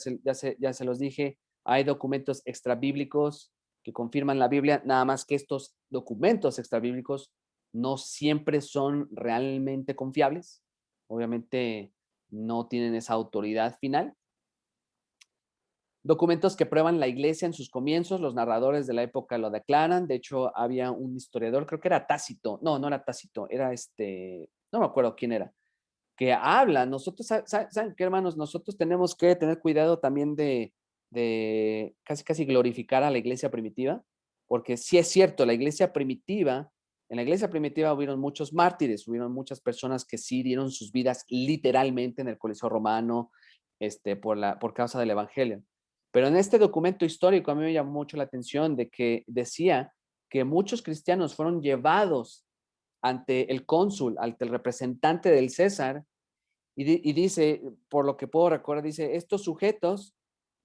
se los dije. Hay documentos extrabíblicos que confirman la Biblia, nada más que estos documentos extrabíblicos no siempre son realmente confiables. Obviamente no tienen esa autoridad final. Documentos que prueban la iglesia en sus comienzos, los narradores de la época lo declaran. De hecho, había un historiador, creo que era Tácito. No era Tácito, era no me acuerdo quién era, que habla. Nosotros, ¿saben qué, hermanos? Nosotros tenemos que tener cuidado también de casi glorificar a la iglesia primitiva, porque sí es cierto, en la iglesia primitiva hubieron muchos mártires, hubieron muchas personas que sí dieron sus vidas literalmente en el Coliseo Romano, por causa del evangelio. Pero en este documento histórico a mí me llamó mucho la atención de que decía que muchos cristianos fueron llevados ante el cónsul, ante el representante del César, y dice, por lo que puedo recordar, dice, estos sujetos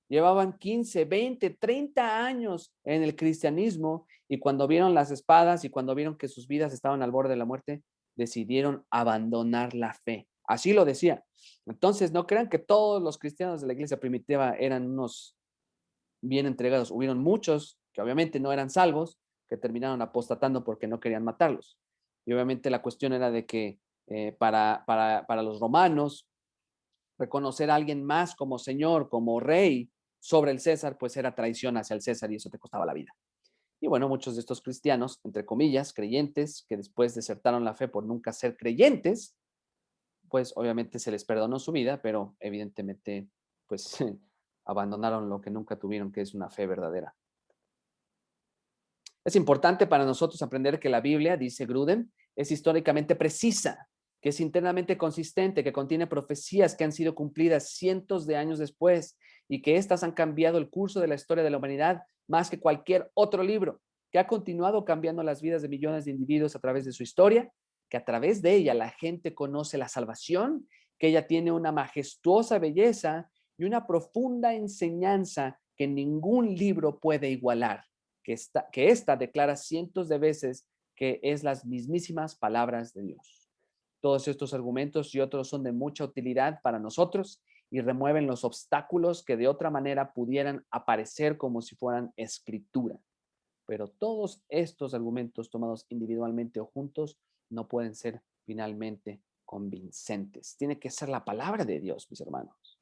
llevaban 15, 20, 30 años en el cristianismo y cuando vieron las espadas y cuando vieron que sus vidas estaban al borde de la muerte, decidieron abandonar la fe. Así lo decía. Entonces, no crean que todos los cristianos de la iglesia primitiva eran unos bien entregados. Hubieron muchos que obviamente no eran salvos, que terminaron apostatando porque no querían matarlos. Y obviamente la cuestión era de que para los romanos reconocer a alguien más como señor, como rey sobre el César, pues era traición hacia el César y eso te costaba la vida. Y bueno, muchos de estos cristianos, entre comillas, creyentes, que después desertaron la fe por nunca ser creyentes, pues obviamente se les perdonó su vida, pero evidentemente pues abandonaron lo que nunca tuvieron, que es una fe verdadera. Es importante para nosotros aprender que la Biblia, dice Grudem, es históricamente precisa, que es internamente consistente, que contiene profecías que han sido cumplidas cientos de años después y que éstas han cambiado el curso de la historia de la humanidad más que cualquier otro libro, que ha continuado cambiando las vidas de millones de individuos a través de su historia, que a través de ella la gente conoce la salvación, que ella tiene una majestuosa belleza y una profunda enseñanza que ningún libro puede igualar, que esta declara cientos de veces que es las mismísimas palabras de Dios. Todos estos argumentos y otros son de mucha utilidad para nosotros y remueven los obstáculos que de otra manera pudieran aparecer como si fueran escritura. Pero todos estos argumentos tomados individualmente o juntos no pueden ser finalmente convincentes. Tiene que ser la palabra de Dios, mis hermanos.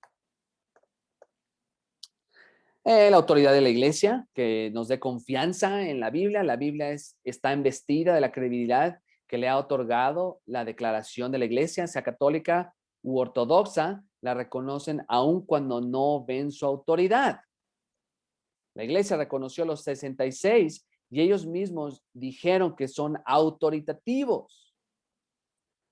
La autoridad de la iglesia, que nos dé confianza en la Biblia. La Biblia está investida de la credibilidad que le ha otorgado la declaración de la iglesia, sea católica u ortodoxa, la reconocen aun cuando no ven su autoridad. La iglesia reconoció los 66 y ellos mismos dijeron que son autoritativos.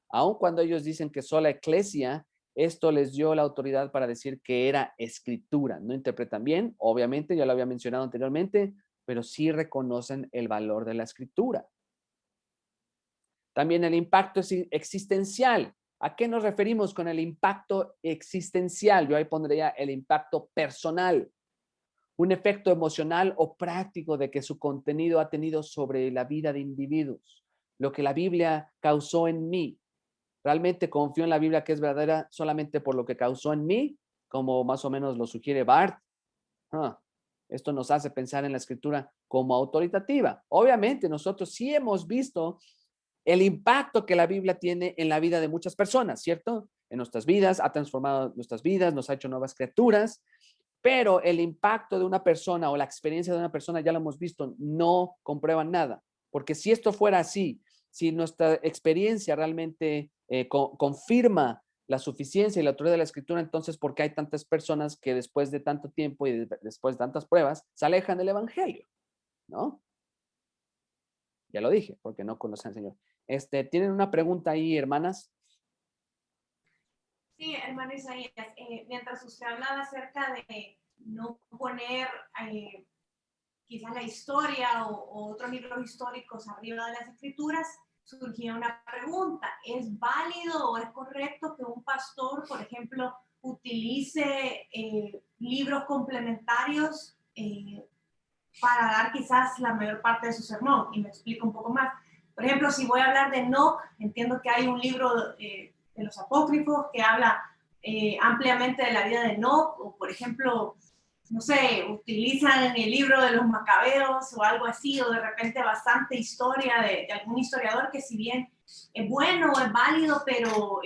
Aun cuando ellos dicen que sola eclesia, esto les dio la autoridad para decir que era escritura. No interpretan bien, obviamente, ya lo había mencionado anteriormente, pero sí reconocen el valor de la escritura. También el impacto existencial. ¿A qué nos referimos con el impacto existencial? Yo ahí pondría el impacto personal. Un efecto emocional o práctico de que su contenido ha tenido sobre la vida de individuos. Lo que la Biblia causó en mí. ¿Realmente confío en la Biblia que es verdadera solamente por lo que causó en mí? Como más o menos lo sugiere Barth. Esto nos hace pensar en la escritura como autoritativa. Obviamente nosotros sí hemos visto el impacto que la Biblia tiene en la vida de muchas personas, ¿cierto? En nuestras vidas, ha transformado nuestras vidas, nos ha hecho nuevas criaturas, pero el impacto de una persona o la experiencia de una persona, ya lo hemos visto, no comprueban nada. Porque si esto fuera así, si nuestra experiencia realmente confirma la suficiencia y la autoridad de la escritura, entonces, ¿por qué hay tantas personas que después de tanto tiempo y después de tantas pruebas se alejan del evangelio? ¿No? Ya lo dije, porque no conocen al Señor. ¿Tienen una pregunta ahí, hermanas? Sí, hermano Isaías, mientras usted hablaba acerca de no poner quizás la historia o otros libros históricos arriba de las escrituras, surgía una pregunta. ¿Es válido o es correcto que un pastor, por ejemplo, utilice libros complementarios para dar quizás la mayor parte de su sermón? Y me explico un poco más. Por ejemplo, si voy a hablar de Enoc, entiendo que hay un libro de los apócrifos que habla ampliamente de la vida de Enoc, o por ejemplo, no sé, utilizan el libro de los Macabeos o algo así, o de repente bastante historia de algún historiador que si bien es bueno, es válido, pero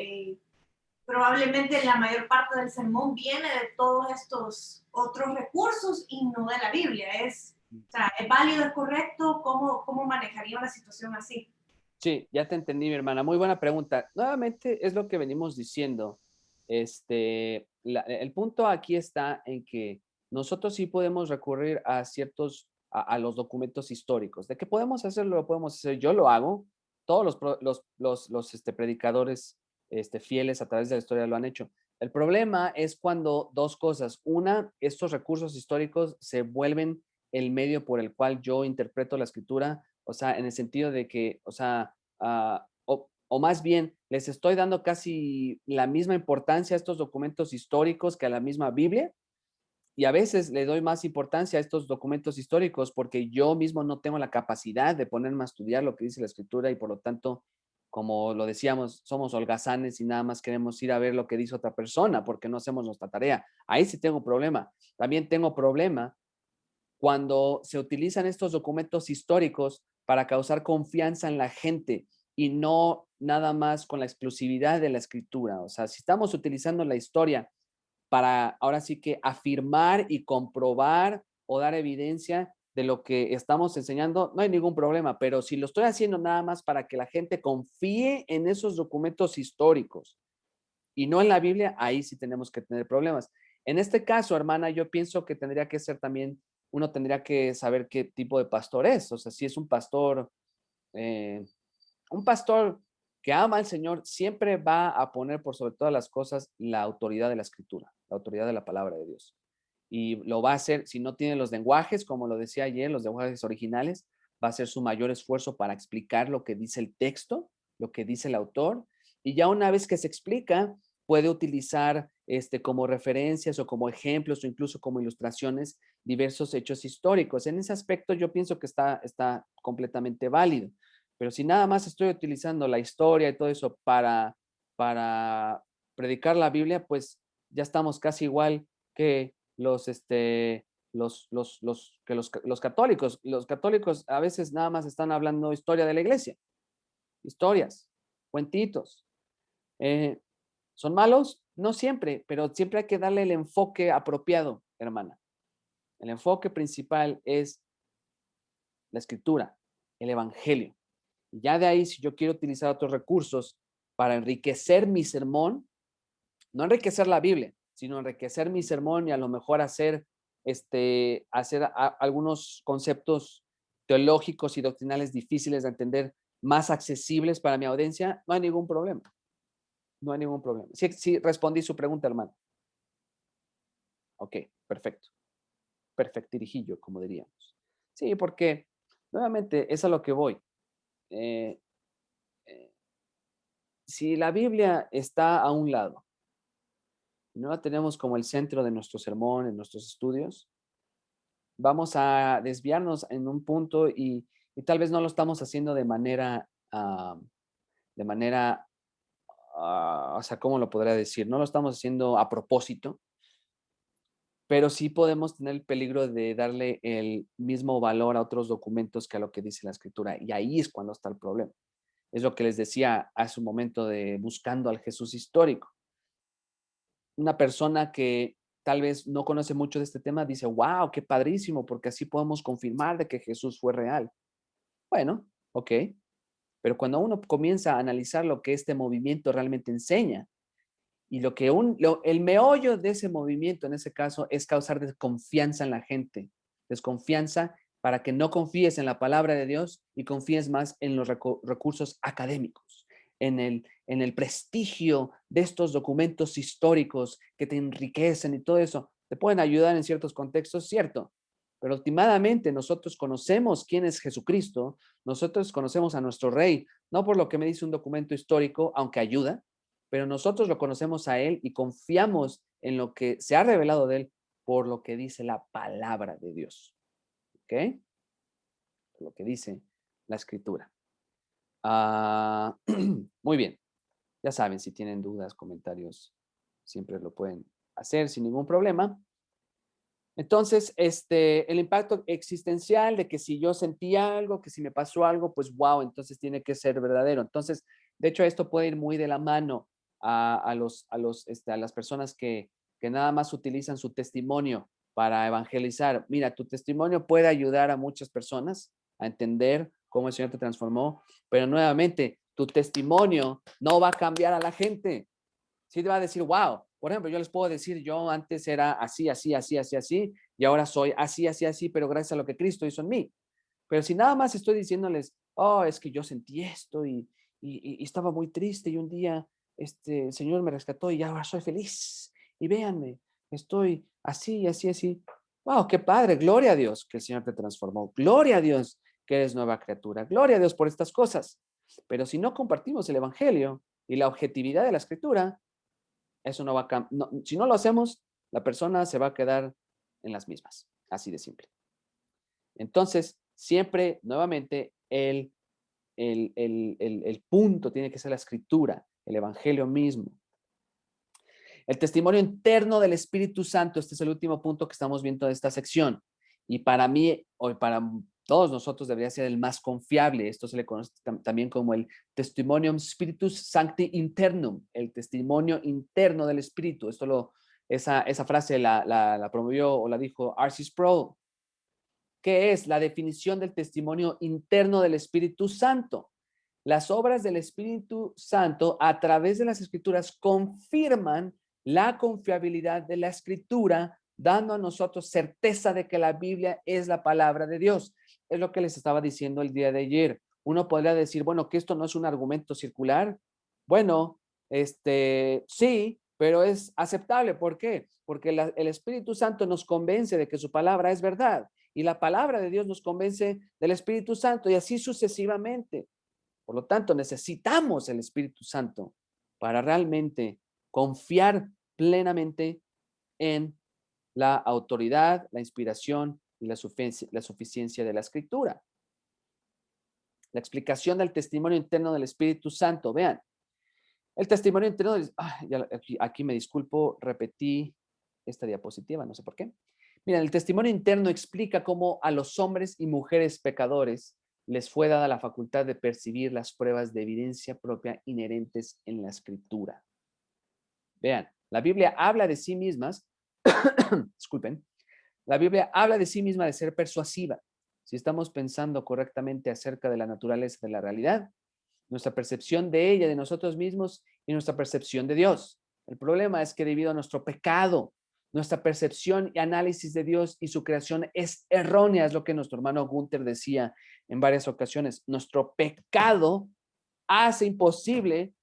probablemente la mayor parte del sermón viene de todos estos otros recursos y no de la Biblia. O sea, ¿es válido, es correcto? ¿Cómo manejaría una situación así? Sí, ya te entendí, mi hermana. Muy buena pregunta. Nuevamente es lo que venimos diciendo. El punto aquí está en que nosotros sí podemos recurrir a a los documentos históricos. ¿De qué podemos hacerlo? Lo podemos hacer. Yo lo hago. Todos los predicadores fieles a través de la historia lo han hecho. El problema es cuando dos cosas. Una, estos recursos históricos se vuelven el medio por el cual yo interpreto la escritura, o sea, en el sentido de que, o sea, o más bien, les estoy dando casi la misma importancia a estos documentos históricos que a la misma Biblia, y a veces le doy más importancia a estos documentos históricos porque yo mismo no tengo la capacidad de ponerme a estudiar lo que dice la escritura y por lo tanto, como lo decíamos, somos holgazanes y nada más queremos ir a ver lo que dice otra persona porque no hacemos nuestra tarea. Ahí sí tengo problema. También tengo problema cuando se utilizan estos documentos históricos para causar confianza en la gente. y no nada más con la exclusividad de la escritura. O sea, si estamos utilizando la historia para ahora sí que afirmar y comprobar o dar evidencia de lo que estamos enseñando, no hay ningún problema, pero si lo estoy haciendo nada más para que la gente confíe en esos documentos históricos y no en la Biblia, ahí sí tenemos que tener problemas. En este caso, hermana, yo pienso que tendría que ser también, uno tendría que saber qué tipo de pastor es. O sea, si es un pastor que ama al Señor, siempre va a poner por sobre todas las cosas la autoridad de la escritura, la autoridad de la palabra de Dios. Y lo va a hacer, si no tiene los lenguajes, como lo decía ayer, los lenguajes originales, va a hacer su mayor esfuerzo para explicar lo que dice el texto, lo que dice el autor, y ya una vez que se explica, puede utilizar como referencias o como ejemplos o incluso como ilustraciones diversos hechos históricos. En ese aspecto yo pienso que está completamente válido. Pero si nada más estoy utilizando la historia y todo eso para predicar la Biblia, pues ya estamos casi igual que los católicos. Los católicos a veces nada más están hablando historia de la iglesia, historias, cuentitos. ¿Son malos? No siempre, pero siempre hay que darle el enfoque apropiado, hermana. El enfoque principal es la escritura, el evangelio. Y ya de ahí, si yo quiero utilizar otros recursos para enriquecer mi sermón, no enriquecer la Biblia, sino enriquecer mi sermón y a lo mejor hacer algunos conceptos teológicos y doctrinales difíciles de entender, más accesibles para mi audiencia, no hay ningún problema. No hay ningún problema. Sí, respondí su pregunta, hermano. Ok, perfecto. Perfectirijillo, como diríamos. Sí, porque nuevamente es a lo que voy. Si la Biblia está a un lado, no la tenemos como el centro de nuestro sermón, en nuestros estudios, vamos a desviarnos en un punto y tal vez no lo estamos haciendo de manera, o sea, ¿cómo lo podría decir? No lo estamos haciendo a propósito, pero sí podemos tener el peligro de darle el mismo valor a otros documentos que a lo que dice la escritura. Y ahí es cuando está el problema. Es lo que les decía hace un momento de buscando al Jesús histórico. Una persona que tal vez no conoce mucho de este tema dice, wow, qué padrísimo, porque así podemos confirmar de que Jesús fue real. Bueno, ok, pero cuando uno comienza a analizar lo que este movimiento realmente enseña y el meollo de ese movimiento en ese caso es causar desconfianza en la gente, desconfianza para que no confíes en la palabra de Dios y confíes más en los recursos académicos, en el prestigio de estos documentos históricos que te enriquecen y todo eso. Te pueden ayudar en ciertos contextos, cierto, pero últimamente nosotros conocemos quién es Jesucristo, nosotros conocemos a nuestro Rey, no por lo que me dice un documento histórico, aunque ayuda, pero nosotros lo conocemos a Él y confiamos en lo que se ha revelado de Él por lo que dice la palabra de Dios. ¿Ok? Por lo que dice la Escritura. Muy bien. Ya saben, si tienen dudas, comentarios, siempre lo pueden hacer sin ningún problema. Entonces, el impacto existencial de que si yo sentí algo, que si me pasó algo, pues wow, entonces tiene que ser verdadero. Entonces, de hecho, esto puede ir muy de la mano a las personas que nada más utilizan su testimonio para evangelizar. Mira, tu testimonio puede ayudar a muchas personas a entender cómo el Señor te transformó, pero nuevamente, tu testimonio no va a cambiar a la gente. Sí te va a decir, wow, por ejemplo, yo les puedo decir, yo antes era así, así, así, así, así, y ahora soy así, así, así, pero gracias a lo que Cristo hizo en mí. Pero si nada más estoy diciéndoles, oh, es que yo sentí esto y estaba muy triste y un día el Señor me rescató y ahora soy feliz. Y véanme, estoy así, así, así. Wow, qué padre, gloria a Dios que el Señor te transformó. Gloria a Dios que eres nueva criatura. Gloria a Dios por estas cosas. Pero si no compartimos el Evangelio y la objetividad de la Escritura, eso no va a cambiar. No, si no lo hacemos, la persona se va a quedar en las mismas. Así de simple. Entonces, siempre, nuevamente, el punto tiene que ser la Escritura, el Evangelio mismo. El testimonio interno del Espíritu Santo, este es el último punto que estamos viendo de esta sección. Y para mí, o para todos nosotros debería ser el más confiable. Esto se le conoce también como el Testimonium Spiritus Sancti Internum, el testimonio interno del Espíritu. Esa frase la promovió o la dijo R.C. Sproul. ¿Qué es la definición del testimonio interno del Espíritu Santo? Las obras del Espíritu Santo a través de las Escrituras confirman la confiabilidad de la Escritura, dando a nosotros certeza de que la Biblia es la palabra de Dios. Es lo que les estaba diciendo el día de ayer. Uno podría decir, bueno, que esto no es un argumento circular. Bueno, sí, pero es aceptable. ¿Por qué? Porque el Espíritu Santo nos convence de que su palabra es verdad y la palabra de Dios nos convence del Espíritu Santo y así sucesivamente. Por lo tanto, necesitamos el Espíritu Santo para realmente confiar plenamente en la autoridad, la inspiración y la suficiencia de la Escritura. La explicación del testimonio interno del Espíritu Santo. Vean, el testimonio interno aquí me disculpo, repetí esta diapositiva, no sé por qué. Miren, el testimonio interno explica cómo a los hombres y mujeres pecadores les fue dada la facultad de percibir las pruebas de evidencia propia inherentes en la Escritura. Vean, la Biblia habla de sí mismas, disculpen, la Biblia habla de sí misma de ser persuasiva. Si estamos pensando correctamente acerca de la naturaleza de la realidad, nuestra percepción de ella, de nosotros mismos y nuestra percepción de Dios. El problema es que debido a nuestro pecado, nuestra percepción y análisis de Dios y su creación es errónea, es lo que nuestro hermano Gunther decía en varias ocasiones. Nuestro pecado hace imposible,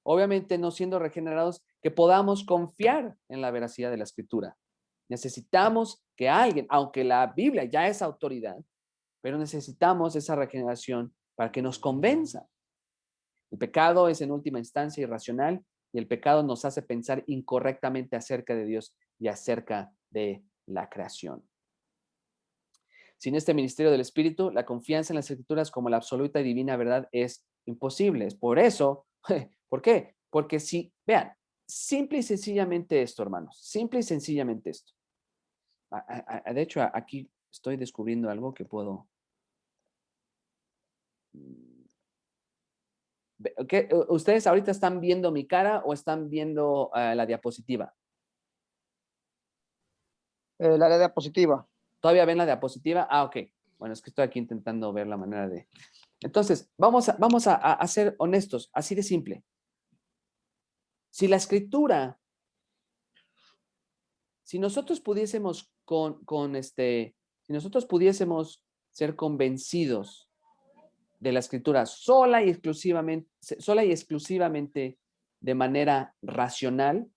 obviamente no siendo regenerados, que podamos confiar en la veracidad de la Escritura. Necesitamos que alguien, aunque la Biblia ya es autoridad, pero necesitamos esa regeneración para que nos convenza. El pecado es en última instancia irracional y el pecado nos hace pensar incorrectamente acerca de Dios y acerca de la creación. Sin este ministerio del Espíritu, la confianza en las Escrituras como la absoluta y divina verdad es imposible. Es por eso, ¿por qué? Porque vean, simple y sencillamente esto, hermanos, simple y sencillamente esto. De hecho, aquí estoy descubriendo algo que puedo... ¿Qué? ¿Ustedes ahorita están viendo mi cara o están viendo la diapositiva? La diapositiva. ¿Todavía ven la diapositiva? Ah, ok. Bueno, es que estoy aquí intentando ver la manera de... Entonces, vamos a ser honestos, así de simple. Si la Escritura, si nosotros pudiésemos si nosotros pudiésemos ser convencidos de la Escritura sola y exclusivamente de manera racional,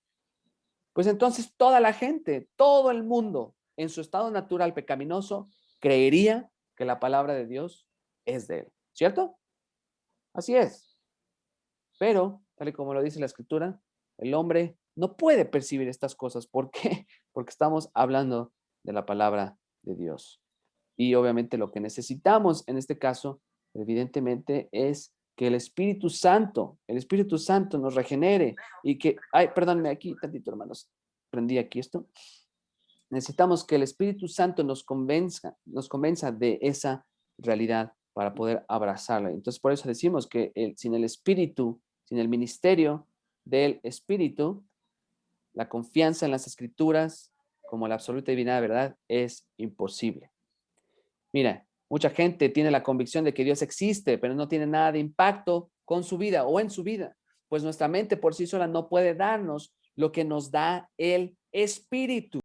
pues entonces toda la gente, todo el mundo en su estado natural pecaminoso creería que la palabra de Dios es de él, ¿cierto? Así es. Pero, tal y como lo dice la Escritura, el hombre no puede percibir estas cosas. ¿Por qué? Porque estamos hablando de la palabra de Dios. Y obviamente lo que necesitamos en este caso, evidentemente, es que el Espíritu Santo nos regenere y que, perdónenme aquí tantito, hermanos, prendí aquí esto. Necesitamos que el Espíritu Santo nos convenza de esa realidad para poder abrazarla. Entonces, por eso decimos que sin el Espíritu, sin el ministerio del Espíritu, la confianza en las Escrituras como la absoluta y divina verdad es imposible. Mira, mucha gente tiene la convicción de que Dios existe, pero no tiene nada de impacto con su vida o en su vida, pues nuestra mente por sí sola no puede darnos lo que nos da el Espíritu.